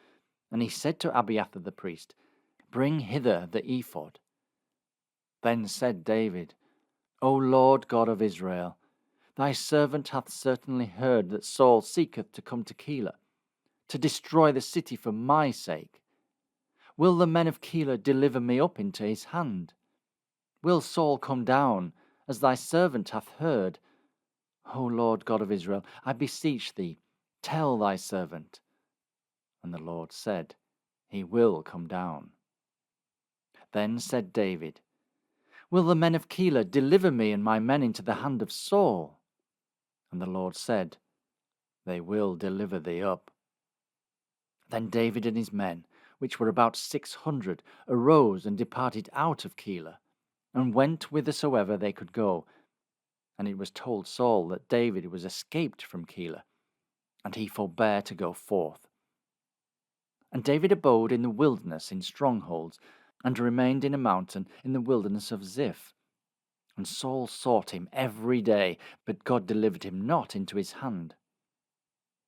and he said to Abiathar the priest, Bring hither the ephod. Then said David, O Lord God of Israel, thy servant hath certainly heard that Saul seeketh to come to Keilah, to destroy the city for my sake. Will the men of Keilah deliver me up into his hand? Will Saul come down, as thy servant hath heard? O Lord God of Israel, I beseech thee, tell thy servant. And the Lord said, He will come down. Then said David, Will the men of Keilah deliver me and my men into the hand of Saul? And the Lord said, They will deliver thee up. Then David and his men, which were about 600, arose and departed out of Keilah, and went whithersoever they could go. And it was told Saul that David was escaped from Keilah, and he forbare to go forth. And David abode in the wilderness in strongholds, and remained in a mountain in the wilderness of Ziph. And Saul sought him every day, but God delivered him not into his hand.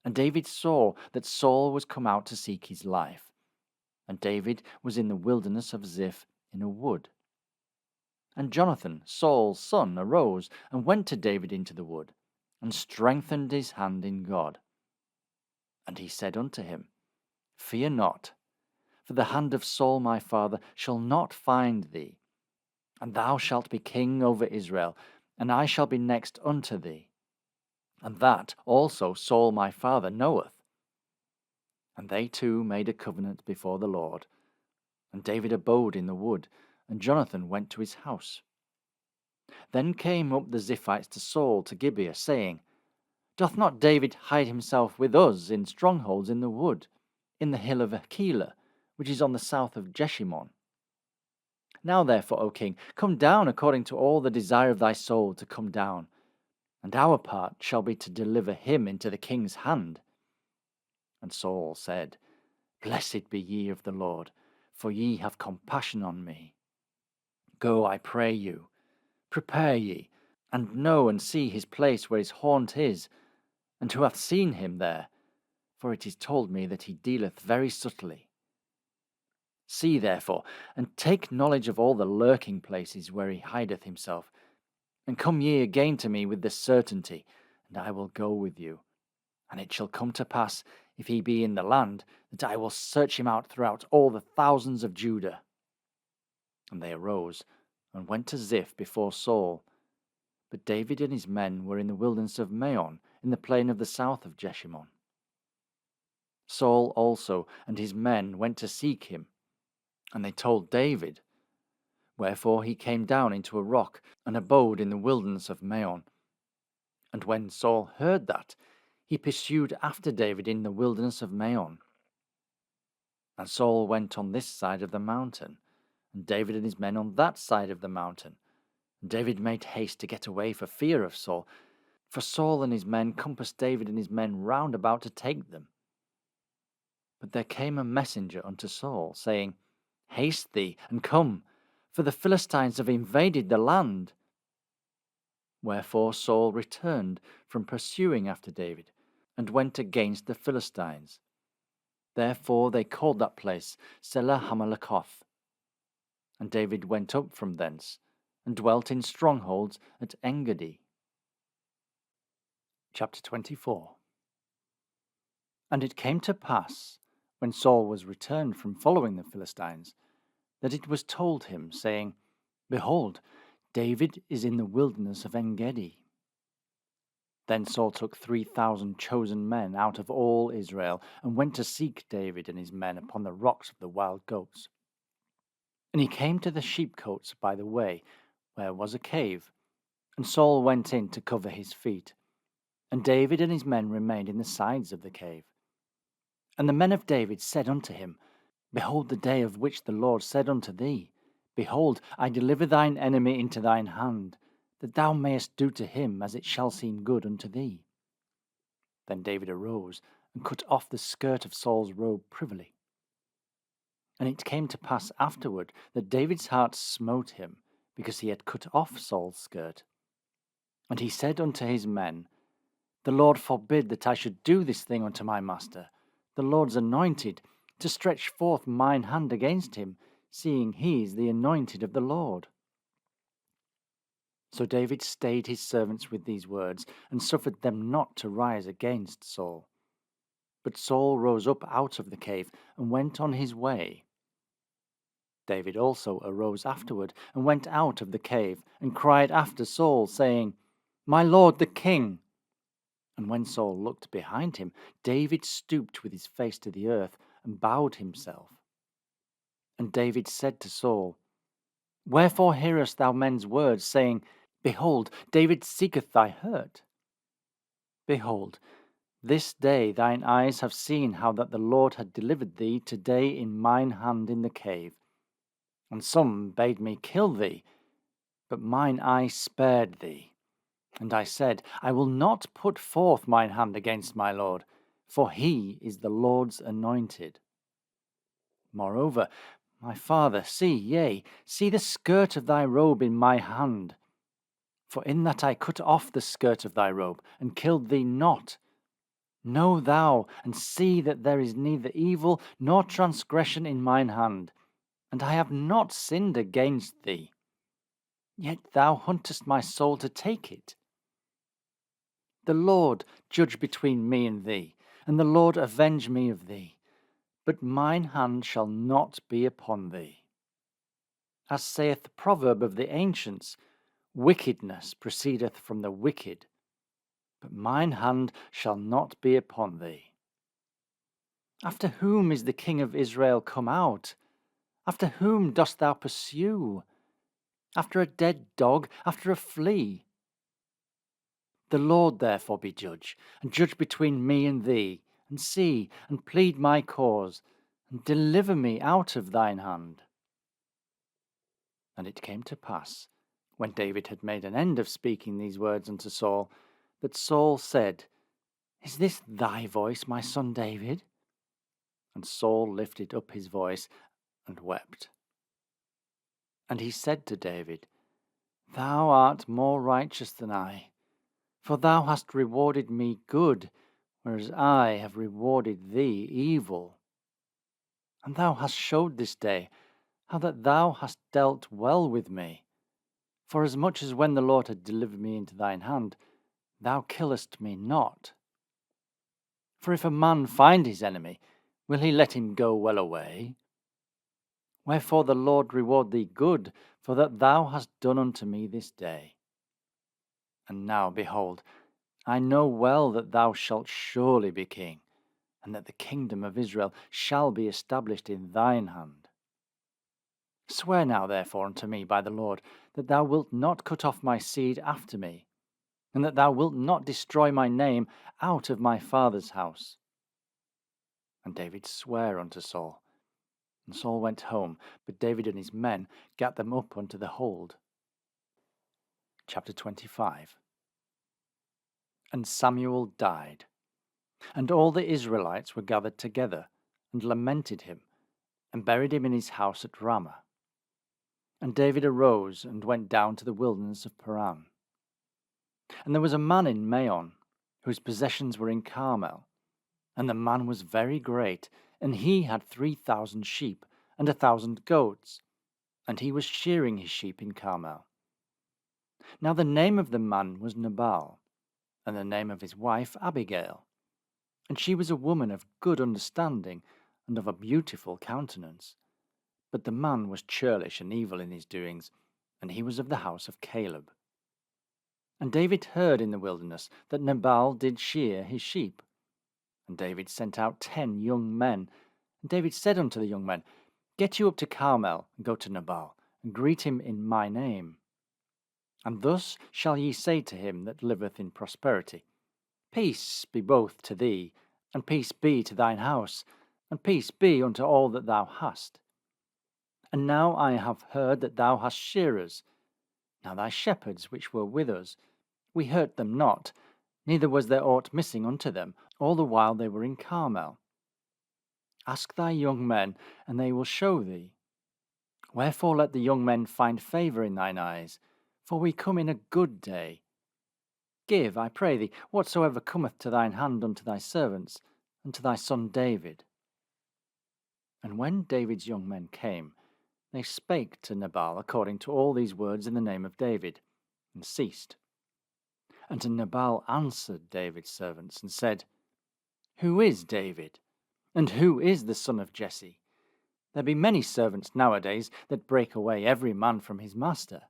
And David saw that Saul was come out to seek his life. And David was in the wilderness of Ziph in a wood. And Jonathan, Saul's son, arose and went to David into the wood, and strengthened his hand in God. And he said unto him, Fear not, for the hand of Saul my father shall not find thee, and thou shalt be king over Israel, and I shall be next unto thee. And that also Saul my father knoweth. And they two made a covenant before the Lord. And David abode in the wood, and Jonathan went to his house. Then came up the Ziphites to Saul to Gibeah, saying, Doth not David hide himself with us in strongholds in the wood, in the hill of Keilah, which is on the south of Jeshimon? Now therefore, O king, come down according to all the desire of thy soul to come down, and our part shall be to deliver him into the king's hand. And Saul said, Blessed be ye of the Lord, for ye have compassion on me. Go, I pray you, prepare ye, and know and see his place where his haunt is, and who hath seen him there, for it is told me that he dealeth very subtly. See therefore, and take knowledge of all the lurking places where he hideth himself, and come ye again to me with the certainty, and I will go with you. And it shall come to pass, if he be in the land, that I will search him out throughout all the thousands of Judah. And they arose, and went to Ziph before Saul. But David and his men were in the wilderness of Maon, in the plain of the south of Jeshimon. Saul also and his men went to seek him, and they told David. Wherefore he came down into a rock, and abode in the wilderness of Maon. And when Saul heard that, he pursued after David in the wilderness of Maon. And Saul went on this side of the mountain, and David and his men on that side of the mountain. And David made haste to get away for fear of Saul, for Saul and his men compassed David and his men round about to take them. But there came a messenger unto Saul, saying, Haste thee, and come, for the Philistines have invaded the land. Wherefore Saul returned from pursuing after David, and went against the Philistines. Therefore they called that place Selah Hamalekoth. And David went up from thence, and dwelt in strongholds at Engedi. Chapter 24. And it came to pass, when Saul was returned from following the Philistines, that it was told him, saying, Behold, David is in the wilderness of Engedi. Then Saul took 3,000 chosen men out of all Israel, and went to seek David and his men upon the rocks of the wild goats. And he came to the sheepcotes by the way, where was a cave, and Saul went in to cover his feet. And David and his men remained in the sides of the cave. And the men of David said unto him, Behold the day of which the Lord said unto thee, Behold, I deliver thine enemy into thine hand, that thou mayest do to him as it shall seem good unto thee. Then David arose, and cut off the skirt of Saul's robe privily. And it came to pass afterward that David's heart smote him, because he had cut off Saul's skirt. And he said unto his men, The Lord forbid that I should do this thing unto my master, the Lord's anointed, to stretch forth mine hand against him, seeing he is the anointed of the Lord. So David stayed his servants with these words, and suffered them not to rise against Saul. But Saul rose up out of the cave, and went on his way. David also arose afterward, and went out of the cave, and cried after Saul, saying, My lord the king. And when Saul looked behind him, David stooped with his face to the earth and bowed himself. And David said to Saul, Wherefore hearest thou men's words, saying, Behold, David seeketh thy hurt? Behold, this day thine eyes have seen how that the Lord had delivered thee today in mine hand in the cave. And some bade me kill thee, but mine eye spared thee. And I said, I will not put forth mine hand against my Lord, for he is the Lord's anointed. Moreover, my father, see the skirt of thy robe in my hand. For in that I cut off the skirt of thy robe, and killed thee not. Know thou, and see that there is neither evil nor transgression in mine hand, and I have not sinned against thee. Yet thou huntest my soul to take it. The Lord judge between me and thee, and the Lord avenge me of thee. But mine hand shall not be upon thee. As saith the proverb of the ancients, wickedness proceedeth from the wicked, but mine hand shall not be upon thee. After whom is the king of Israel come out? After whom dost thou pursue? After a dead dog, after a flea? The Lord therefore be judge, and judge between me and thee, and see, and plead my cause, and deliver me out of thine hand. And it came to pass, when David had made an end of speaking these words unto Saul, that Saul said, Is this thy voice, my son David? And Saul lifted up his voice and wept. And he said to David, Thou art more righteous than I, for thou hast rewarded me good, whereas I have rewarded thee evil. And thou hast showed this day how that thou hast dealt well with me, forasmuch as when the Lord had delivered me into thine hand, thou killest me not. For if a man find his enemy, will he let him go well away? Wherefore the Lord reward thee good, for that thou hast done unto me this day. And now, behold, I know well that thou shalt surely be king, and that the kingdom of Israel shall be established in thine hand. Swear now therefore unto me by the Lord, that thou wilt not cut off my seed after me, and that thou wilt not destroy my name out of my father's house. And David sware unto Saul. And Saul went home, but David and his men gat them up unto the hold. Chapter 25. And Samuel died, and all the Israelites were gathered together, and lamented him, and buried him in his house at Ramah. And David arose and went down to the wilderness of Paran. And there was a man in Maon, whose possessions were in Carmel, and the man was very great, and he had 3,000 sheep, and 1,000 goats, and he was shearing his sheep in Carmel. Now the name of the man was Nabal, and the name of his wife Abigail. And she was a woman of good understanding, and of a beautiful countenance. But the man was churlish and evil in his doings, and he was of the house of Caleb. And David heard in the wilderness that Nabal did shear his sheep. And David sent out 10 young men. And David said unto the young men, Get you up to Carmel, and go to Nabal, and greet him in my name. And thus shall ye say to him that liveth in prosperity, Peace be both to thee, and peace be to thine house, and peace be unto all that thou hast. And now I have heard that thou hast shearers. Now thy shepherds which were with us, we hurt them not, neither was there aught missing unto them, all the while they were in Carmel. Ask thy young men, and they will show thee. Wherefore let the young men find favour in thine eyes, for we come in a good day. Give, I pray thee, whatsoever cometh to thine hand unto thy servants, and to thy son David. And when David's young men came, they spake to Nabal according to all these words in the name of David, and ceased. And Nabal answered David's servants, and said, Who is David? And who is the son of Jesse? There be many servants nowadays that break away every man from his master.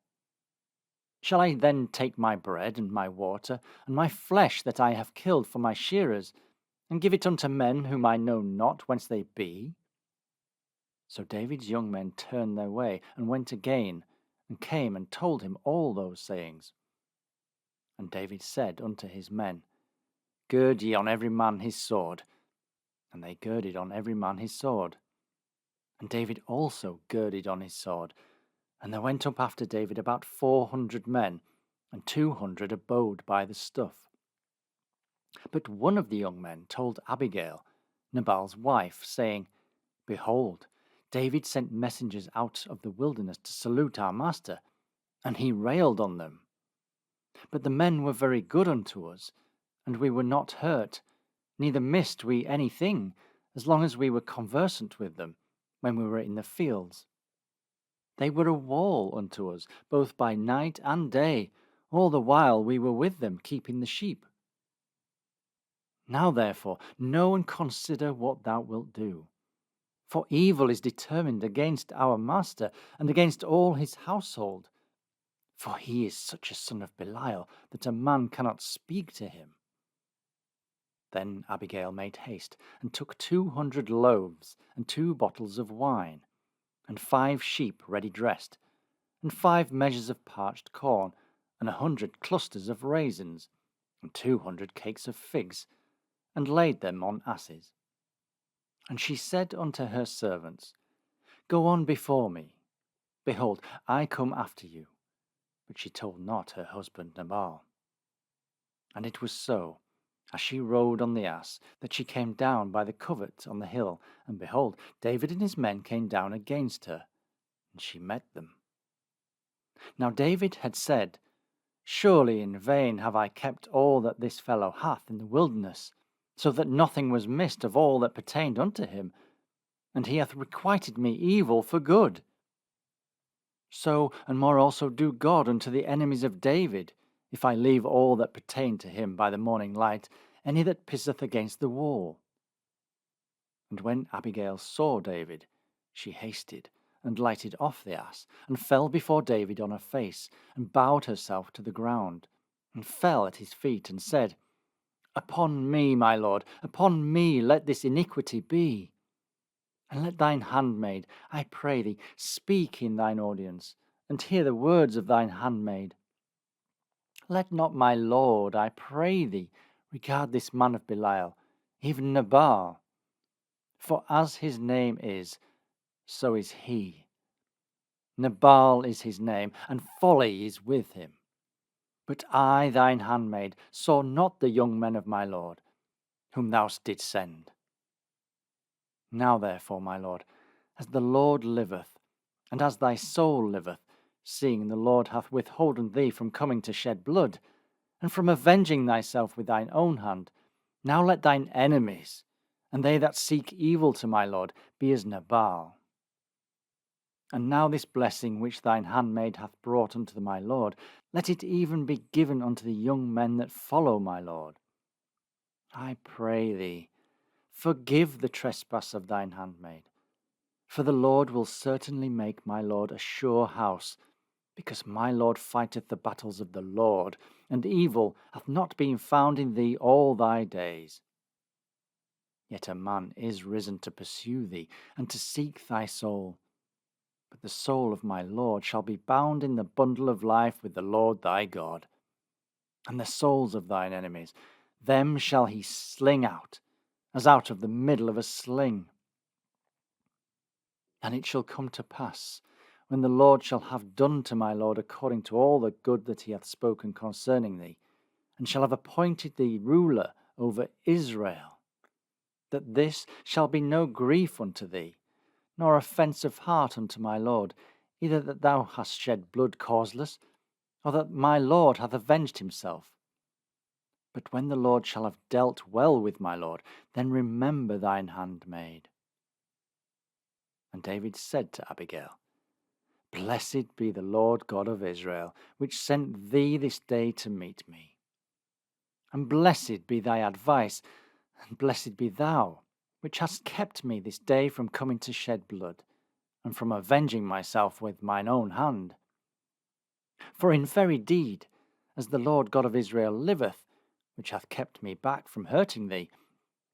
Shall I then take my bread and my water, and my flesh that I have killed for my shearers, and give it unto men whom I know not whence they be? So David's young men turned their way, and went again, and came and told him all those sayings. And David said unto his men, Gird ye on every man his sword. And they girded on every man his sword. And David also girded on his sword. And there went up after David about 400 men, and 200 abode by the stuff. But one of the young men told Abigail, Nabal's wife, saying, Behold, David sent messengers out of the wilderness to salute our master, and he railed on them. But the men were very good unto us, and we were not hurt, neither missed we anything, as long as we were conversant with them, when we were in the fields. They were a wall unto us, both by night and day, all the while we were with them, keeping the sheep. Now therefore know and consider what thou wilt do. For evil is determined against our master, and against all his household. For he is such a son of Belial, that a man cannot speak to him. Then Abigail made haste, and took 200 loaves, and 2 bottles of wine, and 5 sheep ready dressed, and 5 measures of parched corn, and 100 clusters of raisins, and 200 cakes of figs, and laid them on asses. And she said unto her servants, Go on before me. Behold, I come after you. But she told not her husband Nabal. And it was so, as she rode on the ass, that she came down by the covert on the hill, and behold, David and his men came down against her, and she met them. Now David had said, Surely in vain have I kept all that this fellow hath in the wilderness, so that nothing was missed of all that pertained unto him, and he hath requited me evil for good. So and more also do God unto the enemies of David, if I leave all that pertain to him by the morning light, any that pisseth against the wall. And when Abigail saw David, she hasted, and lighted off the ass, and fell before David on her face, and bowed herself to the ground, and fell at his feet, and said, Upon me, my lord, upon me let this iniquity be. And let thine handmaid, I pray thee, speak in thine audience, and hear the words of thine handmaid. Let not my lord, I pray thee, regard this man of Belial, even Nabal. For as his name is, so is he. Nabal is his name, and folly is with him. But I, thine handmaid, saw not the young men of my lord, whom thou didst send. Now therefore, my lord, as the Lord liveth, and as thy soul liveth, seeing the Lord hath withholden thee from coming to shed blood, and from avenging thyself with thine own hand, now let thine enemies, and they that seek evil to my lord, be as Nabal. And now this blessing which thine handmaid hath brought unto my lord, let it even be given unto the young men that follow my lord. I pray thee, forgive the trespass of thine handmaid. For the Lord will certainly make my lord a sure house, because my lord fighteth the battles of the Lord, and evil hath not been found in thee all thy days. Yet a man is risen to pursue thee, and to seek thy soul. But the soul of my lord shall be bound in the bundle of life with the Lord thy God. And the souls of thine enemies, them shall he sling out, as out of the middle of a sling. And it shall come to pass, when the Lord shall have done to my lord according to all the good that he hath spoken concerning thee, and shall have appointed thee ruler over Israel, that this shall be no grief unto thee, nor offence of heart unto my lord, either that thou hast shed blood causeless, or that my lord hath avenged himself. But when the Lord shall have dealt well with my lord, then remember thine handmaid. And David said to Abigail, Blessed be the Lord God of Israel, which sent thee this day to meet me. And blessed be thy advice, and blessed be thou, which hast kept me this day from coming to shed blood, and from avenging myself with mine own hand. For in very deed, as the Lord God of Israel liveth, which hath kept me back from hurting thee,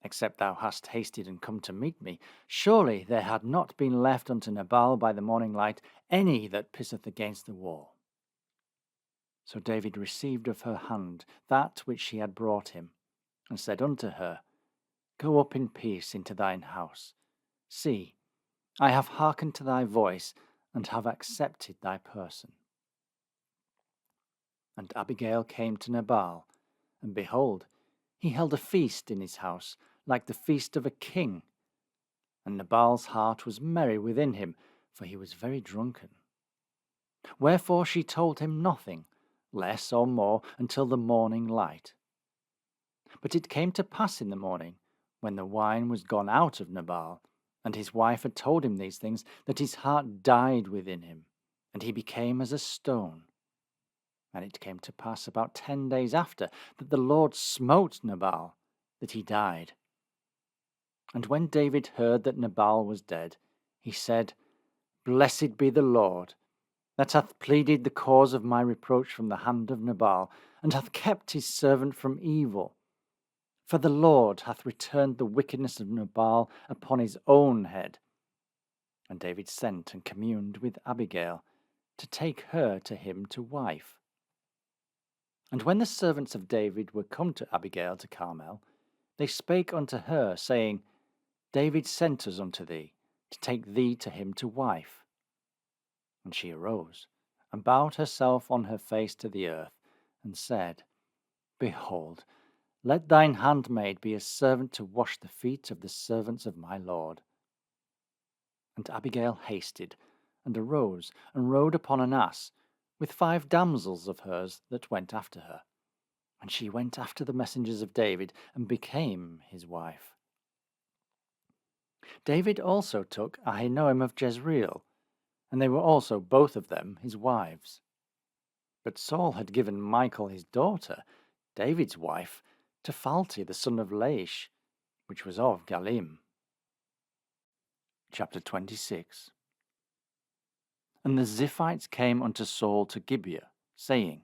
except thou hast hasted and come to meet me, surely there had not been left unto Nabal by the morning light any that pisseth against the wall. So David received of her hand that which she had brought him, and said unto her, Go up in peace into thine house. See, I have hearkened to thy voice, and have accepted thy person. And Abigail came to Nabal, and behold, he held a feast in his house, like the feast of a king. And Nabal's heart was merry within him, for he was very drunken. Wherefore she told him nothing, less or more, until the morning light. But it came to pass in the morning, when the wine was gone out of Nabal, and his wife had told him these things, that his heart died within him, and he became as a stone. And it came to pass about 10 days after, that the Lord smote Nabal, that he died. And when David heard that Nabal was dead, he said, Blessed be the Lord, that hath pleaded the cause of my reproach from the hand of Nabal, and hath kept his servant from evil. For the Lord hath returned the wickedness of Nabal upon his own head. And David sent and communed with Abigail, to take her to him to wife. And when the servants of David were come to Abigail to Carmel, they spake unto her, saying, David sent us unto thee, to take thee to him to wife. And she arose, and bowed herself on her face to the earth, and said, Behold, let thine handmaid be a servant to wash the feet of the servants of my lord. And Abigail hasted, and arose, and rode upon an ass, with 5 damsels of hers that went after her. And she went after the messengers of David, and became his wife. David also took Ahinoam of Jezreel, and they were also both of them his wives. But Saul had given Michal his daughter, David's wife, to Phalti the son of Laish, which was of Galim. Chapter 26. And the Ziphites came unto Saul to Gibeah, saying,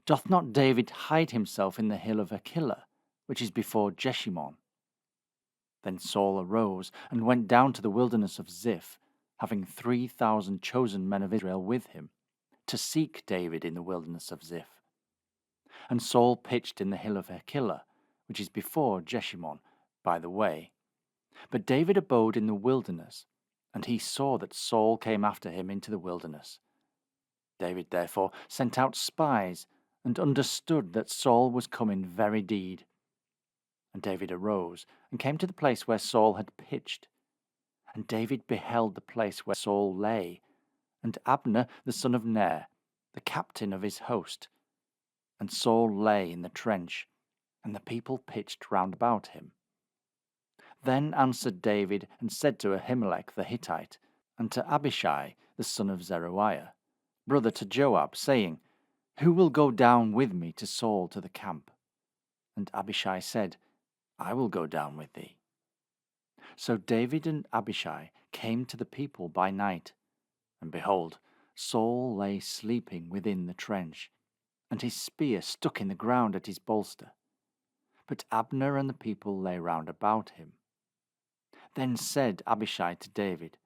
Doth not David hide himself in the hill of Achillah, which is before Jeshimon? Then Saul arose and went down to the wilderness of Ziph, having 3,000 chosen men of Israel with him, to seek David in the wilderness of Ziph. And Saul pitched in the hill of Achillah, which is before Jeshimon, by the way. But David abode in the wilderness, and he saw that Saul came after him into the wilderness. David therefore sent out spies, and understood that Saul was come in very deed. And David arose, and came to the place where Saul had pitched. And David beheld the place where Saul lay, and Abner the son of Ner, the captain of his host. And Saul lay in the trench, and the people pitched round about him. Then answered David, and said to Ahimelech the Hittite, and to Abishai the son of Zeruiah, brother to Joab, saying, Who will go down with me to Saul to the camp? And Abishai said, I will go down with thee. So David and Abishai came to the people by night, and behold, Saul lay sleeping within the trench, and his spear stuck in the ground at his bolster. But Abner and the people lay round about him. Then said Abishai to David,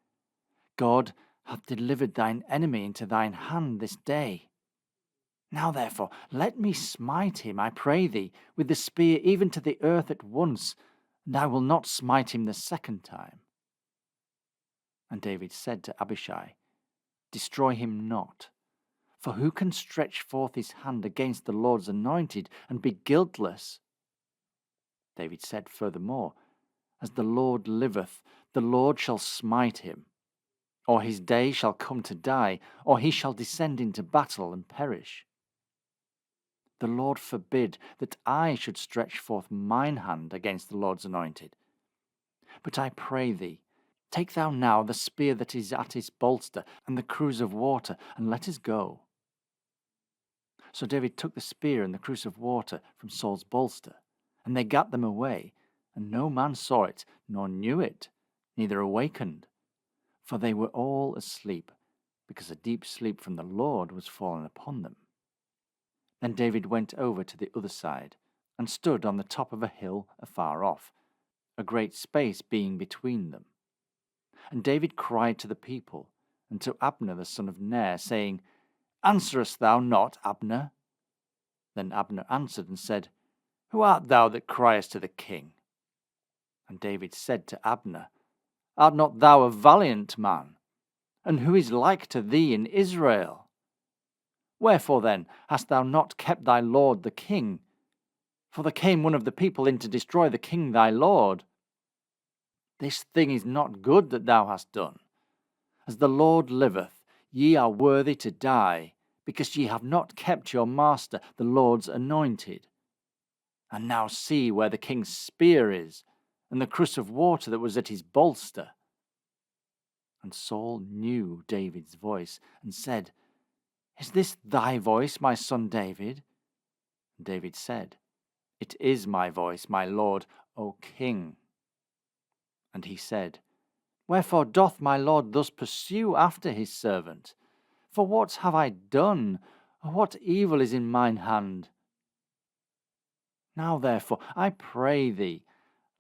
God hath delivered thine enemy into thine hand this day. Now therefore let me smite him, I pray thee, with the spear even to the earth at once, and I will not smite him the second time. And David said to Abishai, Destroy him not, for who can stretch forth his hand against the Lord's anointed and be guiltless? David said furthermore, As the Lord liveth, the Lord shall smite him, or his day shall come to die, or he shall descend into battle and perish. The Lord forbid that I should stretch forth mine hand against the Lord's anointed. But I pray thee, take thou now the spear that is at his bolster, and the cruse of water, and let us go. So David took the spear and the cruse of water from Saul's bolster, and they gat them away, and no man saw it, nor knew it, neither awakened, for they were all asleep, because a deep sleep from the Lord was fallen upon them. Then David went over to the other side, and stood on the top of a hill afar off, a great space being between them. And David cried to the people, and to Abner the son of Ner, saying, Answerest thou not, Abner? Then Abner answered and said, Who art thou that criest to the king? And David said to Abner, Art not thou a valiant man? And who is like to thee in Israel? Wherefore then hast thou not kept thy lord the king? For there came one of the people in to destroy the king thy lord. This thing is not good that thou hast done. As the Lord liveth, ye are worthy to die, because ye have not kept your master, the Lord's anointed. And now see where the king's spear is, and the cruse of water that was at his bolster. And Saul knew David's voice, and said, Is this thy voice, my son David? And David said, It is my voice, my lord, O king. And he said, Wherefore doth my lord thus pursue after his servant? For what have I done? Or what evil is in mine hand? Now therefore, I pray thee,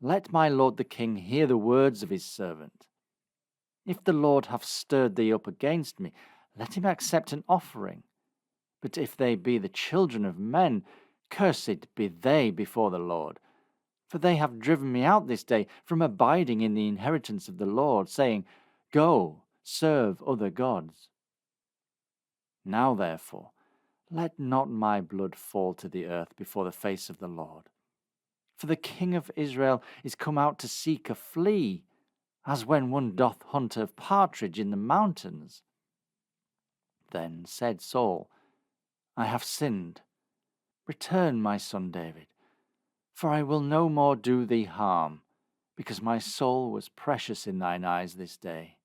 let my lord the king hear the words of his servant. If the Lord have stirred thee up against me, let him accept an offering. But if they be the children of men, cursed be they before the Lord. For they have driven me out this day from abiding in the inheritance of the Lord, saying, Go, serve other gods. Now therefore, let not my blood fall to the earth before the face of the Lord. For the king of Israel is come out to seek a flea, as when one doth hunt a partridge in the mountains. Then said Saul, I have sinned. Return, my son David, for I will no more do thee harm, because my soul was precious in thine eyes this day.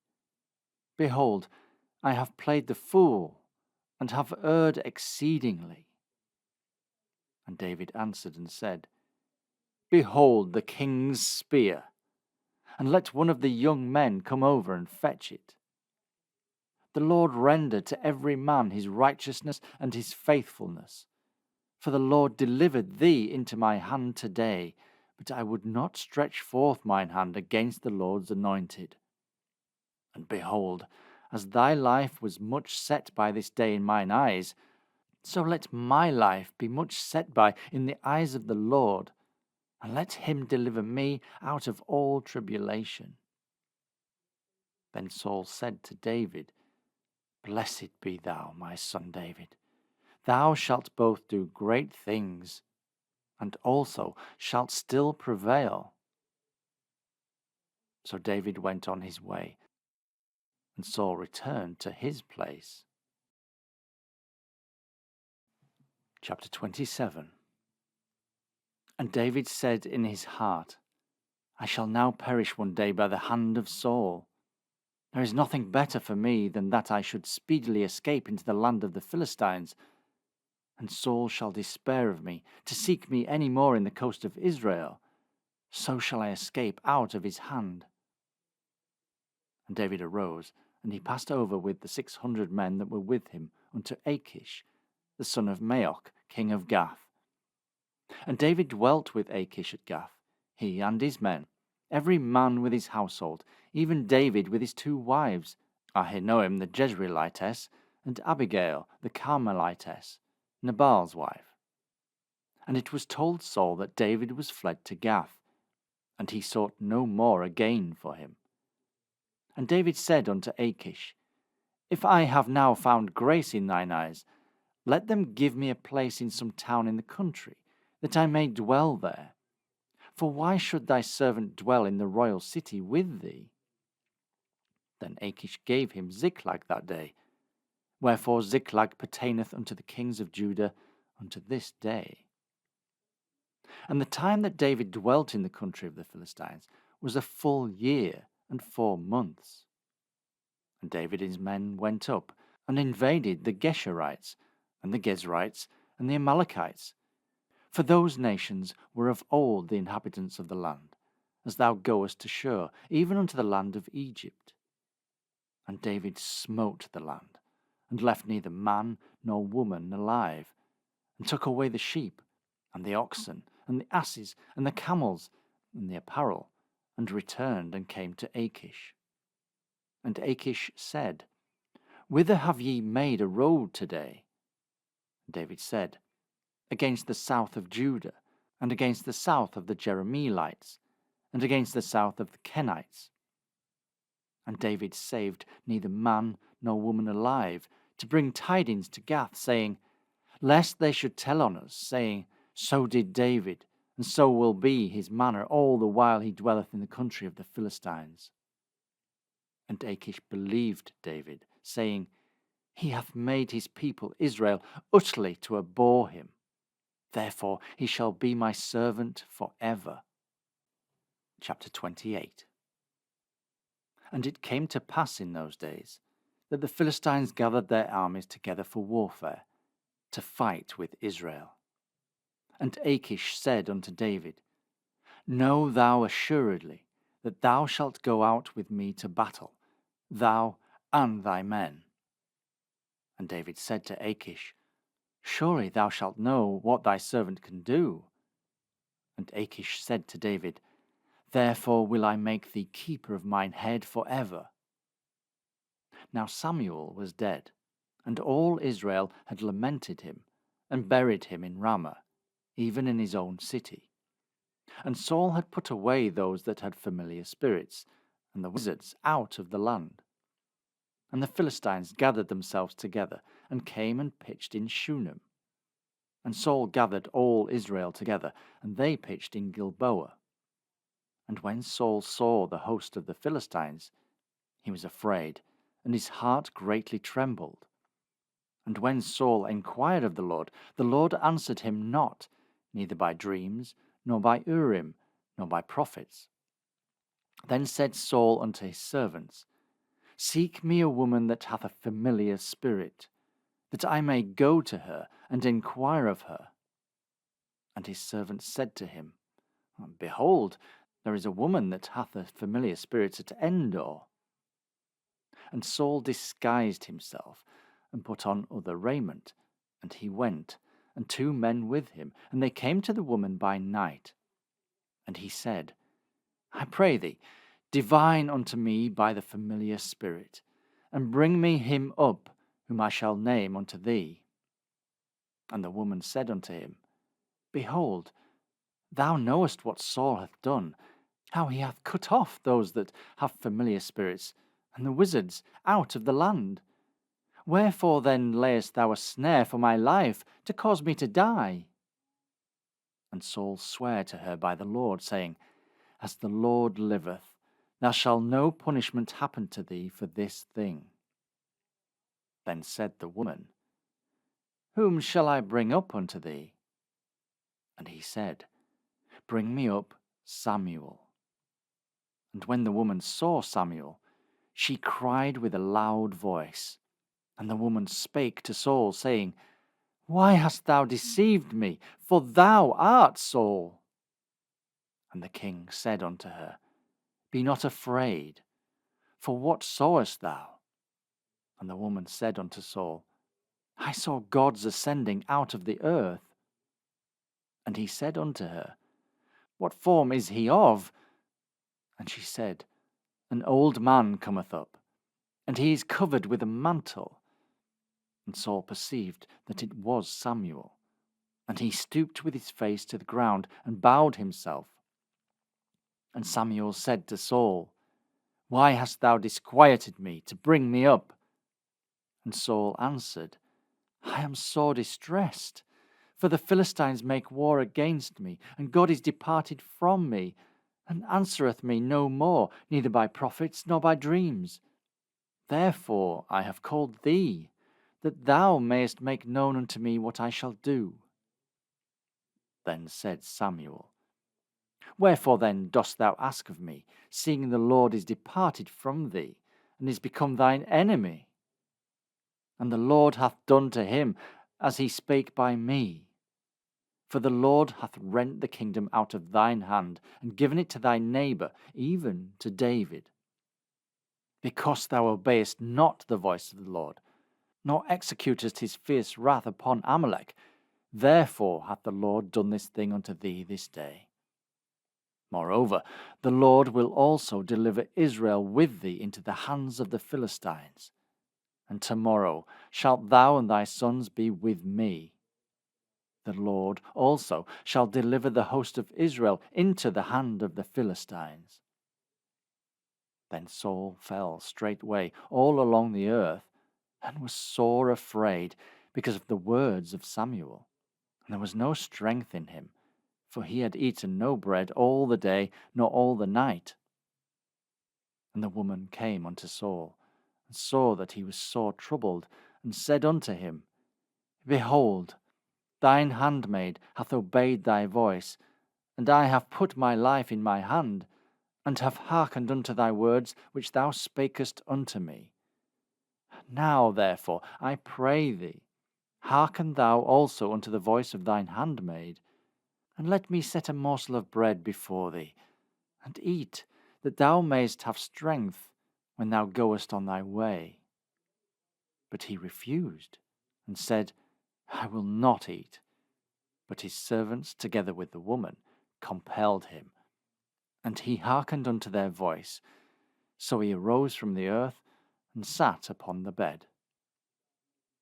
Behold, I have played the fool, and have erred exceedingly. And David answered and said, Behold the king's spear, and let one of the young men come over and fetch it. The Lord render to every man his righteousness and his faithfulness. For the Lord delivered thee into my hand today, but I would not stretch forth mine hand against the Lord's anointed. And behold, as thy life was much set by this day in mine eyes, so let my life be much set by in the eyes of the Lord, and let him deliver me out of all tribulation. Then Saul said to David, Blessed be thou, my son David. Thou shalt both do great things, and also shalt still prevail. So David went on his way, and Saul returned to his place. Chapter 27. And David said in his heart, I shall now perish one day by the hand of Saul. There is nothing better for me than that I should speedily escape into the land of the Philistines, and Saul shall despair of me, to seek me any more in the coast of Israel. So shall I escape out of his hand. And David arose, and he passed over with the 600 men that were with him unto Achish, the son of Maoch, king of Gath. And David dwelt with Achish at Gath, he and his men, every man with his household, even David with his 2 wives, Ahinoam the Jezreelitess, and Abigail the Carmelitess, Nabal's wife. And it was told Saul that David was fled to Gath, and he sought no more again for him. And David said unto Achish, If I have now found grace in thine eyes, let them give me a place in some town in the country, that I may dwell there. For why should thy servant dwell in the royal city with thee? Then Achish gave him Ziklag that day, wherefore Ziklag pertaineth unto the kings of Judah unto this day. And the time that David dwelt in the country of the Philistines was a full year and 4 months. And David and his men went up and invaded the Geshurites, and the Gezrites, and the Amalekites. For those nations were of old the inhabitants of the land, as thou goest to Shur, even unto the land of Egypt. And David smote the land, and left neither man nor woman alive, and took away the sheep, and the oxen, and the asses, and the camels, and the apparel, and returned and came to Achish. And Achish said, Whither have ye made a road today? David said, Against the south of Judah, and against the south of the Jerahmeelites, and against the south of the Kenites. And David saved neither man nor woman alive, to bring tidings to Gath, saying, Lest they should tell on us, saying, So did David, and so will be his manner all the while he dwelleth in the country of the Philistines. And Achish believed David, saying, He hath made his people Israel utterly to abhor him. Therefore he shall be my servant for ever. Chapter 28. And it came to pass in those days that the Philistines gathered their armies together for warfare, to fight with Israel. And Achish said unto David, Know thou assuredly that thou shalt go out with me to battle, thou and thy men. And David said to Achish, Surely thou shalt know what thy servant can do. And Achish said to David, Therefore will I make thee keeper of mine head for ever. Now Samuel was dead, and all Israel had lamented him, and buried him in Ramah, even in his own city. And Saul had put away those that had familiar spirits, and the wizards out of the land. And the Philistines gathered themselves together, and came and pitched in Shunem. And Saul gathered all Israel together, and they pitched in Gilboa. And when Saul saw the host of the Philistines, he was afraid, and his heart greatly trembled. And when Saul inquired of the Lord answered him not, neither by dreams, nor by Urim, nor by prophets. Then said Saul unto his servants, Seek me a woman that hath a familiar spirit, that I may go to her and inquire of her. And his servants said to him, Behold, there is a woman that hath a familiar spirit at Endor. And Saul disguised himself, and put on other raiment, and he went, and 2 men with him, and they came to the woman by night. And he said, I pray thee, divine unto me by the familiar spirit, and bring me him up, whom I shall name unto thee. And the woman said unto him, Behold, thou knowest what Saul hath done, how he hath cut off those that have familiar spirits, and the wizards out of the land. Wherefore then layest thou a snare for my life, to cause me to die? And Saul sware to her by the Lord, saying, As the Lord liveth, there shall no punishment happen to thee for this thing. Then said the woman, Whom shall I bring up unto thee? And he said, Bring me up Samuel. And when the woman saw Samuel, she cried with a loud voice. And the woman spake to Saul, saying, Why hast thou deceived me? For thou art Saul. And the king said unto her, Be not afraid, for what sawest thou? And the woman said unto Saul, I saw gods ascending out of the earth. And he said unto her, What form is he of? And she said, An old man cometh up, and he is covered with a mantle. And Saul perceived that it was Samuel. And he stooped with his face to the ground, and bowed himself. And Samuel said to Saul, Why hast thou disquieted me to bring me up? And Saul answered, I am sore distressed, for the Philistines make war against me, and God is departed from me, and answereth me no more, neither by prophets nor by dreams. Therefore I have called thee, that thou mayest make known unto me what I shall do. Then said Samuel, Wherefore then dost thou ask of me, seeing the Lord is departed from thee, and is become thine enemy? And the Lord hath done to him as he spake by me. For the Lord hath rent the kingdom out of thine hand, and given it to thy neighbour, even to David. Because thou obeyest not the voice of the Lord, nor executest his fierce wrath upon Amalek. Therefore hath the Lord done this thing unto thee this day. Moreover, the Lord will also deliver Israel with thee into the hands of the Philistines. And tomorrow shalt thou and thy sons be with me. The Lord also shall deliver the host of Israel into the hand of the Philistines. Then Saul fell straightway all along the earth, and was sore afraid because of the words of Samuel. And there was no strength in him, for he had eaten no bread all the day, nor all the night. And the woman came unto Saul, and saw that he was sore troubled, and said unto him, Behold, thine handmaid hath obeyed thy voice, and I have put my life in my hand, and have hearkened unto thy words which thou spakest unto me. Now therefore, I pray thee, hearken thou also unto the voice of thine handmaid, and let me set a morsel of bread before thee, and eat, that thou mayest have strength when thou goest on thy way. But he refused, and said, I will not eat. But his servants, together with the woman, compelled him. And he hearkened unto their voice. So he arose from the earth, and sat upon the bed.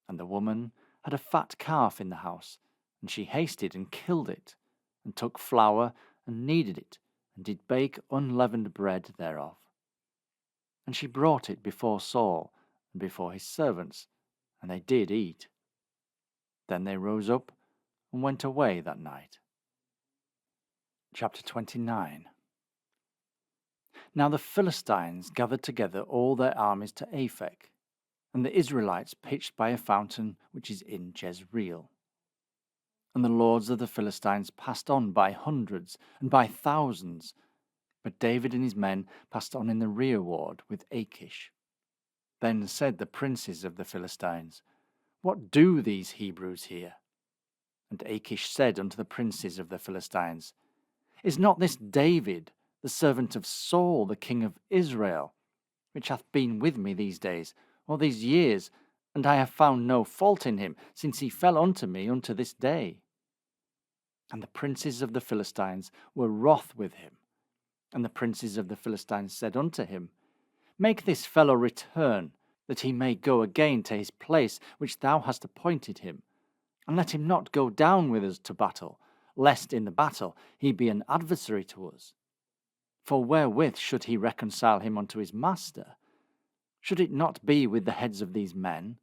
And the woman had a fat calf in the house, and she hasted and killed it, and took flour, and kneaded it, and did bake unleavened bread thereof. And she brought it before Saul, and before his servants, and they did eat. Then they rose up, and went away that night. Chapter 29. Now the Philistines gathered together all their armies to Aphek, and the Israelites pitched by a fountain which is in Jezreel. And the lords of the Philistines passed on by hundreds and by thousands, but David and his men passed on in the rearward with Achish. Then said the princes of the Philistines, What do these Hebrews here? And Achish said unto the princes of the Philistines, Is not this David, the servant of Saul, the king of Israel, which hath been with me these days, or these years, and I have found no fault in him, since he fell unto me unto this day? And the princes of the Philistines were wroth with him. And the princes of the Philistines said unto him, Make this fellow return, that he may go again to his place which thou hast appointed him, and let him not go down with us to battle, lest in the battle he be an adversary to us. For wherewith should he reconcile him unto his master? Should it not be with the heads of these men?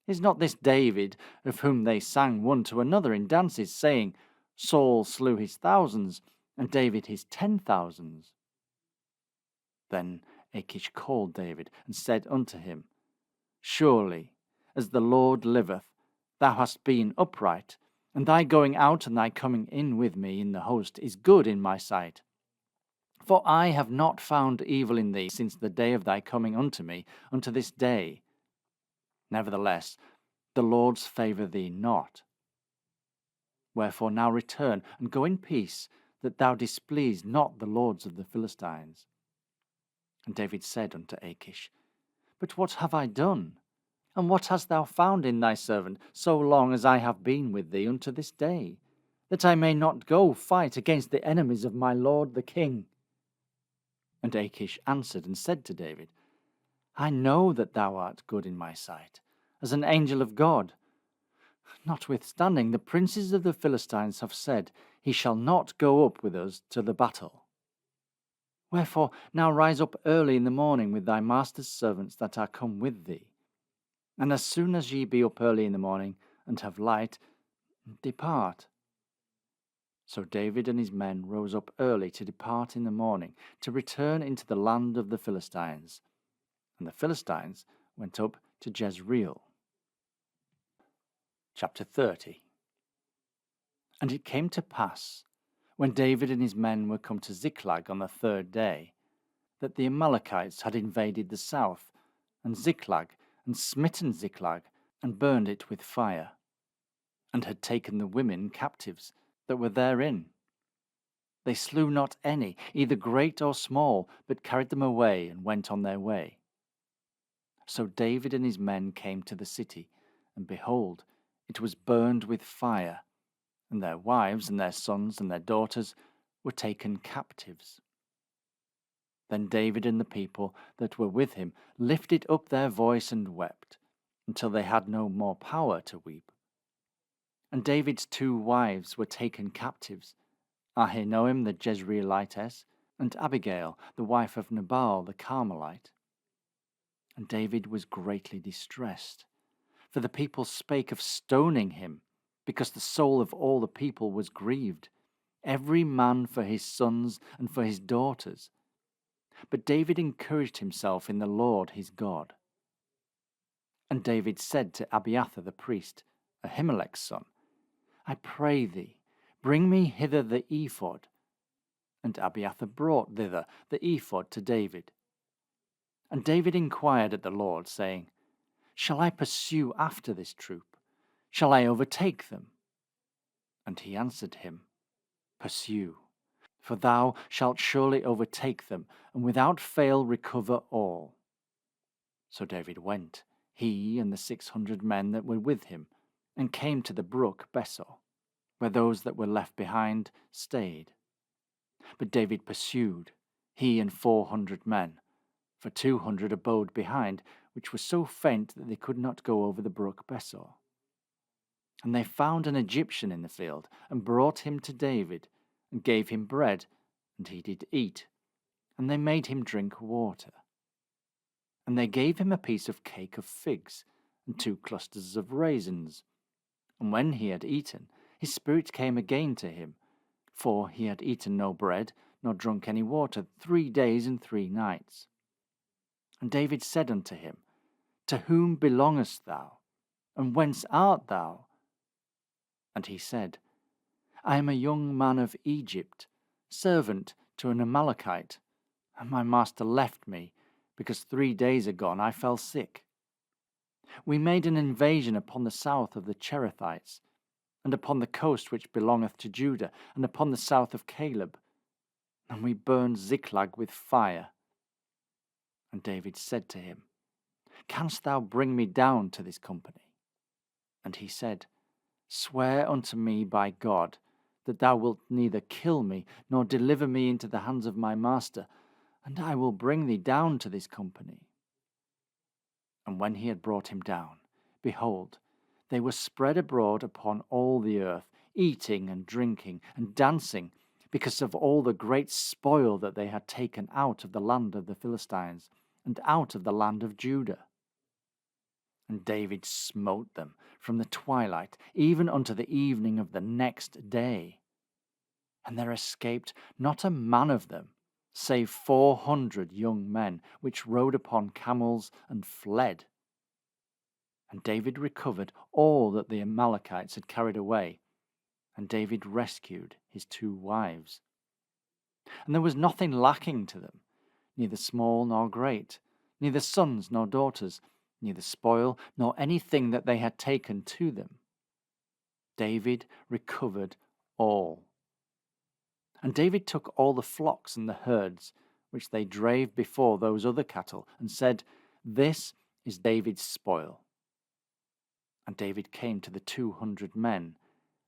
Is not this David, of whom they sang one to another in dances, saying, Saul slew his thousands, and David his 10,000s? Then Achish called David, and said unto him, Surely, as the Lord liveth, thou hast been upright, and thy going out and thy coming in with me in the host is good in my sight. For I have not found evil in thee since the day of thy coming unto me, unto this day. Nevertheless, the Lord's favour thee not. Wherefore now return, and go in peace, that thou displease not the lords of the Philistines. And David said unto Achish, But what have I done? And what hast thou found in thy servant, so long as I have been with thee unto this day, that I may not go fight against the enemies of my lord the king? And Achish answered and said to David, I know that thou art good in my sight, as an angel of God. Notwithstanding, the princes of the Philistines have said, He shall not go up with us to the battle. Wherefore now rise up early in the morning with thy master's servants that are come with thee. And as soon as ye be up early in the morning, and have light, depart. So David and his men rose up early to depart in the morning, to return into the land of the Philistines. And the Philistines went up to Jezreel. Chapter 30. And it came to pass, when David and his men were come to Ziklag on the third day, that the Amalekites had invaded the south, and Ziklag, and smitten Ziklag, and burned it with fire, and had taken the women captives that were therein. They slew not any, either great or small, but carried them away, and went on their way. So David and his men came to the city, and behold, it was burned with fire, and their wives and their sons and their daughters were taken captives. Then David and the people that were with him lifted up their voice and wept, until they had no more power to weep. And David's 2 wives were taken captives, Ahinoam the Jezreelitess, and Abigail the wife of Nabal the Carmelite. And David was greatly distressed, for the people spake of stoning him, because the soul of all the people was grieved, every man for his sons and for his daughters. But David encouraged himself in the Lord his God. And David said to Abiathar the priest, Ahimelech's son, I pray thee, bring me hither the ephod. And Abiathar brought thither the ephod to David. And David inquired at the Lord, saying, Shall I pursue after this troop? Shall I overtake them? And he answered him, Pursue, for thou shalt surely overtake them, and without fail recover all. So David went, he and the 600 men that were with him, and came to the brook Besor, where those that were left behind stayed. But David pursued, he and 400 men, for 200 abode behind, which were so faint that they could not go over the brook Besor. And they found an Egyptian in the field, and brought him to David, and gave him bread, and he did eat, and they made him drink water. And they gave him a piece of cake of figs, and 2 clusters of raisins. And when he had eaten, his spirit came again to him, for he had eaten no bread, nor drunk any water 3 days and 3 nights. And David said unto him, To whom belongest thou? And whence art thou? And he said, I am a young man of Egypt, servant to an Amalekite, and my master left me, because 3 days agone I fell sick. We made an invasion upon the south of the Cherethites, and upon the coast which belongeth to Judah, and upon the south of Caleb, and we burned Ziklag with fire. And David said to him, Canst thou bring me down to this company? And he said, Swear unto me by God, that thou wilt neither kill me, nor deliver me into the hands of my master, and I will bring thee down to this company. And when he had brought him down, behold, they were spread abroad upon all the earth, eating and drinking and dancing, because of all the great spoil that they had taken out of the land of the Philistines, and out of the land of Judah. And David smote them from the twilight even unto the evening of the next day. And there escaped not a man of them, save 400 young men, which rode upon camels and fled. And David recovered all that the Amalekites had carried away, and David rescued his 2 wives. And there was nothing lacking to them, neither small nor great, neither sons nor daughters, neither spoil nor anything that they had taken to them. David recovered all. And David took all the flocks and the herds, which they drave before those other cattle, and said, This is David's spoil. And David came to the 200 men,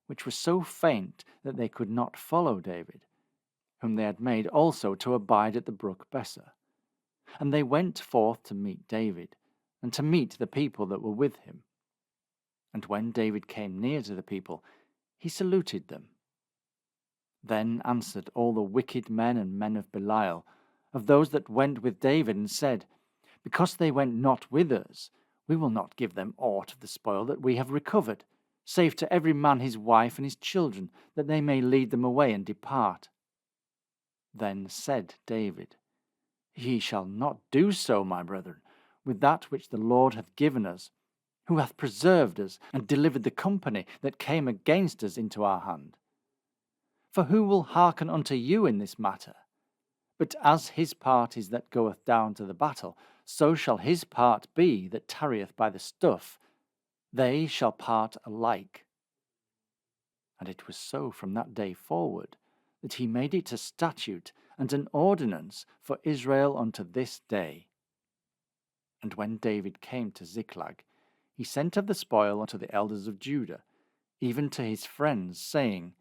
which were so faint that they could not follow David, whom they had made also to abide at the brook Besor. And they went forth to meet David, and to meet the people that were with him. And when David came near to the people, he saluted them. Then answered all the wicked men and men of Belial, of those that went with David, and said, Because they went not with us, we will not give them aught of the spoil that we have recovered, save to every man his wife and his children, that they may lead them away and depart. Then said David, Ye shall not do so, my brethren, with that which the Lord hath given us, who hath preserved us, and delivered the company that came against us into our hand. For who will hearken unto you in this matter? But as his part is that goeth down to the battle, so shall his part be that tarrieth by the stuff. They shall part alike. And it was so from that day forward, that he made it a statute and an ordinance for Israel unto this day. And when David came to Ziklag, he sent of the spoil unto the elders of Judah, even to his friends, saying,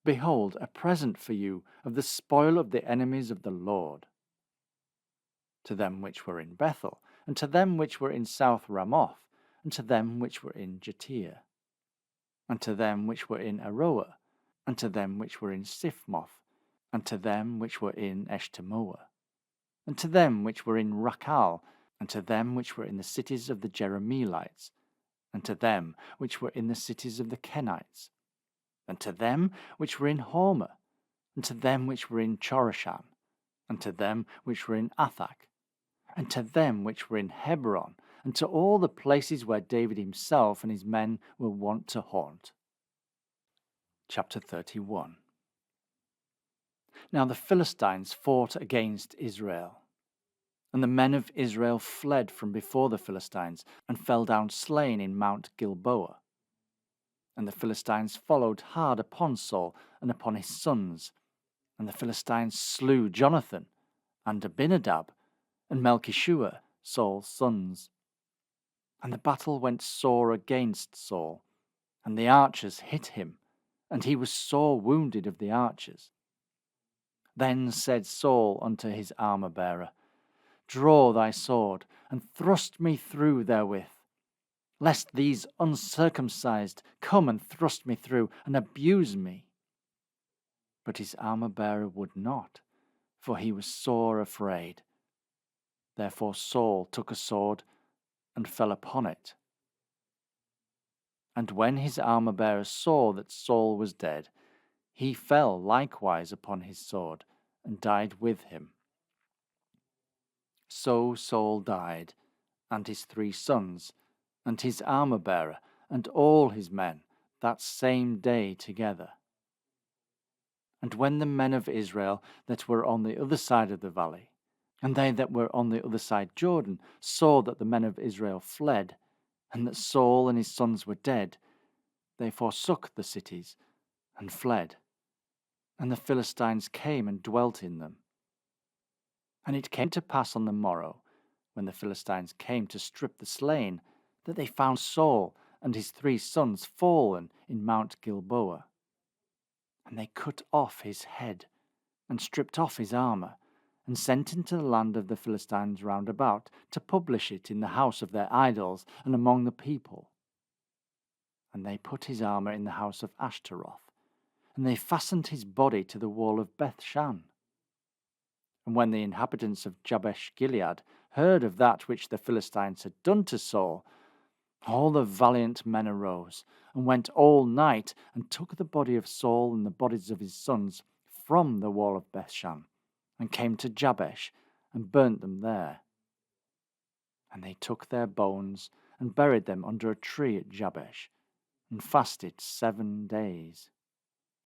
Behold, a present for you of the spoil of the enemies of the Lord. To them which were in Bethel, and to them which were in South Ramoth, and to them which were in Jatir, and to them which were in Aroer, and to them which were in Siphmoth, and to them which were in Eshtemoa, and to them which were in Rakal, and to them which were in the cities of the Jerahmeelites, and to them which were in the cities of the Kenites, and to them which were in Hormah, and to them which were in Chorashan, and to them which were in Athak, and to them which were in Hebron, and to all the places where David himself and his men were wont to haunt. Chapter 31. Now the Philistines fought against Israel. And the men of Israel fled from before the Philistines, and fell down slain in Mount Gilboa. And the Philistines followed hard upon Saul and upon his sons. And the Philistines slew Jonathan, and Abinadab, and Melchishua, Saul's sons. And the battle went sore against Saul, and the archers hit him, and he was sore wounded of the archers. Then said Saul unto his armour-bearer, Draw thy sword, and thrust me through therewith, lest these uncircumcised come and thrust me through, and abuse me. But his armour-bearer would not, for he was sore afraid. Therefore Saul took a sword, and fell upon it. And when his armour-bearer saw that Saul was dead, he fell likewise upon his sword, and died with him. So Saul died, and his 3 sons, and his armour-bearer, and all his men, that same day together. And when the men of Israel that were on the other side of the valley, and they that were on the other side Jordan, saw that the men of Israel fled, and that Saul and his sons were dead, they forsook the cities, and fled. And the Philistines came and dwelt in them. And it came to pass on the morrow, when the Philistines came to strip the slain, that they found Saul and his 3 sons fallen in Mount Gilboa. And they cut off his head, and stripped off his armour, and sent into the land of the Philistines round about, to publish it in the house of their idols and among the people. And they put his armour in the house of Ashtaroth, and they fastened his body to the wall of Bethshan. And when the inhabitants of Jabesh Gilead heard of that which the Philistines had done to Saul, all the valiant men arose, and went all night, and took the body of Saul and the bodies of his sons from the wall of Bethshan, and came to Jabesh, and burnt them there. And they took their bones, and buried them under a tree at Jabesh, and fasted 7 days.